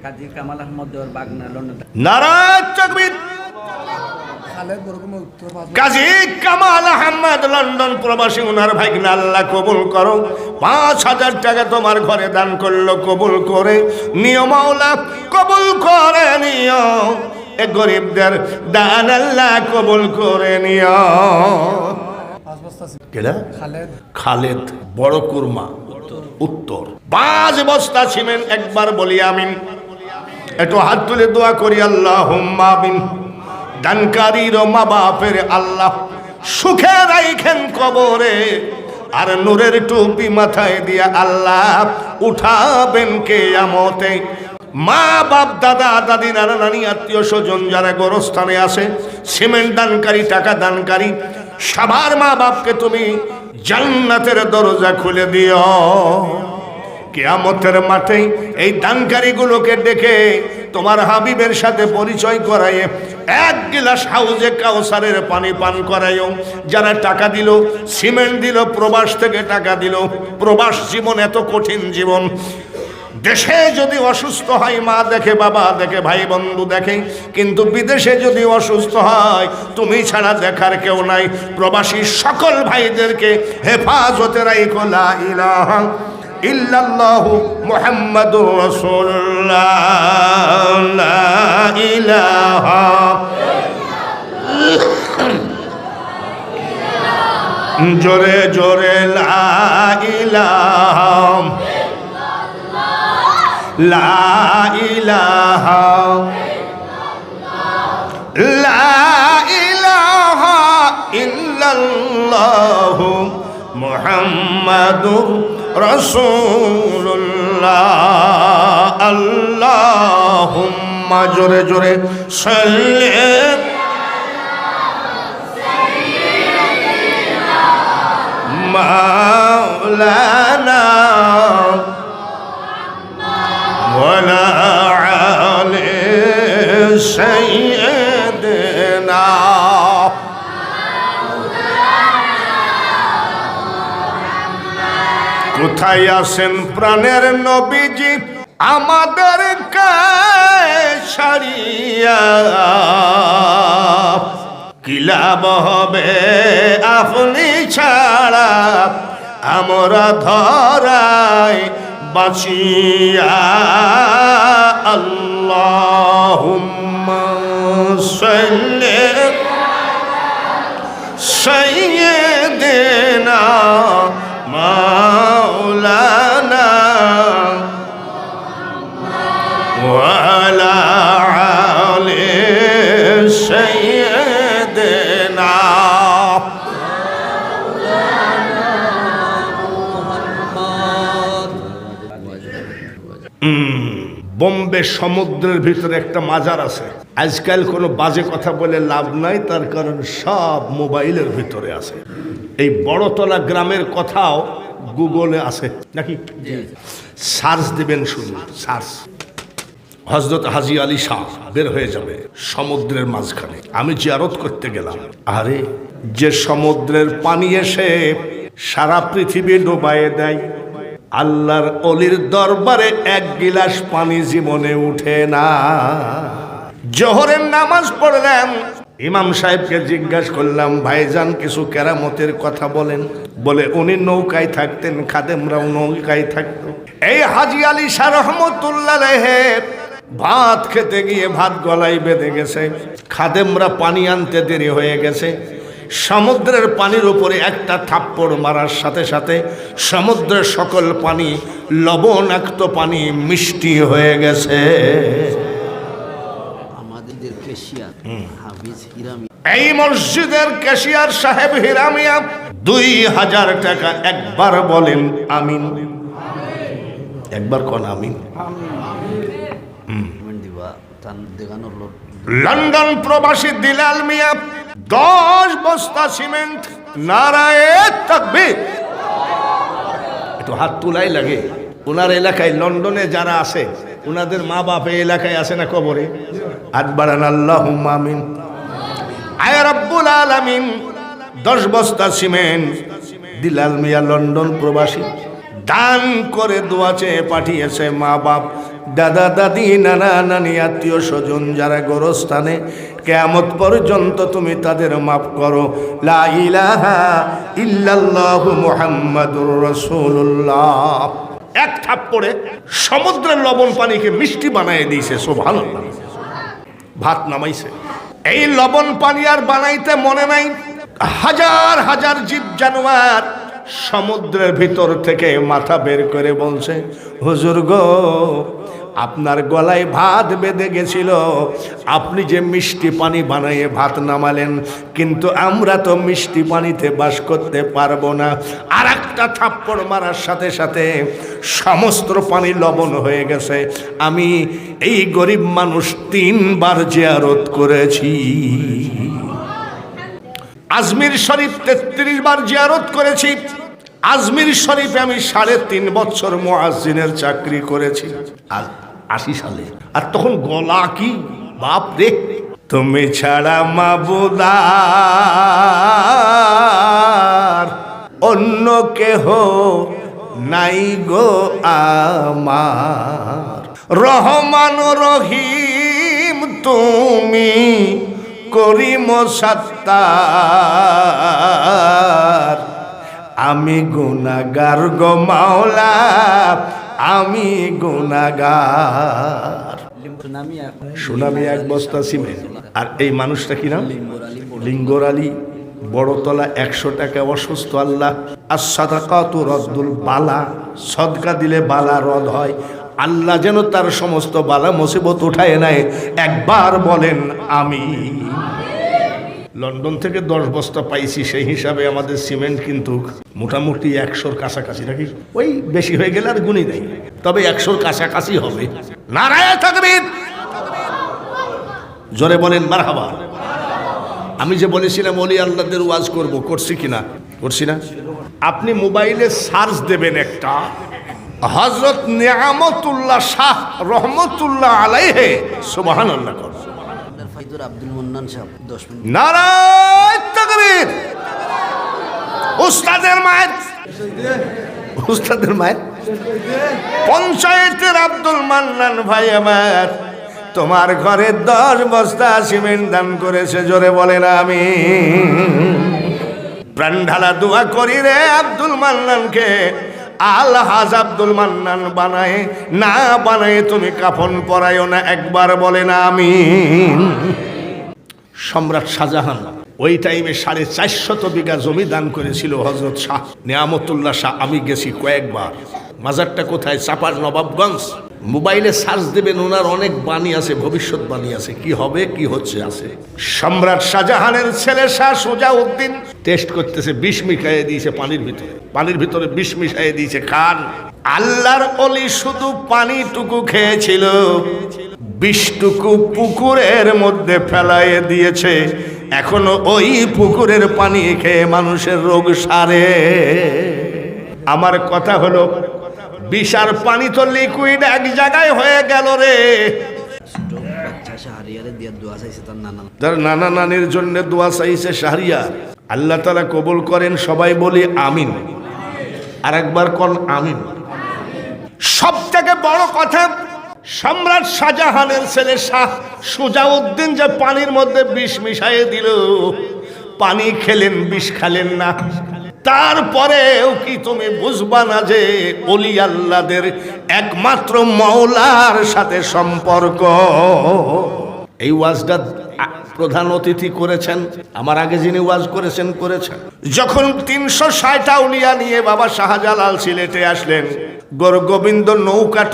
কাজী কামাল আহমদ ওর বাগনা লন্ডন। নারায়ণ তাকবীর। কাজী কামাল আহমদ লন্ডন প্রবাসী, ওনার ভাইগনা আল্লাহ কবুল করো। 5000 টাকা তোমার ঘরে দান করলো, কবুল করে নিও মাওলা, কবুল করে নিও। এ গরিবদের দান আল্লাহ কবুল করে নিও। কেডা? খালেদ বড় কুরমা উত্তর। 5 বস্তা সিমেন্ট। একবার বলি আমিন। একটু হাত তুলে দোয়া করি আল্লাহুম্মা আমিন। দানকারীর মা বাপের আল্লাহ সুখে রাইখেন কবরে, আর নূরের টুপি মাথায় দিয়া আল্লাহ উঠাবেন কিয়ামতে। মা বাপ দাদা দাদি নানা নানি আত্মীয় স্বজন যারা গোরস্থানে আছে, সিমেন্ট দানকারী টাকা দানকারী সবার মা বাপকে তুমি জান্নাতের দরজা খুলে দিও। কিয়ামতের মাঠে এই দানকারীগুলোকে ডেকে তোমার হাবিবের সাথে পরিচয় করাইয়ে 1 গিলাস হাউজে কাউসারের পানি পান করাইও। যারা টাকা দিল, সিমেন্ট দিল, প্রবাস থেকে টাকা দিল। প্রবাস জীবন এত কঠিন জীবন। দেশে যদি অসুস্থ হয় মা দেখে, বাবা দেখে, ভাই বন্ধু দেখে, কিন্তু বিদেশে যদি অসুস্থ হয় তুমি ছাড়া দেখার কেউ নাই। প্রবাসী সকল ভাইদেরকে হেফাজতে রাখো। লা ইলাহা ইল্লাল্লাহু মুহাম্মাদুর রাসূলুল্লাহ। লা ইলাহা জোরে জোরে লা ইলাহা লা ইলাহা লা ইলাহা ইল্লাল্লাহু মুহাম্মাদুর রাসূলুল্লাহ। আল্লাহুম্মা জোরে জোরে সাল্লি মাওলানা ওয়ালা আলি সাইয়্যিদিনা। কোথায় আছেন প্রাণের নবীজি আমাদের ছাড়িয়া? কি লাভ হবে আপনি ছাড়া আমরা ধরাই বাঁচিয়া আল্লাহুম্মা সাল্লি সাইয়্যিদিনা মাওলানা ওয়া আলা আলি সাইয়্যিদিনা। বোম্বে সমুদ্রের ভিতরে একটা মাজার আছে। আজকাল কোনো বাজে কথা বলে লাভ নাই, তার কারণ সব মোবাইলের ভিতরে আছে। এই বড়তলা গ্রামের কথাও গুগলে আছে নাকি, সার্চ দিবেন, শুধু সার্চ হযরত হাজী আলী শাহ বের হয়ে যাবে সমুদ্রের মাঝখানে। আমি জিয়ারত করতে গেলাম, আরে যে সমুদ্রের পানি এসে সারা পৃথিবী ডুবাইয়ে দেয়, আল্লাহর অলির দরবারে এক গিলাস পানি জীবনে উঠে না। জোহরের নামাজ পড়লাম, ইমাম সাহেবকে জিজ্ঞাসা করলাম, ভাইজান কিছু কেরামতের কথা বলেন। বলে উনি নৌকায় থাকতেন, খাদেমরাও নৌকায় থাকতো। এই হাজী আলী শাহ রহমতুল্লাহ আলাইহি ভাত খেতে গিয়ে ভাত গলায় বেঁধে গেছে, খাদেমরা পানি আনতে দেরি হয়ে গেছে। সমুদ্রের পানির উপরে একটা থাপ্পড় মারার সাথে সাথে সমুদ্রের সকল পানি লবণাক্ত পানি মিষ্টি হয়ে গেছে। আমাদের কেশিয়া হাফিজ হিরামি, এই মসজিদের ক্যাশিয়ার সাহেব হিরামিয়া 2000 টাকা একবার বলেন আমিন, একবার কোন আমিন। দিবা তান দেগানোর লোক লন্ডন প্রবাসী দিলাল মিয়া 10 বস্তা সিমেন্ট, নারায়ে তাকবীর। একটু হাত তুলাই লাগে। ওনার এলাকায় লন্ডনে যারা আছে ওনাদের মা বাপ এই এলাকায় আছে না কবরে? হাত বাড়ান, আল্লাহুম্মা আমিন। আয় রব্বুল আলামিন। 10 বস্তা সিমেন্ট দিলাল মিয়া লন্ডন প্রবাসী দান করে দোয়া চেয়ে পাঠিয়েছে। মা বাপ, দাদা দাদি, নানা নানি, আত্মীয় স্বজন যারা গোরস্থানে, কিয়ামত পর্যন্ত তুমি তাদের মাফ করো। লা ইলাহা ইল্লাল্লাহু মুহাম্মাদুর রাসূলুল্লাহ। এক থাপ্পড়ে সমুদ্রের লবণ পানিকে মিষ্টি বানায় দিয়েছে। সুবহানাল্লাহ। ভাত নামাইছে। এই লবণ পানি আর বানাইতে মনে নাই। হাজার হাজার জীব জানোয়ার সমুদ্রের ভিতর থেকে মাথা বের করে বলছে, হুজুর গো, আপনার গলায় ভাত বেঁধে গেছিল, আপনি যে মিষ্টি পানি বানাইয়ে ভাত নামালেন, কিন্তু আমরা তো মিষ্টি পানিতে বাস করতে পারবো না। আর একটা থাপ্পড় মারার সাথে সাথে সমস্ত পানি লবণ হয়ে গেছে। আমি এই গরিব মানুষ 3 বার জিয়ারত করেছি। আজমির শরীফ 33 বার জিয়ারত করেছি। আজমির শরীফে আমি 3.5 বছর মুয়াজ্জিনের চাকরি করেছি। আর 80 সালে, আর তখন গলা কি বাপ রে। তুমি ছাড়া মাবুদার অন্য কেহ নাই গো আমার, রহমান রহিম তুমি করিম সত্তার, আমি গুনাহগার গো মাওলা, আমি গুনাহগার। সুনামি 1 বস্তা সিমেন্ট। আর এই মানুষটা কি নাম? লিঙ্গর আলী, বড়তলা। 100 টাকা অসুস্থ। আল্লাহ as-সাদাকাতু রাদ্দুল বালা, সদকা দিলে বালা রদ হয়। আল্লাহ যেন তার সমস্ত বালা মুসিবত উঠায় নেয়। একবার বলেন আমি। লন্ডন থেকে 10 বস্তা পাইছি, সেই হিসাবে আমাদের সিমেন্ট কিন্তু মোটামুটি 100-র কাছাকাছি নাকি, ওই বেশি হয়ে গেলে আর গুণই নেই, তবে 100-র কাছাকাছি হবে। নারায়ে তাকবীর। জোরে বলেন মারহাবা। আমি যে বলেছিলাম ওলি আল্লাহদের ওয়াজ করব, করছি কিনা? করছি না? আপনি মোবাইলে সার্চ দেবেন একটা, হযরত নিয়ামতুল্লাহ শাহ রহমতুল্লাহ আলাইহি, সুবহানাল্লাহ। ফাইদুর আব্দুল মুন্নান সাহেব 10 মিনিট। নারায়ে তাকবীর। উস্তাদের মায়ের, উস্তাদের মায়ের পঞ্চায়েতের আব্দুল মান্নান ভাই আমার, তোমার ঘরে 10 বস্তা সিমেন্ট দান করেছে। জোরে বলেন আমি। প্রাণ ঢালা দোয়া করি রে আব্দুল মান্নানকে, আলহাজ আব্দুল মান্নান বানায় না বানায় তুমি কাফন পরায়ও না, একবার বলে না আমিন। সম্রাট শাহজাহান ওই টাইমে 450 বিঘা জমি দান করেছিল হযরত শাহ নিয়ামতুল্লাহ শাহ। আমি গেছি কয়েকবার। মাজারটা কোথায়? চাপার নবাবগঞ্জ। মোবাইলে সার্চ দেবেন, ওনার অনেক বাণী আছে, ভবিষ্যৎ বাণী আছে, কি হবে কি হচ্ছে আছে। সম্রাট শাহজাহানের ছেলে শাহ সুজাউদ্দিন টেস্ট করতেছে, বিষ মিশিয়ে দিয়েছে পানির ভিতরে বিষ মিশিয়ে দিয়েছে খান। আল্লাহর ওলি শুধু পানিটুকু খেয়েছিল, বিষটুকু পুকুরের মধ্যে ফেলাইয়ে দিয়েছে। এখনো ওই পুকুরের পানি খেয়ে মানুষের রোগ সারে। আমার কথা হলো, বিষ আর পানি তো লিকুইড এক জায়গায় হয়ে গেল রে। ছোট বাচ্চা শাহরিয়ারে দিয়ে দোয়া চাইছে তার নানা, তার নানা নানির জন্য দোয়া চাইছে শাহরিয়ার। আল্লাহ তাআলা কবুল করেন, সবাই বলি আমিন। আর একবার কোন আমিন। সব থেকে বড় কথা, সম্রাট শাহজাহানের ছেলে শাহ সুজাউদ্দিন যে পানির মধ্যে বিষ মিশিয়ে দিল, পানি খেলেন বিষ খেলেন না। তারপরেও কি তুমি বুঝবা না যে ওলি আল্লাহদের একমাত্র মাওলার সাথে সম্পর্ক? এই ওয়াজটা প্রধান অতিথি করেছেন, আমার আগে যিনি ওয়াজ করেছেন। যখন 360 আউলিয়া নিয়ে বাবা শাহজালাল সিলেটে আসলেন, গোবিন্দ নৌকা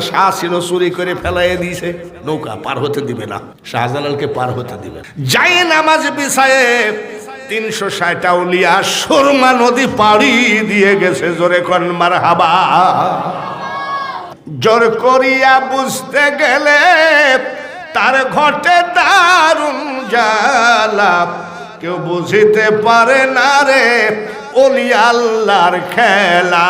শাহ ছিল চুরি করে ফেলাইয়ে দিয়েছে। নৌকা পার হতে দিবে না, শাহজালালকে পার হতে দিবে। যাই নামাজ বিছায়ে 360 আউলিয়া সুরমা নদী পাড়ি দিয়ে গেছে। জোরে কোন মারহাবা। জোর করিয়া বুঝতে গেলে তার ঘটে দারুণ জ্বালা, কেউ বুঝিতে পারে না রে ওলি আল্লাহর খেলা।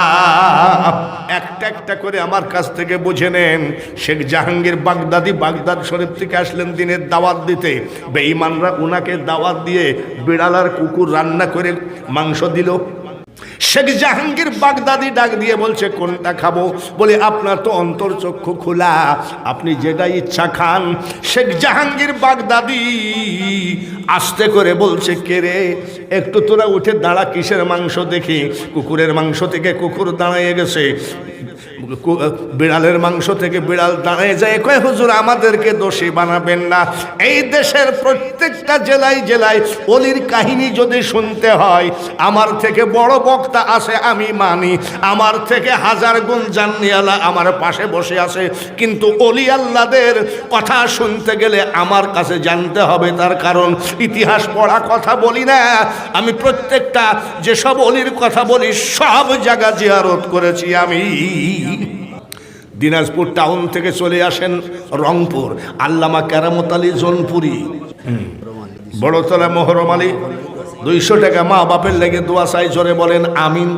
একটা একটা করে আমার কাছ থেকে বুঝে নেন। শেখ জাহাঙ্গীর বাগদাদি বাগদাদ শরীফ থেকে আসলেন দিনের দাওয়াত দিতে। বেঈমানরা উনাকে দাওয়াত দিয়ে বিড়াল আর কুকুর রান্না করে মাংস দিল। শেখ জাহাঙ্গীর বাগদাদি ডাক দিয়ে বলছে, কোনটা খাবো? বলে আপনার তো অন্তর্চক্ষু খোলা, আপনি যেটা ইচ্ছা খান। শেখ জাহাঙ্গীর বাগদাদি আস্তে করে বলছে, কে রে, একটু তোরা উঠে দাঁড়া, কিসের মাংস দেখি। কুকুরের মাংস থেকে কুকুর দাঁড়িয়ে গেছে, বিড়ালের মাংস থেকে বিড়াল দাঁড়িয়ে যায়। কয় হুজুর, আমাদেরকে দোষী বানাবেন না। এই দেশের প্রত্যেকটা জেলায় জেলায় অলির কাহিনী যদি শুনতে হয়, আমার থেকে বড় বক্তা আছে আমি মানি, আমার থেকে 1000 গুণ জান্নিয়ালা আমার পাশে বসে আছে। কিন্তু অলি আল্লাহদের কথা শুনতে গেলে আমার কাছে জানতে হবে। তার কারণ ইতিহাস পড়া কথা বলি না আমি, প্রত্যেকটা যেসব অলির কথা বলি সব জায়গা জিয়ারত করেছি আমি। দিনাজপুর টাউন থেকে চলে আসেন রংপুর, আল্লামা কেরামত আলী জোনপুরি, বড়তলা মোহরম আলী, 200 টাকা মা বাপের লেগে দোয়া চাই। জোরে বলেন আমিন।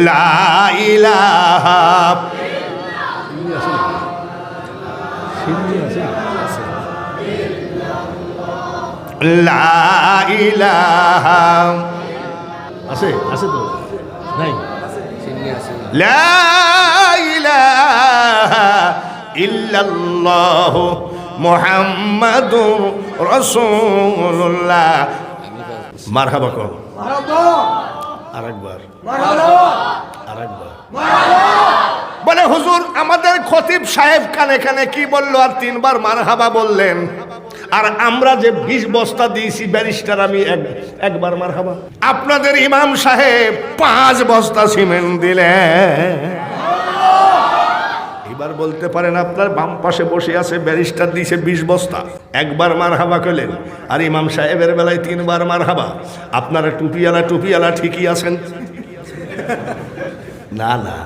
লা ইলাহা লা ইলাহা আছে তো নাই? লা ইলাহা ইল্লাল্লাহু মুহাম্মাদুর রাসূলুল্লাহ। মারহাবা কর। আরেকবার। বলে হুজুর, আমাদের খতিব সাহেব কানে কানে কি বললো আর 3 বার মারহাবা বললেন, আর আমরা যে 20 বস্তা দিয়েছি ব্যারিস্টার আমি একবার মারহাবা। আপনাদের ইমাম সাহেব 5 বস্তা সিমেন্ট দিলেন। এবার বলতে পারেন আপনার বাম পাশে বসে আছে ব্যারিস্টার দিয়েছে 20 বস্তা, একবার মারহাবা করলেন, আর ইমাম সাহেবের বেলায় 3 বার মারহাবা। আপনারা টুপিওয়ালা ঠিকই আছেন না?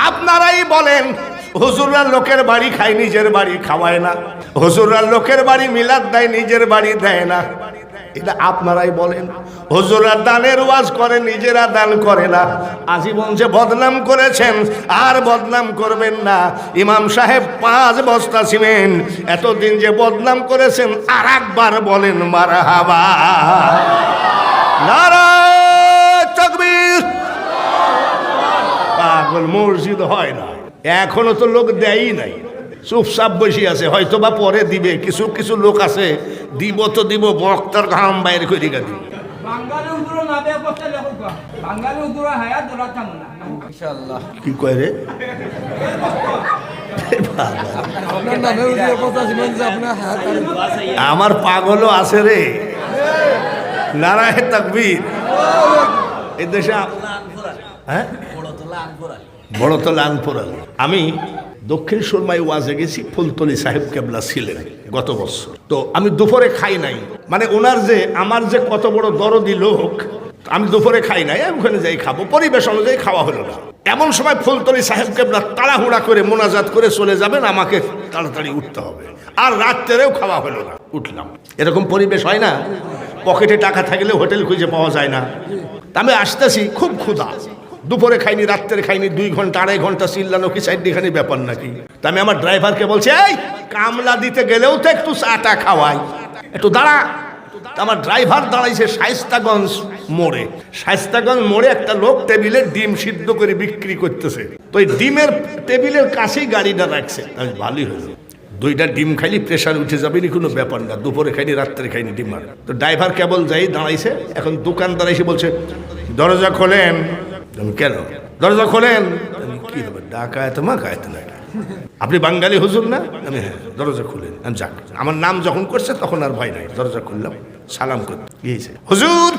আপনারাই বলেন, হুজুররা লোকের বাড়ি খায়, নিজের বাড়ি খাওয়ায় না। হুজুররা লোকের বাড়ি মিলাদ দেয়, নিজের বাড়ি দেয় না। এটা আপনারাই বলেন। হুজুররা দানের ওয়াজ করে, নিজেরা দান করে না। আজীবন যে বদনাম করেছেন আর বদনাম করবেন না। ইমাম সাহেব 5 বস্তা সিমেন্ট, এতদিন যে বদনাম করেছেন আর একবার বলেন মারহাবা। নারায়ে তাকবীর। পাগল মসজিদ হয় না, এখনো তো লোক দেয়ই নাই, চুপচাপ বসে আছে। হয়তো বা পরে দিবে, কিছু লোক আছে দিব তো দিব, বক্তার ঘাম বাইরে করে দিব। বাঙালি উদুরো না বে করতে লেখো কা বাঙালি উদুরো হায়াত দরা থামো না ইনশাআল্লাহ কি কয় রে? আপনার নামে উদুরো কথা শুনেন যে আপনার হায়াত আমার পাগলও আছে রে। নারায়ে তাকবীর। এই দেশে হ্যাঁ বড়তলা আনপুরা। আমি দক্ষিণ সুরমায় ওয়াজে গেছি, ফুলতলি সাহেব কেবলা ছিলেন গত বছর। তো আমি দুপুরে খাই নাই, মানে ওনার যে আমার যে কত বড় দরদি লোক, আমি দুপুরে খাই নাই, আমি ওখানে যাই খাবো, পরিবেশ অনুযায়ী খাওয়া হলো না। এমন সময় ফুলতলি সাহেব কেবলা তাড়াহুড়া করে মোনাজাত করে চলে যাবেন, আমাকে তাড়াতাড়ি উঠতে হবে, আর রাত্রেও খাওয়া হলো না। উঠলাম, এরকম পরিবেশ হয় না? পকেটে টাকা থাকলে হোটেল খুঁজে পাওয়া যায় না। তা আমি আসতেছি, খুব ক্ষুধা, দুপুরে খাইনি, রাত্রে খাইনি, 2 ঘন্টা 2.5 ঘন্টা চিল্লানো কি চারটিখানি ব্যাপার নাকি? তা আমি আমার ড্রাইভারকে বলছি, এই কামলা দিতে গেলেও তো একটু চাটা খাওয়াই, একটু দাঁড়া। আমার ড্রাইভার দাঁড়াইছে শায়েস্তাগঞ্জ মোড়ে। শায়েস্তাগঞ্জ মোড়ে একটা লোক টেবিলে ডিম সিদ্ধ করে বিক্রি করতেছে। তো এই ডিমের টেবিলের কাছেই গাড়িটা রাখছে। আমি ভালোই হয়েছে, 2টা ডিম খাইলি প্রেশার উঠে যাবে, কোনো ব্যাপার না, দুপুরে খাইনি রাত্রে খাইনি ডিম। আর তো ড্রাইভার কেবল যাই দাঁড়াইছে। এখন দোকানদার এসে বলছে, দরজা খোলেন। কেন? দরজা খোলেন। কি হবে, ডাকায়েত মাকায়েত নাকি? আপনি বাঙালি হুজুর না? আমি হ্যাঁ। দরজা খুলেন। আমি যাক, আমার নাম যখন করছে তখন আর ভয় নাই, দরজা খুললাম, সালাম করতে গিয়েছে। হুজুর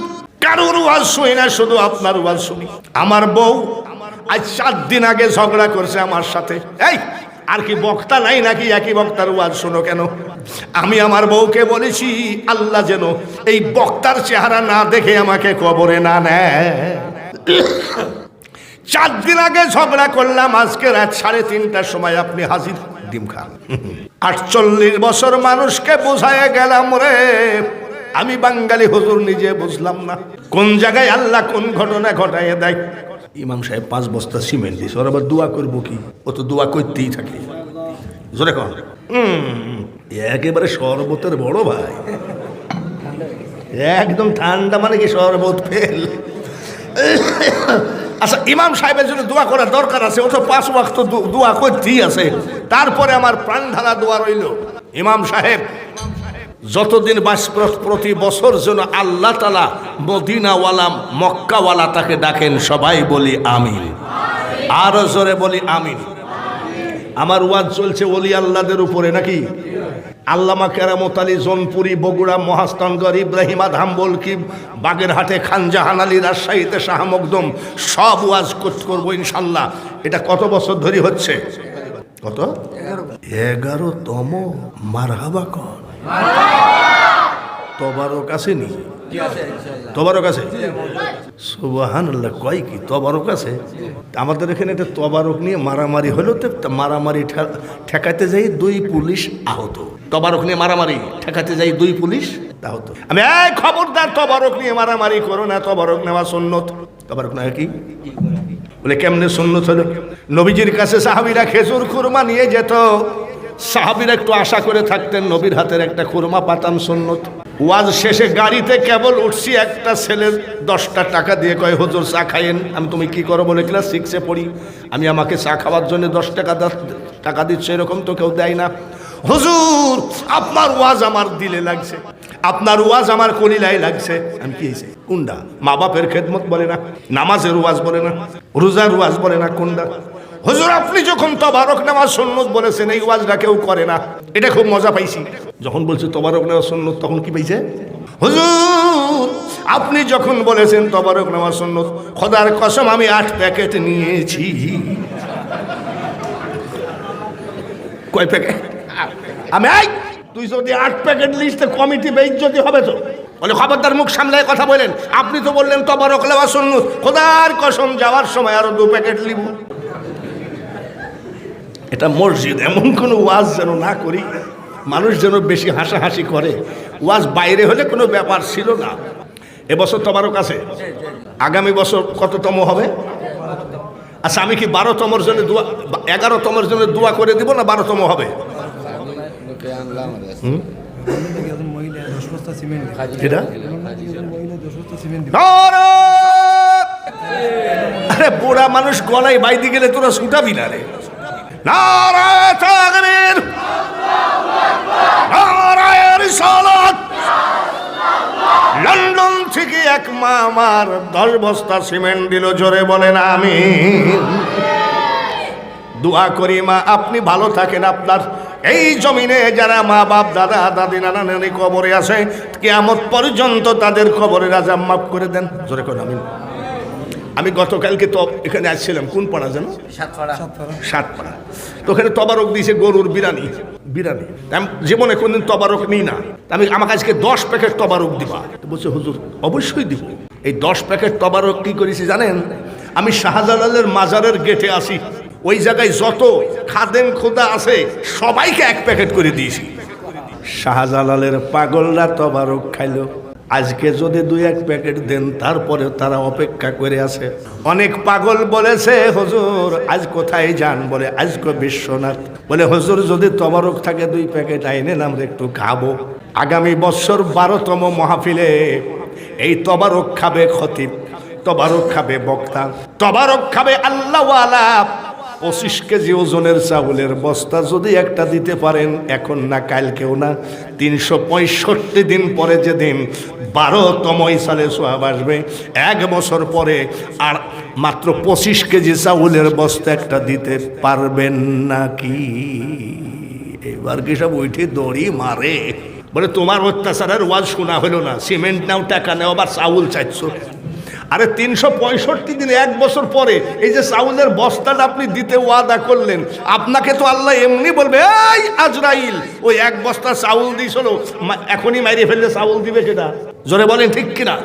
কারোর ওয়াজ শুনি না, শুধু আপনার ওয়াজ শুনি। আমার বউ আজ 7 দিন আগে ঝগড়া করছে আমার সাথে। এই আর কি বক্তা নাই নাকি? একই বক্তার ওয়াজ শোনো কেন? আমি আমার বউকে বলেছি, আল্লাহ যেন এই বক্তার চেহারা না দেখে আমাকে কবরে না নেয়। 4 দিন আগে ঝগড়া করলাম, আজকে রাত 3:30টার সময় আপনি হাজির, ডিম খান। 48 বছর মানুষকে বোঝায় গেলাম রে, আমি বাঙালি হুজুর নিজে বুঝলাম না কোন জায়গায় আল্লাহ কোন ঘটনা ঘটায় দেয়। ইমাম সাহেব 5 বস্তা সিমেন্ট দিয়েছে, ওর আবার দোয়া করবো কি? ও তো দোয়া করতেই থাকে। জোরে কন। একেবারে শরবতের বড় ভাই, একদম ঠান্ডা, মানে কি শরবত ফেল। আচ্ছা, ইমাম সাহেবের জন্য দোয়া করার দরকার আছে, ও তো 5 ওয়াক্ত দোয়া করতেই আছে। তারপরে আমার প্রাণ ঢালা দোয়া রইল, ইমাম সাহেব যতদিন প্রতি বছর যেন আল্লাহ তাআলা মদিনাওয়ালা মক্কাওয়ালা তাকে ডাকেন, সবাই বলি আমিন, আরো জোরে বলি আমিন। আমার ওয়াজ চলছে ওলি আল্লাহদের উপরে নাকি? আল্লামা কেরামত আলী জোনপুরি, বগুড়া, মহাস্থানগড়, ইব্রাহিম আদহাম বলকি, বাগেরহাটে খান জাহান আলী, রাজশাহীতে শাহ মকদম, সব ওয়াজ করবো ইনশাল্লাহ। এটা কত বছর ধরে হচ্ছে? কত? 11তম। মারহাবা কর। তবারক আছে নি? তবারক আছে? সুবহানাল্লাহ, কয় কি তবারক আছে? আমাদের এখানে একটা তবারক নিয়ে মারামারি হলো, তো মারামারি ঠেকাতে যাই 2 পুলিশ আহত। তবারক নিয়ে মারামারি ঠেকাতে যাই 2 পুলিশ আহত। আমি এই খবরদার, তবারক নিয়ে মারামারি করো না, তবারক নেওয়া সুন্নত। তবারক না কি? বলে কেমনে সুন্নত হলো? নবীজির কাছে সাহাবীরা খেজুর খুরমা নিয়ে যেত, সাহাবীরা একটু আশা করে থাকতেন নবীর হাতের একটা খুরমা পাতাম, সুন্নত। ওয়াজ শেষে গাড়িতে কেবল উঠছি, একটা ছেলে 10টা টাকা দিয়ে কয়, হুজুর চা খাইয়েন। আমি তুমি কি করো? বলে ক্লাস 6-এ পড়ি আমি, আমাকে চা খাওয়ার জন্য 10 টাকা দিচ্ছে, এরকম তো কেউ দেয় না। হুজুর আপনার ওয়াজ আমার দিলে লাগছে, আপনার ওয়াজ আমার কলিলায় লাগছে। আমি কি হয়েছে? কোনটা? মা বাপের খেদমত বলে না, নামাজের ওয়াজ বলে না, রোজার ওয়াজ বলে না, কোনটা? হুজুর আপনি যখন তবারক নেওয়া সুন্নত বলেছেন, এই ওয়াজটা কেউ করে না, এটা খুব মজা পাইছি। যখন বলছে তবারক নেওয়া সুন্নত, তখন কি পাইছে? হুজুর আপনি যখন বলেছেন তবারক নেওয়া সুন্নত, খোদার কসম আমি 8 প্যাকেট নিয়েছি। কয় প্যাকেট? আমি তুই যদি 8 প্যাকেট লিস্টে কমিটি বেইজ্জতি হবে তো। বলে খবরদার, মুখ সামলায় কথা বলেন, আপনি তো বললেন তবারক নেওয়া সুন্নত, খোদার কসম যাওয়ার সময় আরো 2 প্যাকেট লিব। এটা মসজিদ, এমন কোনো ওয়াজ যেন না করি মানুষ যেন বেশি হাসাহাসি করে। ওয়াজ বাইরে হলে কোনো ব্যাপার ছিল না। এবছর তবারক আছে, আগামী বছর কততম হবে? আচ্ছা, আমি কি 12তমর জন্য দোয়া, 11তমর জন্য দোয়া করে দিব না 12তম হবে? আরে বুড়া মানুষ গলায় বাইতে গেলে তোরা ছুটাবি না রে। নারায়ে তাকবীর, নারায়ে রিসালাত। লন্ডন থেকে এক মা আমার 10 বস্তা সিমেন্ট দিল, জোরে বলেন আমিন। দোয়া করি মা আপনি ভালো থাকেন, আপনার এই জমিনে যারা মা বাপ দাদা দাদি নানা নানি কবরে আছে কিয়ামত পর্যন্ত তাদের কবরের আযাব মাফ করে দেন, জোরে করেন আমিন। আমি গতকালকে তো এখানে আসছিলাম, কোন পাড়া যেন, সাতপাড়া। তো ওখানে তবারক দিয়েছে গরুর বিরানি। আমি জীবনে কোনদিন তবারক নিই না। আমি আমাকে আজকে 10 প্যাকেট তবারক দিবা। তো বলছে হুজুর অবশ্যই দিব। এই 10 প্যাকেট তবারক কি করেছি জানেন? আমি শাহজালালের মাজারের গেটে আসি, ওই জায়গায় যত খাদেম খোদা আছে সবাইকে 1 প্যাকেট করে দিয়েছি। শাহজালালের পাগলরা তবারক খাইলো। আজকে যদি 2-1 প্যাকেট দেন তারপরে তারা অপেক্ষা করে আছে। অনেক পাগল বলেছে হুজুর আজ কোথায় যান, বলে আজকে বিশ্বনাথ। বলে হুজুর যদি তবারক থাকে 2 প্যাকেট আইনেন আমরা একটু খাবো। আগামী বছর 12তম মাহফিলে এই তবারক খাবে খতিব, তবারক খাবে বক্তা, তবারক খাবে আল্লাহওয়ালা। 25 কেজি ওজনের চাউলের বস্তা যদি একটা দিতে পারেন, এখন না কালকেও না, 365 দিন পরে যেদিন 12তম ইসালে সোয়াব আসবে, 1 বছর পরে আর মাত্র 25 কেজি চাউলের বস্তা একটা দিতে পারবেন নাকি? এবার কি সব উঠে দড়ি মারে, বলে তোমার অত্যাচারের ওয়াজ শোনা হলো না, সিমেন্ট নাও টাকা নাও আবার চাউল চাইছো। আরে 365 দিন 1 বছর পরে এই যে চাউলের বস্তাটা আপনি দিতে ওয়াদা করলেন, আপনাকে তো আল্লাহ এমনি বলবে এই আজরাইল ওই 1 বস্তা চাউল দিয়েছিল এখনই মাইরে ফেললে চাউল দিবে সেটা, জোরে বলেন ঠিক কিনা?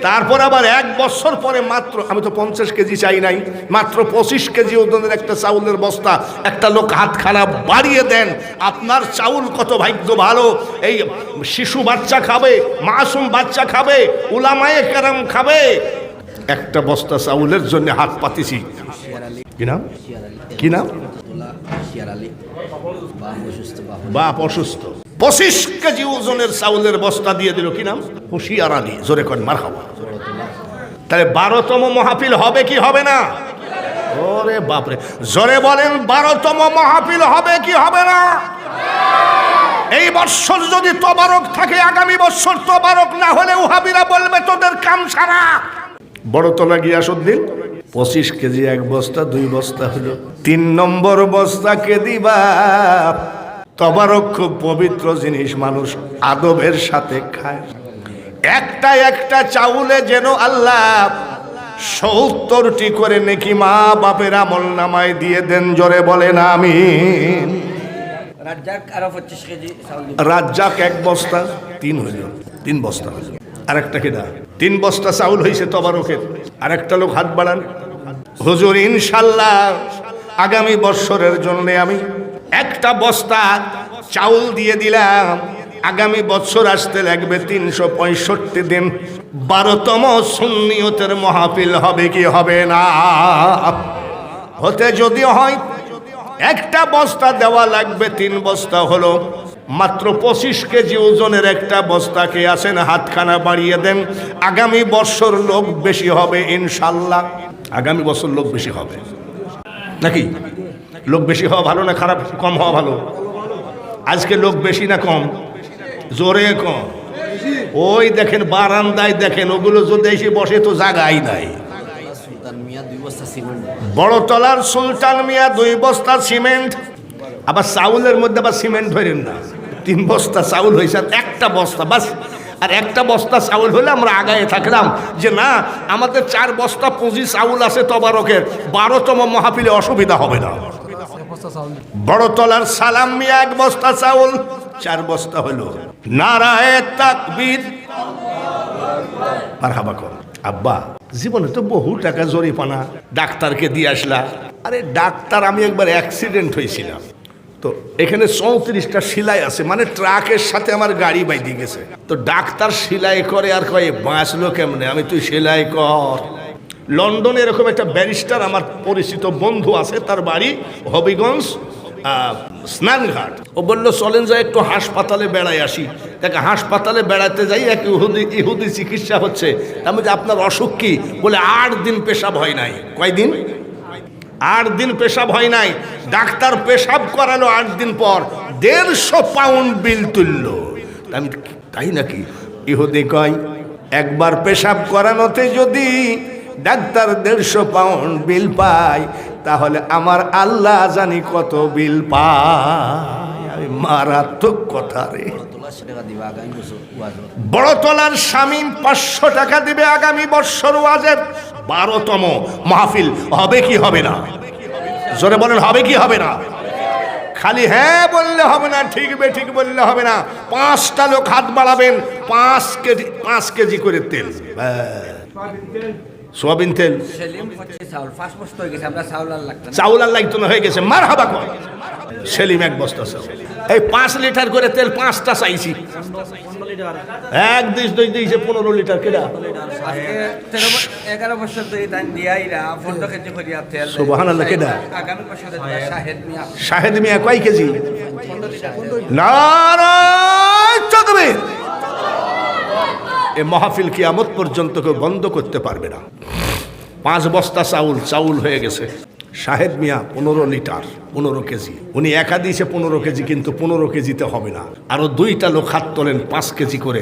তারপর আবার 1 বছর পরে মাত্র, আমি তো 50 কেজি চাই নাই, মাত্র 25 কেজি ওজনের একটা চাউলের বস্তা একটা লোক হাতখানা বাড়িয়ে দেন। আপনার চাউল কত ভাগ্য ভালো, এই শিশু বাচ্চা খাবে, মাসুম বাচ্চা খাবে, উলামায়ে কেরাম খাবে। একটা বস্তা চাউলের জন্য হাত পাতিছি। কি নাম? কি নাম? বাপ অসুস্থ, 25 কেজি ওজনের চাউলের বস্তা দিয়ে দিল। কি নাম? হুশিয়ার আলী, জোরে করেন মারহাবা। তাহলে 12তম মাহফিল হবে কি হবে না? ওরে বাপরে, জোরে বলেন 12তম মাহফিল হবে কি হবে না? এই বছর যদি তবারক থাকে, আগামী বছর তবারক না হলে ওহাবিরা বলবে তোদের কাম সারা। বড়তলা গিয়াসউদ্দিন 25 কেজি 1 বস্তা 2 বস্তা হলো, 3 নম্বর বস্তা কে দিবা? তবারক খুব পবিত্র জিনিস, মানুষ আদবের সাথে খায়। একটা চাউলে যেন আল্লাহ 70টি করে নেকি মা বাপের আমল নামায় দিয়ে দেন, জোরে বলেন আমিন। রাজ্জাক 1 বস্তা 3 হইল, 3 বস্তা হইল। আরেকটা কেনা 3 বস্তা চাউল হয়েছে তবারকের। আরেকটা লোক হাত বাড়ান, হুজুর ইনশাল্লাহ আগামী বছরের জন্য আমি 1 বস্তা চাউল দিয়ে দিলাম, আগামী বছর আসতে লাগবে 365 দিন, 12তম সুন্নিয়তের মাহফিল হবে কি হবে না? হতে যদি হয় 1 বস্তা দেওয়া লাগবে, 3 বস্তা হলো, মাত্র 25 কেজি ওজনের 1 বস্তা কে আছেন হাতখানা বাড়িয়ে দেন। আগামী বছর লোক বেশি হবে ইনশাল্লাহ। আগামী বছর লোক বেশি হবে নাকি? লোক বেশি হওয়া ভালো না খারাপ, কম হওয়া ভালো? আজকে লোক বেশি না কম? জোরে কম। ওই দেখেন বারান্দায় দেখেন, ওগুলো যদি এসে বসে তো জায়গাই নাই। বড়তলার সুলতান মিয়া 2 বস্তা সিমেন্ট, আবার চাউলের মধ্যে আবার সিমেন্ট ধরেন না, 3 বস্তা চাউল হয়েছে, 1 বস্তা বাস। আর 1 বস্তা চাউল হলে আমরা আগায় থাকলাম যে না আমাদের 4 বস্তা পুঁজি চাউল আছে তবারকের, 12তম মাহফিলে অসুবিধা হবে না। বড়তলার সালাম মিয়া 1 বস্তা চাউল, 4 বস্তা হলো। নারায়ে তাকবীর, মারহাবা কর। আব্বা জীবনে তো বহু টাকা জরিমানা ডাক্তারকে দিয়ে আসলা। আরে ডাক্তার, আমি একবার অ্যাক্সিডেন্ট হয়েছিলাম, তো এখানে 34টা সেলাই আছে, মানে ট্রাকের সাথে আমার গাড়ি বাইতে গেছে। তো ডাক্তার সেলাই করে আর কয়ে বাঁচলো কেমনে? আমি তুই সেলাই কর। লন্ডনে এরকম একটা ব্যারিস্টার আমার পরিচিত বন্ধু আছে, তার বাড়ি হবিগঞ্জ স্নানঘাট। ও বললো চলেন যাই একটু হাসপাতালে বেড়াই আসি। তাকে হাসপাতালে বেড়াতে যাই, এক ইহুদি চিকিৎসা হচ্ছে। তার মধ্যে আপনার অসুখ কি? বলে 8 দিন পেশাব হয় নাই। কয়দিন? 8 দিন পেশাব হয় নাই। ডাক্তার পেশাব করালো 8 দিন পর, 150 পাউন্ড বিল তুললো। আমি তাই নাকি? ইহুদি কয় একবার পেশাব করানোতে যদি ডাক্তার 150 পাউন্ড বিল পায়, তাহলে আমার আল্লাহ জানি কত বিল পায়। আমি মারাত্মক কথা রে। তোলা 100 টাকা দিবা আগামী বছর ওয়াজত। বড়তলার স্বামী 500 টাকা দিবে আগামী বৎসর ওয়াজের 12তম মাহফিল। হবে কি হবে না? জোরে বলেন, হবে কি হবে না? খালি হ্যাঁ বললে হবে না, ঠিক ঠিক বললে হবে না। 5টা লোক হাত বাড়াবেন, 5 কেজি করে তেল, সোয়াবিন তেল। সেলিম হচ্ছে চাউল 5 বস্তা হয়ে গেছে, আমরা চাউল আর লাগতো না। চাউল আর লাগতো না, হয়ে গেছে। মার হাবা কর। সেলিম 1 বস্তা চাউল, এই 5 লিটার করে তেল 5টা চাইছি। 1 দিস 2 দিয়েছে 15 লিটার কেডা? 11 বছর ধরে দান দিয়াইরা 15 কেজি করিয়া তেল। সুবহানাল্লাহ, কেডা? আগামী বছর শাহেদ মিয়া শাহেদ মিয়া কয় কেজি? নারায়ে তাকবীর। এই মাহফিল কিয়ামত পর্যন্ত কেউ বন্ধ করতে পারবে না। 5 বস্তা চাউল হয়ে গেছে। শাহেদ মিয়া 15 লিটার 15 কেজি। উনি একা দিয়েছে 15 কেজি, কিন্তু 15 কেজিতে হবে না। আরো 2টা লোক হাত তোলেন 5 কেজি করে।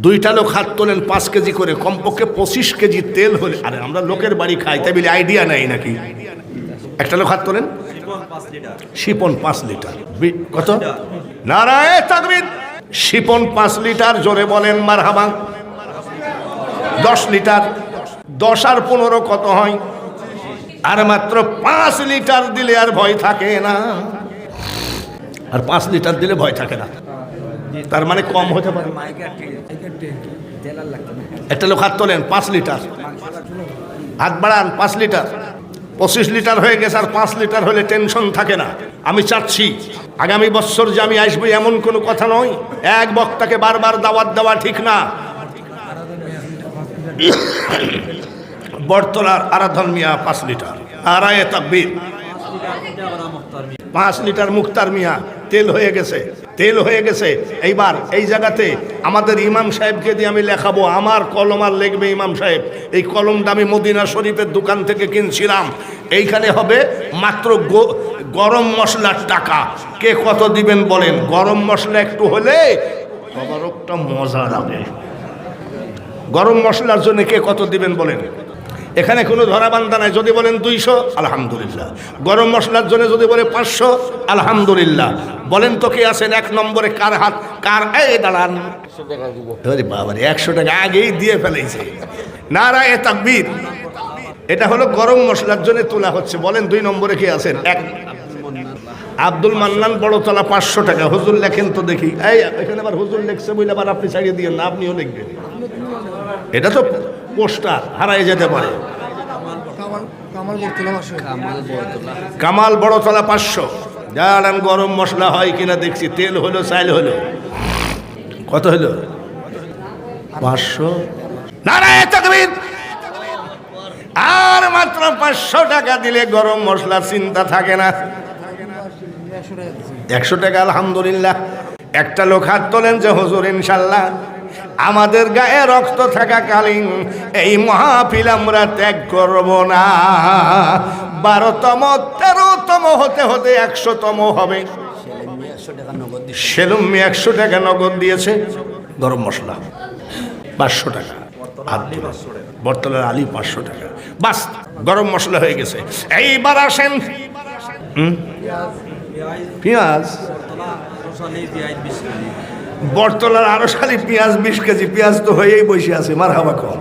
2টা লোক হাত তোলেন 5 কেজি করে, কমপক্ষে 25 কেজি তেল হলে। আরে আমরা লোকের বাড়ি খাই, তাই বলে আইডিয়া নাই নাকি? একটা লোক হাত তোলেন। শিপন 5 লিটার। কত? নারায়ে তাকবীর। শিপন 5 লিটার, জোরে বলেন মারহাবা। 10 লিটার। 10 আর 15 কত হয়? আর মাত্র 5 লিটার দিলে আর ভয় থাকে না। আর 5 লিটার দিলে ভয় থাকে না, তার মানে কম হতে পারে। তেল আর লাগতো না। একটা লোক হাত তোলেন 5 লিটার, হাত বাড়ান। 5 লিটার 25 লিটার হয়ে গেছে। আর 5 লিটার হলে টেনশন থাকে না। আমি চাচ্ছি আগামী বছর যে আমি আসবো এমন কোনো কথা নয়। এক বক্তাকে বারবার দাওয়াত দেওয়া ঠিক না। বটতলার আরাধন মিয়া 5 লিটার। নারায়ে তাকবীর। 5 লিটার মুক্তার মিয়া। তেল হয়ে গেছে, তেল হয়ে গেছে। এইবার এই জায়গাতে আমাদের ইমাম সাহেবকে দিয়ে আমি লেখাবো। আমার কলম আর লিখবে ইমাম সাহেব। এই কলমটা আমি মদিনা শরীফের দোকান থেকে কিনছিলাম। এইখানে হবে মাত্র গরম মশলার টাকা। কে কত দিবেন বলেন? গরম মশলা একটু হলে খবরটা মজা লাগে। গরম মশলার জন্য কে কত দিবেন বলেন? এখানে কোনো ধরাবান্ধা নাই। যদি বলেন 200, আলহামদুলিল্লাহ। গরম মশলার জন্য যদি বলে 500, আলহামদুলিল্লাহ। বলেন তো কে আছেন 1 নম্বরে? কার হাত? কার? এই দাঁড়ান। 100 টাকা আগেই দিয়ে ফেলেছে। নারায়ে তাকবীর। এটা হলো গরম মশলার জন্য তোলা হচ্ছে। বলেন 2 নম্বরে কে আছেন? আব্দুল মান্নান, বড়তলা 500 টাকা। হুজুর লেখেন তো দেখি। এই এখানে আবার হুজুর লেখছে বলে আবার আপনি ছাড়িয়ে দিয়েন না, আপনিও লিখবেন। এটা তো পোস্টার, হারাই যেতে পারে। কামাল বড়তলা 500। জানান গরম মশলা হয় কিনা দেখছি। তেল হলো, চাইল হলো, কত হলো? 500। নারায়ে তাকবীর। আর মাত্র 500 টাকা দিলে গরম মশলার চিন্তা থাকে না। 100 টাকা, আলহামদুলিল্লাহ। একটা লোক হাত তোলেন যে হুজুর ইনশাল্লাহ আমাদের গায়ে রক্ত থাকাকালীন এই মাহফিল আমরা ত্যাগ করব না। 12তম 13তম হতে হতে 100তম হবে। সেলিম মিয়া 100 টাকা নগদ দিয়েছে। গরম মশলা 500 টাকা। বটতলার আলী 500 টাকা। বাস, গরম মশলা হয়ে গেছে। এইবার আসেন পেঁয়াজ। বটতলার আরশালী পেঁয়াজ 20 কেজি। পেঁয়াজ তো হয়েই বসে আছে। মারহাবা কর।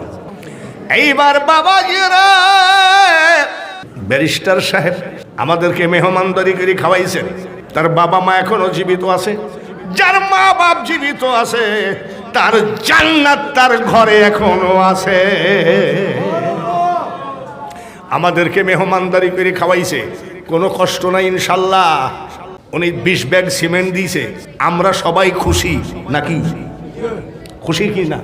এইবার বাবাজিরা, ব্যারিস্টার সাহেব আমাদেরকে মেহমানদারি করে খাওয়াইছেন। তার বাবা মা এখনো জীবিত আছে। যার মা বাপ জীবিত আছে তার জান্নাত তার ঘরে এখনো আছে। আমাদেরকে মেহমানদারি করে খাওয়াইছে, কোনো কষ্ট নাই ইনশাল্লাহ। উনি 20 ব্যাগ সিমেন্ট দিয়েছে। আমরা সবাই খুশি নাকি? খুশি কি না?